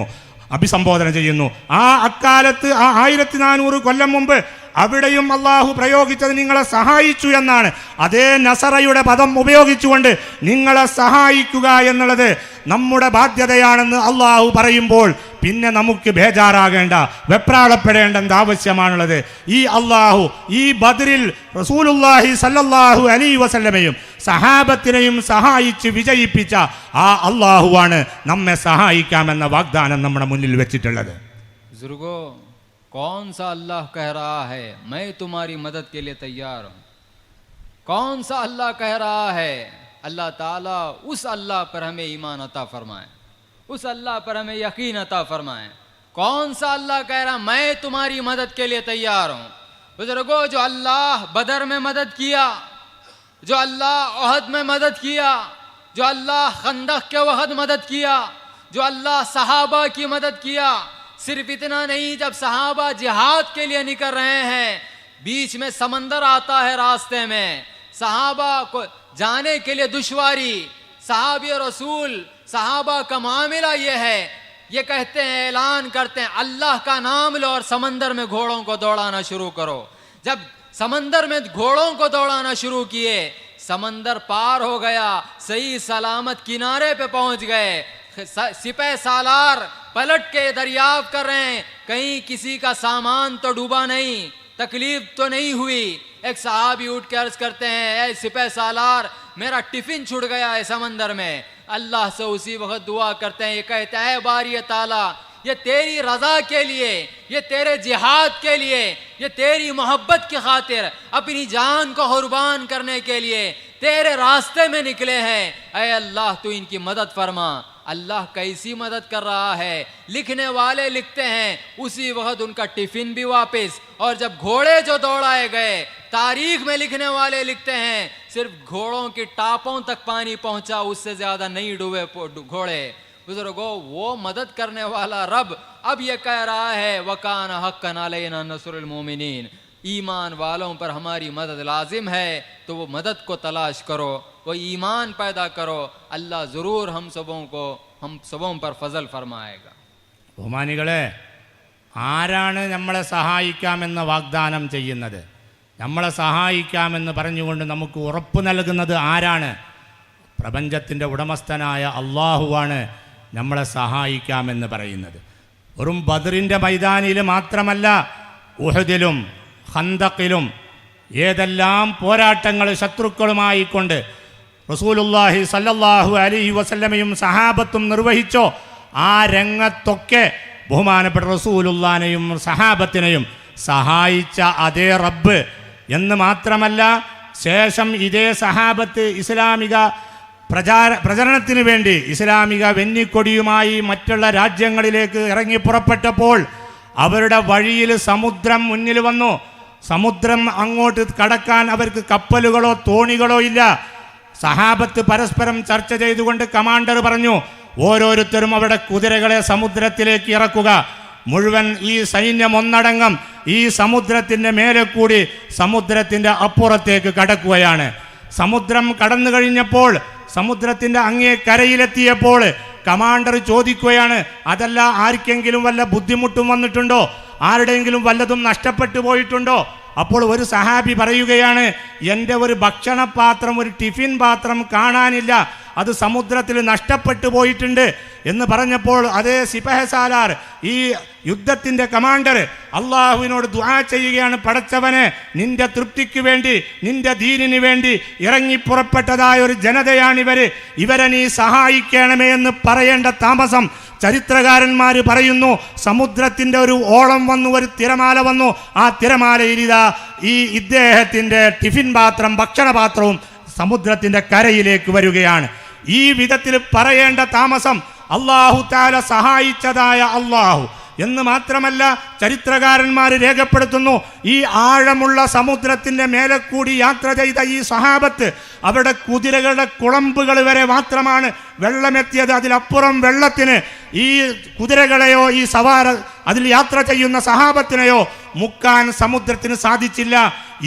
ആ അക്കാലത്ത് ആ 1400 കൊല്ലം മുമ്പ് അവിടെയും അള്ളാഹു പ്രയോഗിച്ചത് നിങ്ങളെ സഹായിച്ചു എന്നാണ്. അതേ നസറയുടെ പദം ഉപയോഗിച്ചുകൊണ്ട് നിങ്ങളെ സഹായിക്കുക എന്നുള്ളത് നമ്മുടെ ബാധ്യതയാണെന്ന് അള്ളാഹു പറയുമ്പോൾ പിന്നെ നമുക്ക് ബേജാറാകേണ്ട, വെപ്രാളപ്പെടേണ്ട ആവശ്യമാണുള്ളത്. ഈ അള്ളാഹു ഈ ബദറിൽ റസൂലുള്ളാഹി സ്വല്ലല്ലാഹു അലൈഹി വസല്ലമയും സഹാബത്തിനെയും സഹായിച്ച് വിജയിപ്പിച്ച ആ അള്ളാഹുവാണ് നമ്മെ സഹായിക്കാമെന്ന വാഗ്ദാനം നമ്മുടെ മുന്നിൽ വെച്ചിട്ടുള്ളത്. कौन सा अल्लाह कह रहा है मैं तुम्हारी मदद के लिए तैयार हूँ? कौन सा अल्लाह कह रहा है? अल्लाह ताला उस अल्लाह पर हमें ईमान अता फरमाए, उस अल्लाह पर हमें यकीन अता फरमाए। कौन सा अल्लाह कह रहा मैं तुम्हारी मदद के लिए तैयार हूँ? बुजुर्गो, जो अल्लाह बदर में मदद किया, जो अल्लाह ओहद में मदद किया, जो अल्लाह खंदक के वक्त मदद किया, जो अल्लाह सहाबा की मदद किया। सिर्फ इतना नहीं, जब सहाबा जिहाद के लिए निकल रहे हैं, बीच में समंदर आता है, रास्ते में सहाबा को जाने के लिए दुश्वारी, सहाबी रसूल सहाबा का मामला ये है, ये कहते हैं, ऐलान करते हैं, अल्लाह का नाम लो और समंदर में घोड़ों को दौड़ाना शुरू करो। जब समंदर में घोड़ों को दौड़ाना शुरू किए, समंदर पार हो गया, सही सलामत किनारे पे पहुंच गए। सिपह सालार पलट के दरियाफ्त कर रहे हैं, कहीं किसी का सामान तो डूबा नहीं, तकलीफ तो नहीं हुई। एक सहाबी उठ के अर्ज करते हैं, ऐ सिपह सालार, मेरा टिफिन छूट गया है समंदर में। अल्लाह से उसी वक्त दुआ करते हैं, ये कहते हैं, बारी ताला, ये तेरी रजा के लिए, ये तेरे जिहाद के लिए, ये तेरी मोहब्बत की खातिर, अपनी जान को कुर्बान करने के लिए तेरे रास्ते में निकले हैं। ऐ अल्लाह तू इनकी मदद फरमा। अल्लाह कैसी मदद कर रहा है। लिखने वाले लिखते हैं, उसी वक्त उनका टिफिन भी वापस, और जब घोड़े जो दौड़ाए गए, तारीख में लिखने वाले लिखते हैं, सिर्फ घोड़ों की टापों तक पानी पहुंचा, उससे ज्यादा नहीं डूबे घोड़े। बुजुर्गो, वो मदद करने वाला रब अब ये कह रहा है, वकान हक्कन अलैना नस्रुल मोमिनीन, ईमान वालों पर हमारी मदद लाजिम है, तो वो मदद को तलाश करो, वो ईमान पैदा करो, अल्लाह ज़रूर हम सबों पर फजल फरमाएगा। ബഹുമാനികളെ, ആരാണ് നമ്മളെ സഹായിക്കാമെന്ന് വാഗ്ദാനം ചെയ്യുന്നത്? നമ്മളെ സഹായിക്കാമെന്ന് പറഞ്ഞുകൊണ്ട് നമുക്ക് ഉറപ്പ് നൽകുന്നത് ആരാണ്? പ്രപഞ്ചത്തിൻ്റെ ഉടമസ്ഥനായ അള്ളാഹുവാണ് നമ്മളെ സഹായിക്കാമെന്ന് പറയുന്നത്. വെറും ബദറിൻ്റെ മൈതാനിയിൽ മാത്രമല്ല, ഉഹദിലും ഖന്തഖിലും ഏതെല്ലാം പോരാട്ടങ്ങൾ ശത്രുക്കളുമായിക്കൊണ്ട് റസൂലുള്ളാഹി സല്ലല്ലാഹു അലൈഹി വസല്ലമയും സഹാബത്തും നിർവഹിച്ചോ, ആ രംഗത്തൊക്കെ ബഹുമാനപ്പെട്ട റസൂലുള്ളാനെയും സഹാബത്തിനെയും സഹായിച്ച അതേ റബ്ബ് എന്ന് മാത്രമല്ല, ശേഷം ഇതേ സഹാബത്ത് ഇസ്ലാമിക പ്രചരണത്തിന് വേണ്ടി ഇസ്ലാമിക വെന്നിക്കൊടിയുമായി മറ്റുള്ള രാജ്യങ്ങളിലേക്ക് ഇറങ്ങി പുറപ്പെട്ടപ്പോൾ അവരുടെ വഴിയിൽ സമുദ്രം മുന്നിൽ വന്നു. സമുദ്രം അങ്ങോട്ട് കടക്കാൻ അവർക്ക് കപ്പലുകളോ തോണികളോ ഇല്ല. സഹാബത്ത് പരസ്പരം ചർച്ച ചെയ്തുകൊണ്ട് കമാൻഡർ പറഞ്ഞു, ഓരോരുത്തരും അവരുടെ കുതിരകളെ സമുദ്രത്തിലേക്ക് ഇറക്കുക. മുഴുവൻ ഈ സൈന്യം ഒന്നടങ്കം ഈ സമുദ്രത്തിൻ്റെ മേലെ കൂടി സമുദ്രത്തിൻ്റെ അപ്പുറത്തേക്ക് കടക്കുകയാണ്. സമുദ്രം കടന്നു കഴിഞ്ഞപ്പോൾ, സമുദ്രത്തിൻ്റെ അങ്ങേ കരയിലെത്തിയപ്പോൾ കമാൻഡർ ചോദിക്കുകയാണ്, അതല്ല, ആർക്കെങ്കിലും വല്ല ബുദ്ധിമുട്ടും വന്നിട്ടുണ്ടോ? ആരുടെയെങ്കിലും വല്ലതും നഷ്ടപ്പെട്ടു പോയിട്ടുണ്ടോ? അപ്പോൾ ഒരു സഹാബി പറയുകയാണ്, എൻ്റെ ഒരു ഭക്ഷണപാത്രം, ഒരു ടിഫിൻ പാത്രം കാണാനില്ല, അത് സമുദ്രത്തിൽ നഷ്ടപ്പെട്ടു പോയിട്ടുണ്ട് എന്ന് പറഞ്ഞപ്പോൾ അതേ സിപഹസാലാർ, ഈ യുദ്ധത്തിൻ്റെ കമാൻഡർ, അള്ളാഹുവിനോട് ദുആ ചെയ്യുകയാണ്, പടച്ചവനെ, നിന്റെ തൃപ്തിക്ക് വേണ്ടി, നിന്റെ ദീനിന് വേണ്ടി ഇറങ്ങിപ്പുറപ്പെട്ടതായ ഒരു ജനതയാണിവർ, ഇവരെ നീ സഹായിക്കണമേ എന്ന് പറയേണ്ട താമസം ചരിത്രകാരന്മാർ പറയുന്നു. സമുദ്രത്തിൻ്റെ ഒരു ഓളം വന്നു, ഒരു തിരമാല വന്നു. ആ തിരമാലയിലിതാ ഈ ഇദ്ദേഹത്തിൻ്റെ ടിഫിൻ പാത്രം, ഭക്ഷണപാത്രവും സമുദ്രത്തിൻ്റെ കരയിലേക്ക് വരികയാണ്. ഈ വിധത്തിൽ പറയേണ്ട താമസം അല്ലാഹു തആല സഹായിച്ചതായ അല്ലാഹു എന്ന് മാത്രമല്ല, ചരിത്രകാരന്മാർ രേഖപ്പെടുത്തുന്നു, ഈ ആഴമുള്ള സമുദ്രത്തിൻ്റെ മേലെ കൂടി യാത്ര ചെയ്ത ഈ സഹാബത്ത്, അവരുടെ കുതിരകളുടെ കുളമ്പുകൾ വരെ മാത്രമാണ് വെള്ളമെത്തിയത്. അതിലപ്പുറം വെള്ളത്തിന് ഈ കുതിരകളെയോ ഈ അതിൽ യാത്ര ചെയ്യുന്ന സഹാബത്തിനെയോ മുക്കാൻ സമുദ്രത്തിന് സാധിച്ചില്ല.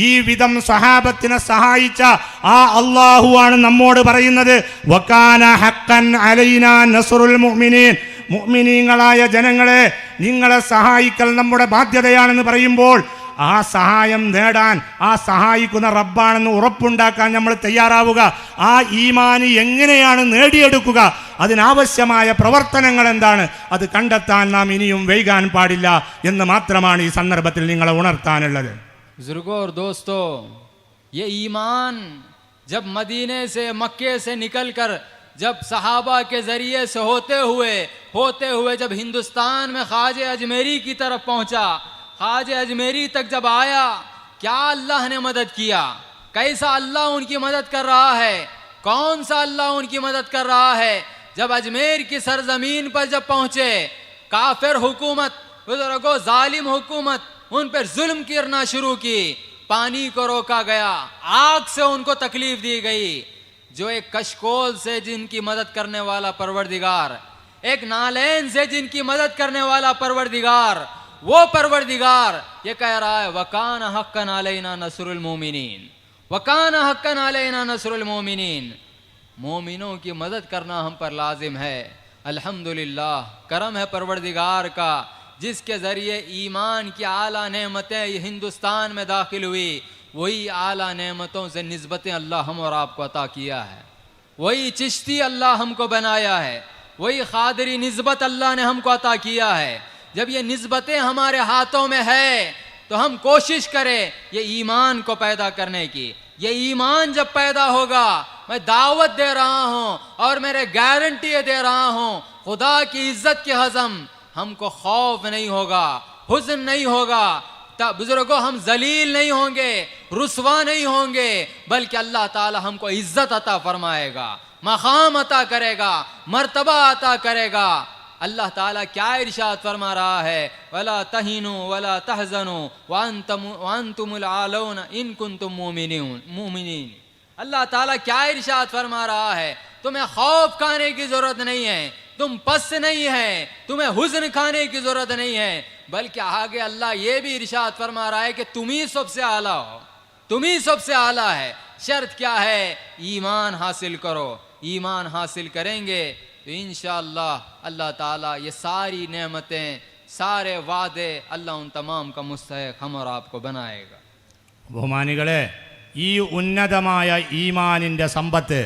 ഈ വിധം സഹാബത്തിനെ സഹായിച്ച ആ അല്ലാഹുവാണ് നമ്മോട് പറയുന്നത്, വകാന ഹഖൻ അലൈനാ നസ്റുൽ മുഅ്മിനീൻ, മുഅ്മിനീങ്ങളായ ജനങ്ങളെ നിങ്ങളെ സഹായിക്കൽ നമ്മുടെ ബാധ്യതയാണെന്ന് പറയുമ്പോൾ, ആ സഹായം നേടാൻ ആ സഹായിക്കുന്ന റബ്ബാണെന്ന് ഉറപ്പുണ്ടാക്കാൻ നമ്മൾ തയ്യാറാവുക. ആ ഈമാന് എങ്ങനെയാണ് നേടിയെടുക്കുക, അതിനാവശ്യമായ പ്രവർത്തനങ്ങൾ എന്താണ്, അത് കണ്ടെത്താൻ നാം ഇനിയും വൈകാൻ പാടില്ല എന്ന് മാത്രമാണ് ഈ സന്ദർഭത്തിൽ നിങ്ങളെ ഉണർത്താനുള്ളത്. बुजुर्गों और दोस्तों, ये ईमान जब मदीने से, मक्के से निकलकर, जब सहाबा के ज़रिए से होते हुए जब हिंदुस्तान में ख्वाजा अजमेरी की तरफ पहुंचा, ख्वाजा अजमेरी तक जब आया, क्या अल्लाह ने मदद किया, कैसा अल्लाह उनकी मदद कर रहा है, कौन सा अल्लाह उनकी मदद कर रहा है। जब अजमेर की सरजमीन पर जब पहुंचे, काफिर हुकूमत, बुजुर्गों, जालिम हुकूमत उन पर जुल्म करना शुरू की, पानी को रोका गया, आग से उनको तकलीफ दी गई, जो एक कशकोल से जिनकी मदद करने वाला परवरदिगार, एक नालैन से जिनकी मदद करने वाला परवरदिगार, वो परवरदिगार ये कह रहा है वकान हक्कन अलैना नसरुल मोमिनीन, वकान हक्कन अलैना नसरुल मोमिनीन। मोमिनों की मदद करना हम पर लाजिम है। अल्हम्दुलिल्लाह, करम है परवरदिगार का, जिसके ज़रिए ईमान की आला नेमतें हिंदुस्तान में दाखिल हुई। वही आला नेमतों से निस्बतें अल्लाह हम और आपको अता किया है। वही चिश्ती अल्लाह हमको बनाया है, वही खादरी निस्बत अल्लाह ने हमको अता किया है। जब ये निस्बतें हमारे हाथों में है तो हम कोशिश करें ये ईमान को पैदा करने की। ये ईमान जब पैदा होगा, मैं दावत दे रहा हूँ और मेरे गारंटी दे रहा हूँ, खुदा की इज्जत की हज़म, हमको खौफ नहीं होगा, हुज़्न नहीं होगा, बुजुर्गों हम जलील नहीं होंगे, रुसवा नहीं होंगे, बल्कि अल्लाह ताला हमको इज्जत अता फरमाएगा, मकाम अता करेगा, मर्तबा अता करेगा। अल्लाह ताला क्या इरशाद फरमा रहा है, वला तहीनु वला तहज़नु वअंतुमुल आलौना इन कुंतुम मुमिनीन। अल्लाह ताला क्या इरशाद फरमा रहा है, तुम्हें खौफ खाने की जरूरत नहीं है, तुम पस नहीं है, तुम्हें हुज़्न खाने की जरूरत नहीं है, बल्कि आगे अल्लाह ये भी इरशाद फरमा रहा है कि तुम ही सबसे आला हो, तुम ही सबसे आला है। शर्त क्या है? ईमान हासिल करो। ईमान हासिल करेंगे तो इंशाअल्लाह अल्लाह ताला ये सारी नेमतें, सारे वादे अल्लाह उन तमाम का मुस्तहिक हम और आपको बनाएगा। ബഹുമാനികളെ, ഈ ഉന്നതമായ ഈമാനിൻ്റെ സമ്പത്ത്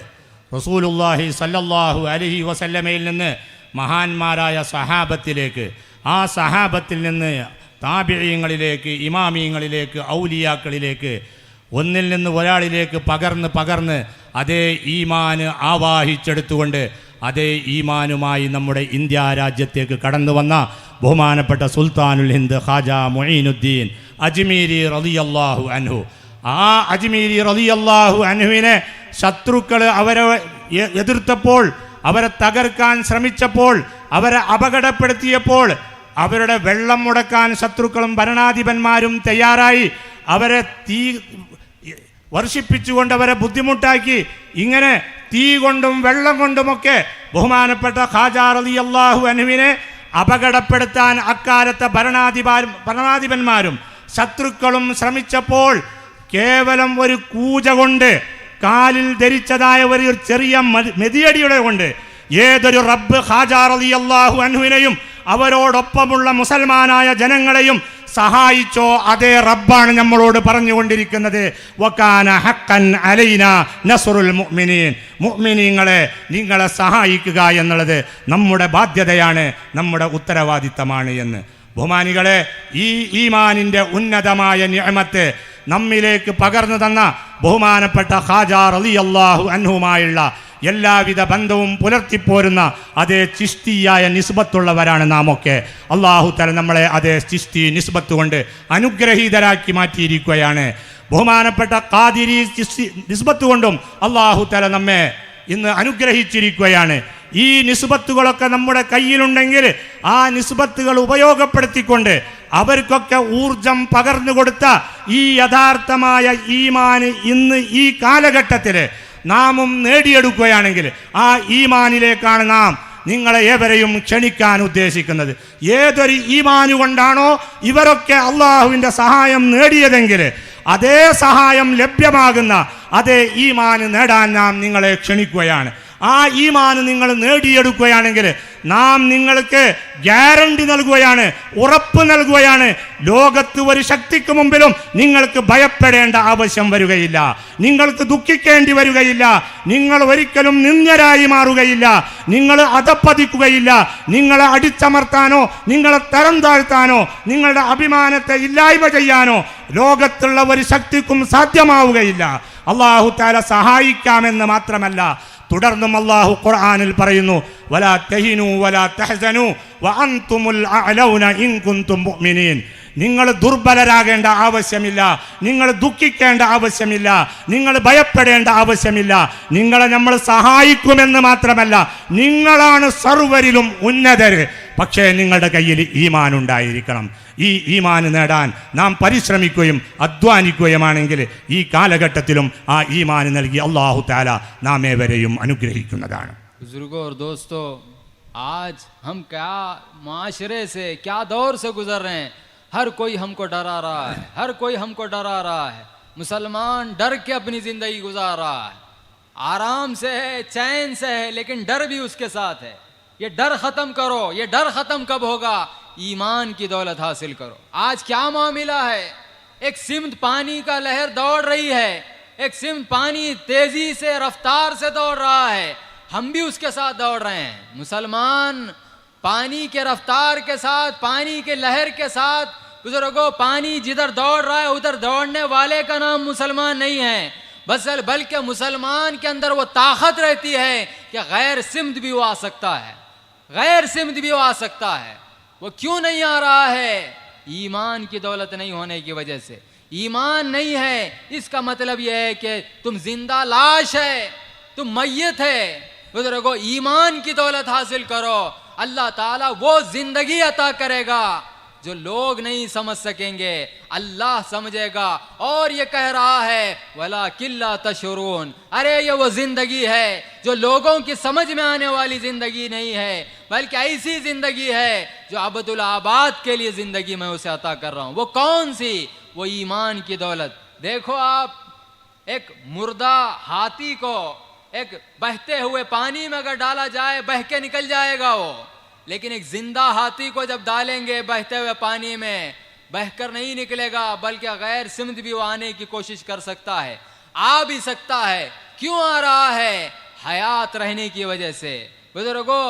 റസൂലുള്ളാഹി സല്ലല്ലാഹു അലൈഹി വസല്ലമയിൽ നിന്ന് മഹാന്മാരായ സഹാബത്തിലേക്ക്, ആ സഹാബത്തിൽ നിന്ന് താബിഈങ്ങളിലേക്ക്, ഇമാമീങ്ങളിലേക്ക്, ഔലിയാക്കളിലേക്ക്, ഒന്നിൽ നിന്ന് ഒരാളിലേക്ക് പകർന്ന് അതേ ഈമാന് ആവാഹിച്ചെടുത്തുകൊണ്ട് അതേ ഈമാനുമായി നമ്മുടെ ഇന്ത്യ രാജ്യത്തേക്ക് കടന്നു വന്ന ബഹുമാനപ്പെട്ട സുൽത്താനുൽ ഹിന്ദ് ഖാജ മുഈനുദ്ദീൻ അജ്മീരി റളിയല്ലാഹു അൻഹു, ആ അജ്മീരി റളിയല്ലാഹു അൻഹുവിനെ ശത്രുക്കൾ അവരെ എതിർത്തപ്പോൾ, അവരെ തകർക്കാൻ ശ്രമിച്ചപ്പോൾ, അവരെ അപകടപ്പെടുത്തിയപ്പോൾ, അവരുടെ വെള്ളം മുടക്കാൻ ശത്രുക്കളും ഭരണാധിപന്മാരും തയ്യാറായി അവരെ തീ വർഷിപ്പിച്ചുകൊണ്ട് അവരെ ബുദ്ധിമുട്ടാക്കി. ഇങ്ങനെ തീ കൊണ്ടും വെള്ളം കൊണ്ടുമൊക്കെ ബഹുമാനപ്പെട്ട ഖാജ റളിയല്ലാഹു അൻഹുവിനെ അപകടപ്പെടുത്താൻ അക്കാലത്തെ ഭരണാധിപന്മാരും ശത്രുക്കളും ശ്രമിച്ചപ്പോൾ കേവലം ഒരു കൂജ കൊണ്ട്, കാലിൽ ധരിച്ചതായ ഒരു ചെറിയ മെതിയടിയുടെ കൊണ്ട് ഏതൊരു റബ്ബ് ഖാജ റളിയല്ലാഹു അൻഹുവിനെയും അവരോടൊപ്പമുള്ള മുസൽമാനായ ജനങ്ങളെയും സഹായിച്ചോ, അതേ റബ്ബാണ് നമ്മളോട് പറഞ്ഞുകൊണ്ടിരിക്കുന്നത്, വകാന ഹഖൻ അലൈനാ നസ്റുൽ മുഅ്മിനീൻ, മുഅ്മിനീങ്ങളെ നിങ്ങളെ സഹായിക്കുക എന്നുള്ളത് നമ്മുടെ ബാധ്യതയാണ്, നമ്മുടെ ഉത്തരവാദിത്തമാണ് എന്ന്. ബഹുമാനികളെ, ഈ ഈമാനിൻ്റെ ഉന്നതമായ നിഅമത്ത് നമ്മിലേക്ക് പകർന്നു തന്ന ബഹുമാനപ്പെട്ട ഖാജ റളിയല്ലാഹു അൻഹുമായുള്ള എല്ലാവിധ ബന്ധവും പുലർത്തിപ്പോരുന്ന അതേ ചിശ്തിയായ നിസ്ബത്തുള്ളവരാണ് നാമൊക്കെ. അള്ളാഹു തആല നമ്മളെ അതേ ചിശ്തി നിസ്ബത്ത് കൊണ്ട് അനുഗ്രഹീതരാക്കി മാറ്റിയിരിക്കുകയാണ്. ബഹുമാനപ്പെട്ട ഖാദിരി ചിശ്തി നിസ്ബത്ത് കൊണ്ടും അള്ളാഹു തആല നമ്മെ ഇന്ന് അനുഗ്രഹിച്ചിരിക്കുകയാണ്. ഈ നിസ്ബത്തുകളൊക്കെ നമ്മുടെ കയ്യിലുണ്ടെങ്കിൽ ആ നിസ്ബത്തുകൾ ഉപയോഗപ്പെടുത്തിക്കൊണ്ട് അവർക്കൊക്കെ ഊർജം പകർന്നു കൊടുത്ത ഈ യഥാർത്ഥമായ ഈമാന് ഇന്ന് ഈ കാലഘട്ടത്തിൽ നാമും നേടിയെടുക്കുകയാണെങ്കിൽ ആ ഈമാനിലേക്കാണ് നാം നിങ്ങളെ ഏവരെയും ക്ഷണിക്കാൻ ഉദ്ദേശിക്കുന്നത്. ഏതൊരു ഈമാനു കൊണ്ടാണോ ഇവരൊക്കെ അള്ളാഹുവിൻ്റെ സഹായം നേടിയതെങ്കിൽ അതേ സഹായം ലഭ്യമാകുന്ന അതേ ഈമാന് നേടാൻ നാം നിങ്ങളെ ക്ഷണിക്കുകയാണ്. ആ ഈമാന് നിങ്ങൾ നേടിയെടുക്കുകയാണെങ്കിൽ നാം നിങ്ങൾക്ക് ഗ്യാരണ്ടി നൽകുകയാണ്, ഉറപ്പ് നൽകുകയാണ്. ലോകത്ത് ഒരു ശക്തിക്ക് മുമ്പിലും നിങ്ങൾക്ക് ഭയപ്പെടേണ്ട ആവശ്യം വരികയില്ല, നിങ്ങൾക്ക് ദുഃഖിക്കേണ്ടി വരികയില്ല, നിങ്ങൾ ഒരിക്കലും നിന്ദ്യരായി മാറുകയില്ല, നിങ്ങൾ അധപ്പതിക്കുകയില്ല. നിങ്ങളെ അടിച്ചമർത്താനോ നിങ്ങളെ തരം താഴ്ത്താനോ നിങ്ങളുടെ അഭിമാനത്തെ ഇല്ലായ്മ ചെയ്യാനോ ലോകത്തുള്ള ഒരു ശക്തിക്കും സാധ്യമാവുകയില്ല. അല്ലാഹു തആല സഹായിക്കാമെന്ന് മാത്രമല്ല, തുടർന്നും അല്ലാഹു ഖുർആനിൽ പറയുന്നു, വലാ തഹിനു വലാ തഹ്സനു വഅൻതുമുൽ അഅലൗന ഇൻ കുൻതും മുഅ്മിനീൻ. നിങ്ങൾ ദുർബലരാകേണ്ട ആവശ്യമില്ല, നിങ്ങൾ ദുഃഖിക്കേണ്ട ആവശ്യമില്ല, നിങ്ങൾ ഭയപ്പെടേണ്ട ആവശ്യമില്ല. നിങ്ങളെ നമ്മൾ സഹായിക്കുമെന്ന് മാത്രമല്ല, നിങ്ങളാണ് സർവരിലും ഉന്നതര്. പക്ഷേ നിങ്ങളുടെ കയ്യിൽ ഈമാൻ ഉണ്ടായിരിക്കണം. ഈ ഈമാൻ നേടാൻ നാം പരിശ്രമിക്കുകയും അധ്വാനിക്കുകയുമാണെങ്കിൽ ഈ കാലഘട്ടത്തിലും ആ ഈമാൻ നൽകി അല്ലാഹു തആല നാം ഏവരെയും അനുഗ്രഹിക്കുന്നതാണ്. बुजुर्गों और दोस्तों, आज हम क्या माशरे से, क्या दौर से गुजर रहे हैं. हर कोई हमको डरा रहा है, हर कोई हमको डरा रहा है. मुसलमान डर के अपनी ज़िंदगी गुजार रहा है. आराम से है, चैन से है, लेकिन डर भी उसके साथ है. ये डर ख़त्म करो. ये डर ख़त्म कब होगा? ईमान की दौलत हासिल करो. आज क्या मामला है? एक सिमत पानी का लहर दौड़ रही है, एक सिमत पानी तेज़ी से, रफ्तार से दौड़ रहा है. हम भी उसके साथ दौड़ रहे हैं. मुसलमान पानी के रफ्तार के साथ, पानी के लहर के साथ, बुजुर्गों, पानी जिधर दौड़ रहा है उधर दौड़ने वाले का नाम मुसलमान नहीं है. बल्कि मुसलमान के अंदर वो ताकत रहती है कि गैर सिमत भी वो आ सकता है, गैर सिमत भी वो आ सकता है. वो क्यों नहीं आ रहा है? ईमान की दौलत नहीं होने की वजह से. ईमान नहीं है इसका मतलब यह है कि तुम जिंदा लाश है, तुम मैयत है. बुजुर्गों, ईमान की दौलत हासिल करो. अल्लाह ताला वो जिंदगी अता करेगा जो लोग नहीं समझ सकेंगे, अल्लाह समझेगा. और ये कह रहा है वला किल्ला तशुरून, अरे ये वो जिंदगी है जो लोगों की समझ में आने वाली जिंदगी नहीं है, बल्कि ऐसी जिंदगी है जो अब्दुल आबाद के लिए जिंदगी मैं उसे अता कर रहा हूँ. वो कौन सी? वो ईमान की दौलत. देखो आप, एक मुर्दा हाथी को एक बहते हुए पानी में अगर डाला जाए बह के निकल जाएगा वो, लेकिन एक जिंदा हाथी को जब डालेंगे बहते हुए पानी में, बहकर नहीं निकलेगा, बल्कि गैर सिमत भी वो आने की कोशिश कर सकता है, आ भी सकता है. क्यों आ रहा है? हयात रहने की वजह से. बुजुर्गों,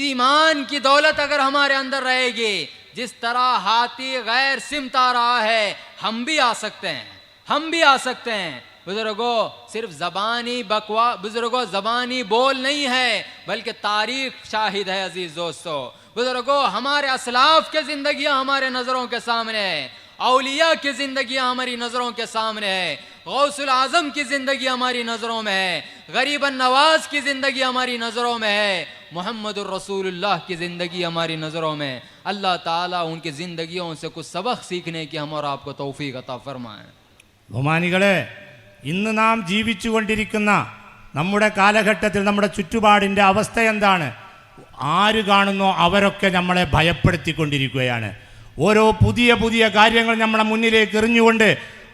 ईमान की दौलत अगर हमारे अंदर रहेगी, जिस तरह हाथी गैर सिमत आ रहा है, हम भी आ सकते हैं, हम भी आ सकते हैं. बुजुर्गों, सिर्फ ज़बानी बकवा, बुजुर्गों ज़बानी बोल नहीं है, बल्कि तारीख शाहिद है. अजीज दोस्तों, बुजुर्गों, हमारे असलाफ के ज़िंदगियाँ हमारे नज़रों के सामने है, औलिया की ज़िंदगियाँ हमारी नज़रों के सामने है, गौसुल आज़म की ज़िंदगी हमारी नज़रों में है, गरीबन नवाज की ज़िंदगी हमारी नज़रों में है, मुहम्मदुर रसूलुल्लाह की ज़िंदगी हमारी नज़रों में. अल्लाह ताला उनकी ज़िंदगियों से कुछ सबक सीखने की हम और आपको तौफीक अता फरमाए. ബഹുമാനികളെ, ഇന്ന് നാം ജീവിച്ചുകൊണ്ടിരിക്കുന്ന നമ്മുടെ കാലഘട്ടത്തിൽ നമ്മുടെ ചുറ്റുപാടിൻ്റെ അവസ്ഥ എന്താണ്? ആര് കാണുന്നോ അവരൊക്കെ നമ്മളെ ഭയപ്പെടുത്തിക്കൊണ്ടിരിക്കുകയാണ്. ഓരോ പുതിയ പുതിയ കാര്യങ്ങൾ നമ്മളെ മുന്നിലേക്ക് എറിഞ്ഞുകൊണ്ട്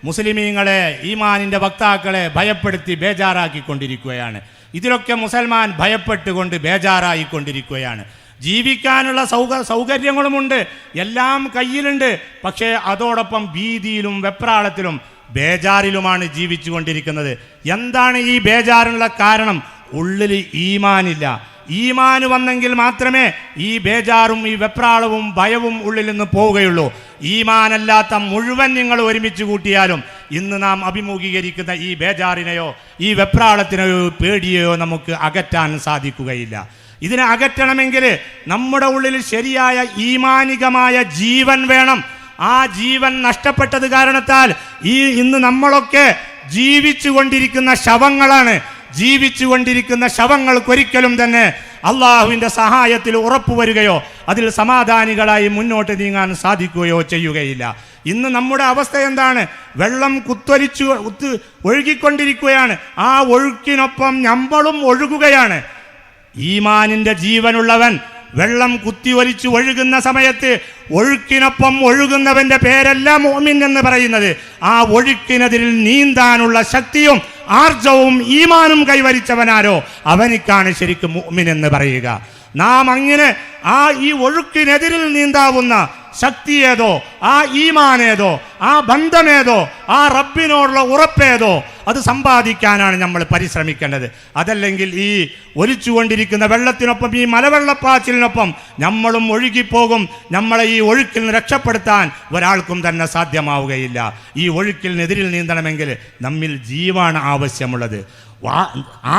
മുസ്ലിമീങ്ങളെ, ഈമാനിൻ്റെ വക്താക്കളെ ഭയപ്പെടുത്തി ബേജാറാക്കിക്കൊണ്ടിരിക്കുകയാണ്. ഇതിലൊക്കെ മുസൽമാൻ ഭയപ്പെട്ടുകൊണ്ട് ബേജാറായിക്കൊണ്ടിരിക്കുകയാണ്. ജീവിക്കാനുള്ള സൗകര്യങ്ങളുമുണ്ട്, എല്ലാം കയ്യിലുണ്ട്. പക്ഷേ അതോടൊപ്പം ഭീതിയിലും വെപ്രാളത്തിലും ബേജാറിലുമാണ് ജീവിച്ചു കൊണ്ടിരിക്കുന്നത്. എന്താണ് ഈ ബേജാറിനുള്ള കാരണം? ഉള്ളിൽ ഈമാനില്ല. ഈമാന് വന്നെങ്കിൽ മാത്രമേ ഈ ബേജാറും ഈ വെപ്രാളവും ഭയവും ഉള്ളിൽ നിന്ന് പോവുകയുള്ളൂ. ഈമാനല്ലാത്ത മുഴുവൻ നിങ്ങൾ ഒരുമിച്ച് കൂട്ടിയാലും ഇന്ന് നാം അഭിമുഖീകരിക്കുന്ന ഈ ബേജാറിനെയോ ഈ വെപ്രാളത്തിനെയോ പേടിയെയോ നമുക്ക് അകറ്റാൻ സാധിക്കുകയില്ല. ഇതിനെ അകറ്റണമെങ്കിൽ നമ്മുടെ ഉള്ളിൽ ശരിയായ ഈമാനികമായ ജീവൻ വേണം. ആ ജീവൻ നഷ്ടപ്പെട്ടത് കാരണത്താൽ ഇന്ന് നമ്മളൊക്കെ ജീവിച്ചു കൊണ്ടിരിക്കുന്ന ശവങ്ങളാണ്. ജീവിച്ചു കൊണ്ടിരിക്കുന്ന ശവങ്ങൾക്കൊരിക്കലും തന്നെ അള്ളാഹുവിൻ്റെ സഹായത്തിൽ ഉറപ്പുവരികയോ അതിൽ സമാധാനികളായി മുന്നോട്ട് നീങ്ങാൻ സാധിക്കുകയോ ചെയ്യുകയില്ല. ഇന്ന് നമ്മുടെ അവസ്ഥ എന്താണ്? വെള്ളം കുത്തൊലിച്ചു ഒഴുകിക്കൊണ്ടിരിക്കുകയാണ്. ആ ഒഴുക്കിനൊപ്പം നമ്മളും ഒഴുകുകയാണ്. ഈമാനിൻ്റെ ജീവനുള്ളവൻ വെള്ളം കുത്തിയൊലിച്ചു ഒഴുകുന്ന സമയത്ത് ഒഴുക്കിനൊപ്പം ഒഴുകുന്നവൻ്റെ പേരല്ല മുഅ്മിൻ എന്ന് പറയുന്നത്. ആ ഒഴുക്കിനെതിരിൽ നീന്താനുള്ള ശക്തിയും ആർജവും ഈമാനും കൈവരിച്ചവനാരോ അവനിക്കാണ് ശരിക്കും മുഅ്മിൻ എന്ന് പറയുക. നാം അങ്ങനെ ഈ ഒഴുക്കിനെതിരിൽ നീന്താവുന്ന ശക്തി ഏതോ, ആ ഈമാനേതോ, ആ ബന്ധമേതോ, ആ റബ്ബിനോടുള്ള ഉറപ്പേതോ അത് സമ്പാദിക്കാനാണ് നമ്മൾ പരിശ്രമിക്കേണ്ടത്. അതല്ലെങ്കിൽ ഈ ഒലിച്ചുകൊണ്ടിരിക്കുന്ന വെള്ളത്തിനൊപ്പം ഈ മലവെള്ളപ്പാച്ചിലിനൊപ്പം നമ്മളും ഒഴുകിപ്പോകും. നമ്മളെ ഈ ഒഴുക്കിൽ നിന്ന് രക്ഷപ്പെടുത്താൻ ഒരാൾക്കും തന്നെ സാധ്യമാവുകയില്ല. ഈ ഒഴുക്കിനെതിരിൽ നീന്തണമെങ്കിൽ നമ്മിൽ ജീവാണ് ആവശ്യമുള്ളത്.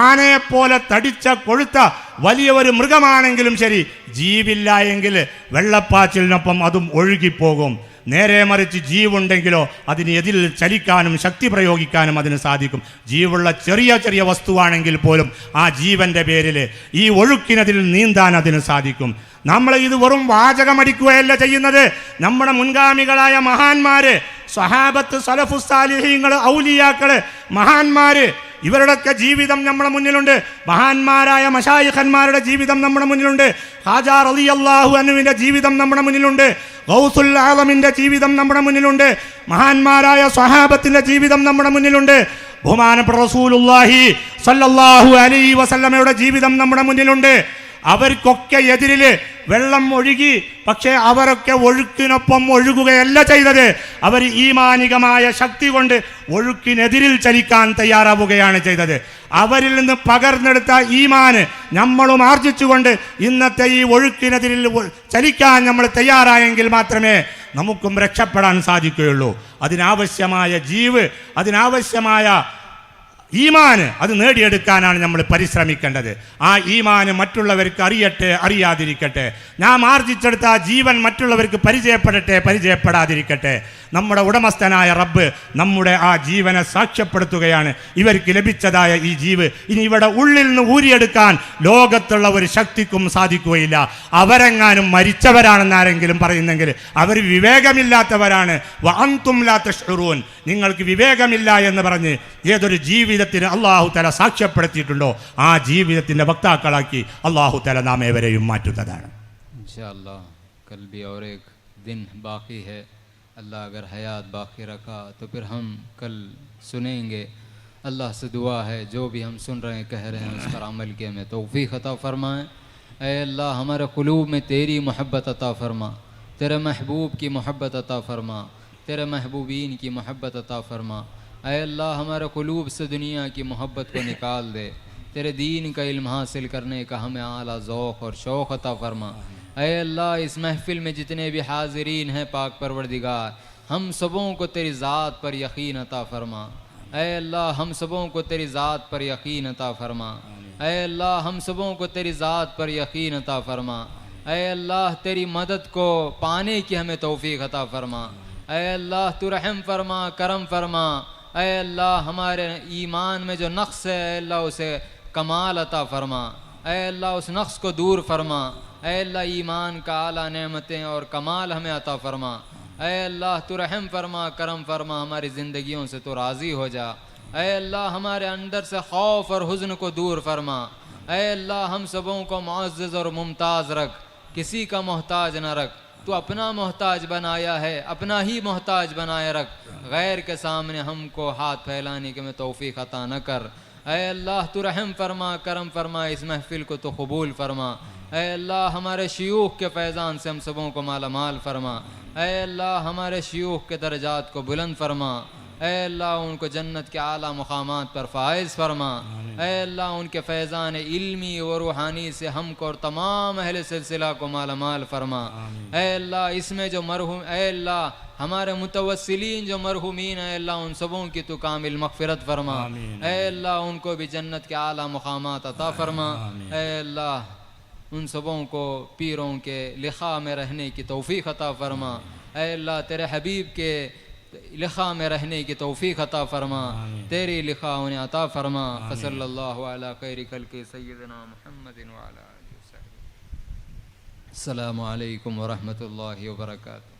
ആനയെപ്പോലെ തടിച്ച കൊഴുത്ത വലിയ ഒരു മൃഗമാണെങ്കിലും ശരി, ജീവില്ല എങ്കിൽ വെള്ളപ്പാച്ചിലിനൊപ്പം അതും ഒഴുകിപ്പോകും. നേരെ മറിച്ച് ജീവുണ്ടെങ്കിലോ അതിന് എതിൽ ചലിക്കാനും ശക്തി പ്രയോഗിക്കാനും അതിന് സാധിക്കും. ജീവുള്ള ചെറിയ ചെറിയ വസ്തുവാണെങ്കിൽ പോലും ആ ജീവന്റെ പേരിൽ ഈ ഒഴുക്കിനതിൽ നീന്താൻ അതിന് സാധിക്കും. നമ്മൾ ഇത് വെറും വാചകമടിക്കുകയല്ല ചെയ്യുന്നത്. നമ്മുടെ മുൻഗാമികളായ മഹാന്മാര്, സ്വഹാബത്ത്, സലഫു സാലിഹീങ്ങൾ, ഔലിയാക്കള്, മഹാന്മാര്, ഇവരുടെയൊക്കെ ജീവിതം നമ്മുടെ മുന്നിലുണ്ട്. മഹാന്മാരായ മശായിഖന്മാരുടെ ജീവിതം നമ്മുടെ മുന്നിലുണ്ട്. ഖാജാ റളിയല്ലാഹു അൻഹുവിന്റെ ജീവിതം നമ്മുടെ മുന്നിലുണ്ട്. ഗൗസുൽ ആലമിന്റെ ജീവിതം നമ്മുടെ മുന്നിലുണ്ട്. മഹാന്മാരായ സ്വഹാബത്തിന്റെ ജീവിതം നമ്മുടെ മുന്നിലുണ്ട്. ബഹുമാനപ്പെട്ട റസൂലുള്ളാഹി സ്വല്ലല്ലാഹു അലൈഹി വസല്ലമയുടെ ജീവിതം നമ്മുടെ മുന്നിലുണ്ട്. അവർക്കൊക്കെ എതിരില് വെള്ളം ഒഴുകി, പക്ഷേ അവരൊക്കെ ഒഴുക്കിനൊപ്പം ഒഴുകുകയല്ല ചെയ്തത്. അവർ ഈമാനികമായ ശക്തി കൊണ്ട് ഒഴുക്കിനെതിരിൽ ചലിക്കാൻ തയ്യാറാവുകയാണ് ചെയ്തത്. അവരിൽ നിന്ന് പകർന്നെടുത്ത ഈമാന് നമ്മളും ആർജിച്ചുകൊണ്ട് ഇന്നത്തെ ഈ ഒഴുക്കിനെതിരിൽ ചലിക്കാൻ നമ്മൾ തയ്യാറായെങ്കിൽ മാത്രമേ നമുക്കും രക്ഷപ്പെടാൻ സാധിക്കുകയുള്ളൂ. അതിനാവശ്യമായ ജീവ്, അതിനാവശ്യമായ ഈമാന് അത് നേടിയെടുക്കാനാണ് നമ്മൾ പരിശ്രമിക്കേണ്ടത്. ആ ഈമാന് മറ്റുള്ളവർക്ക് അറിയട്ടെ, അറിയാതിരിക്കട്ടെ. നാം ആർജിച്ചെടുത്ത ആ ജീവൻ മറ്റുള്ളവർക്ക് പരിചയപ്പെടട്ടെ, പരിചയപ്പെടാതിരിക്കട്ടെ. നമ്മുടെ ഉടമസ്ഥനായ റബ്ബ് നമ്മുടെ ആ ജീവനെ സാക്ഷ്യപ്പെടുത്തുകയാണ്. ഇവർക്ക് ലഭിച്ചതായ ഈ ജീവ് ഇനി ഇവിടെ ഉള്ളിൽ നിന്ന് ഊരിയെടുക്കാൻ ലോകത്തുള്ള ഒരു ശക്തിക്കും സാധിക്കുകയില്ല. അവരെങ്ങാനും മരിച്ചവരാണെന്ന് ആരെങ്കിലും പറയുന്നെങ്കിൽ അവർ വിവേകമില്ലാത്തവരാണ്. വഅൻതും ലാ തശ്ഉറൂൻ, നിങ്ങൾക്ക് വിവേകമില്ല എന്ന് പറഞ്ഞ് ഏതൊരു ജീവിതത്തിന് അല്ലാഹു തആല സാക്ഷ്യപ്പെടുത്തിയിട്ടുണ്ടോ ആ ജീവിതത്തിന്റെ വക്താക്കളാക്കി അല്ലാഹു തആല നാം ഏവരെയും മാറ്റുന്നതാണ്. इंशा अल्लाह कल भी और एक दिन बाकी है. अल्लाह अगर हयात बाकी रखा तो फिर हम कल सुनेंगे. अल्लाह से दुआ है जो भी हम सुन रहे हैं, कह रहे हैं, उस पर अमल के हमें तौफीक अता फ़रमाएँ. ऐ अल्लाह हमारे क़ुलूब में तेरी मोहब्बत अता फ़रमा, तेरे महबूब की मोहब्बत अता फ़रमा, तेरे महबूबीन की मोहब्बत अता फ़रमा. ऐ अल्लाह हमारे क़ुलूब से दुनिया की मोहब्बत को निकाल दे. तेरे दीन का इल्म हासिल करने का हमें आला ज़ौक़ और शौक़ अता फ़रमा. ऐ अल्लाह इस महफ़िल में जितने भी हाज़रीन हैं पाक परवरदिगार, हम सबों को तेरी ज़ात पर यकीन अता फ़रमा. ऐ अल्लाह हम सबों को तेरी ज़ात पर यकीन अता फ़रमा. ऐ अल्लाह हम सबों को तेरी ज़ात पर यकीन अता फ़रमा. ऐ अल्लाह तेरी मदद को पाने की हमें तौफ़ीक़ अता फ़रमा. ऐ अल्लाह तू रहम फ़रमा, करम फ़रमा. ऐ अल्लाह हमारे ईमान में जो नक़्स है अल्लाह उसे कमाल अता फ़रमा. ऐ अल्लाह उस नक़्स को दूर फ़रमा. ऐ अल्लाह ईमान का आला नेमतें और कमाल हमें अता फ़रमा. ऐ अल्लाह तू रहम फ़रमा, करम फ़रमा, हमारी ज़िंदगियों से तो राज़ी हो जा. ऐ अल्लाह हमारे अंदर से खौफ और हुज़्न को दूर फ़रमा. ऐ अल्लाह हम सबों को मुअज़्ज़ज़ और मुमताज़ रख, किसी का मोहताज न रख. तू अपना मोहताज बनाया है, अपना ही मोहताज बनाए रख. गैर के सामने हमको हाथ फैलाने के में तौफ़ीक़ अता न कर. ऐ अल्लाह तू रहम फ़रमा, करम फ़रमा, इस महफ़िल को तो कबूल फ़रमा. ऐ अल्लाह हमारे शयूख़ के फैज़ान से हम सबों को माला माल फ़रमा. ऐ अल्लाह हमारे शयूख़ के दर्जात को बुलंद फ़रमा. ऐ अल्लाह उनको जन्नत के आला मकामात पर फ़ाइज़ फ़रमा. ऐ अल्लाह उनके फैज़ान इल्मी व रूहानी से हमको और तमाम अहले सिलसिला को माला माल फ़रमा. ऐ अल्लाह इसमें जो मरहूम, ऐ अल्लाह हमारे मुतवस्सिलीन जो मरहूमीन है अल्लाह उन सबों की तो कामिल मग़फ़िरत फ़रमा. ऐ अल्लाह उनको भी जन्नत के आला मकामात अता फ़रमा. ऐ अल्लाह उन सबों को पीरों के लिखा में रहने की तौफ़ीक़ अता फ़रमा. ऐ अल्लाह तेरे हबीब के लिखा में रहने की तौफ़ीक़ अता फ़रमा. तेरी लिखा उन्हें अता फ़रमा. सल्लल्लाहु अला खैरि खल्क़ि सय्यिदना मुहम्मदिन व अला आलिहि व सहबिहि. अस्सलामु अलैकुम व रहमतुल्लाहि व बरकातुहू.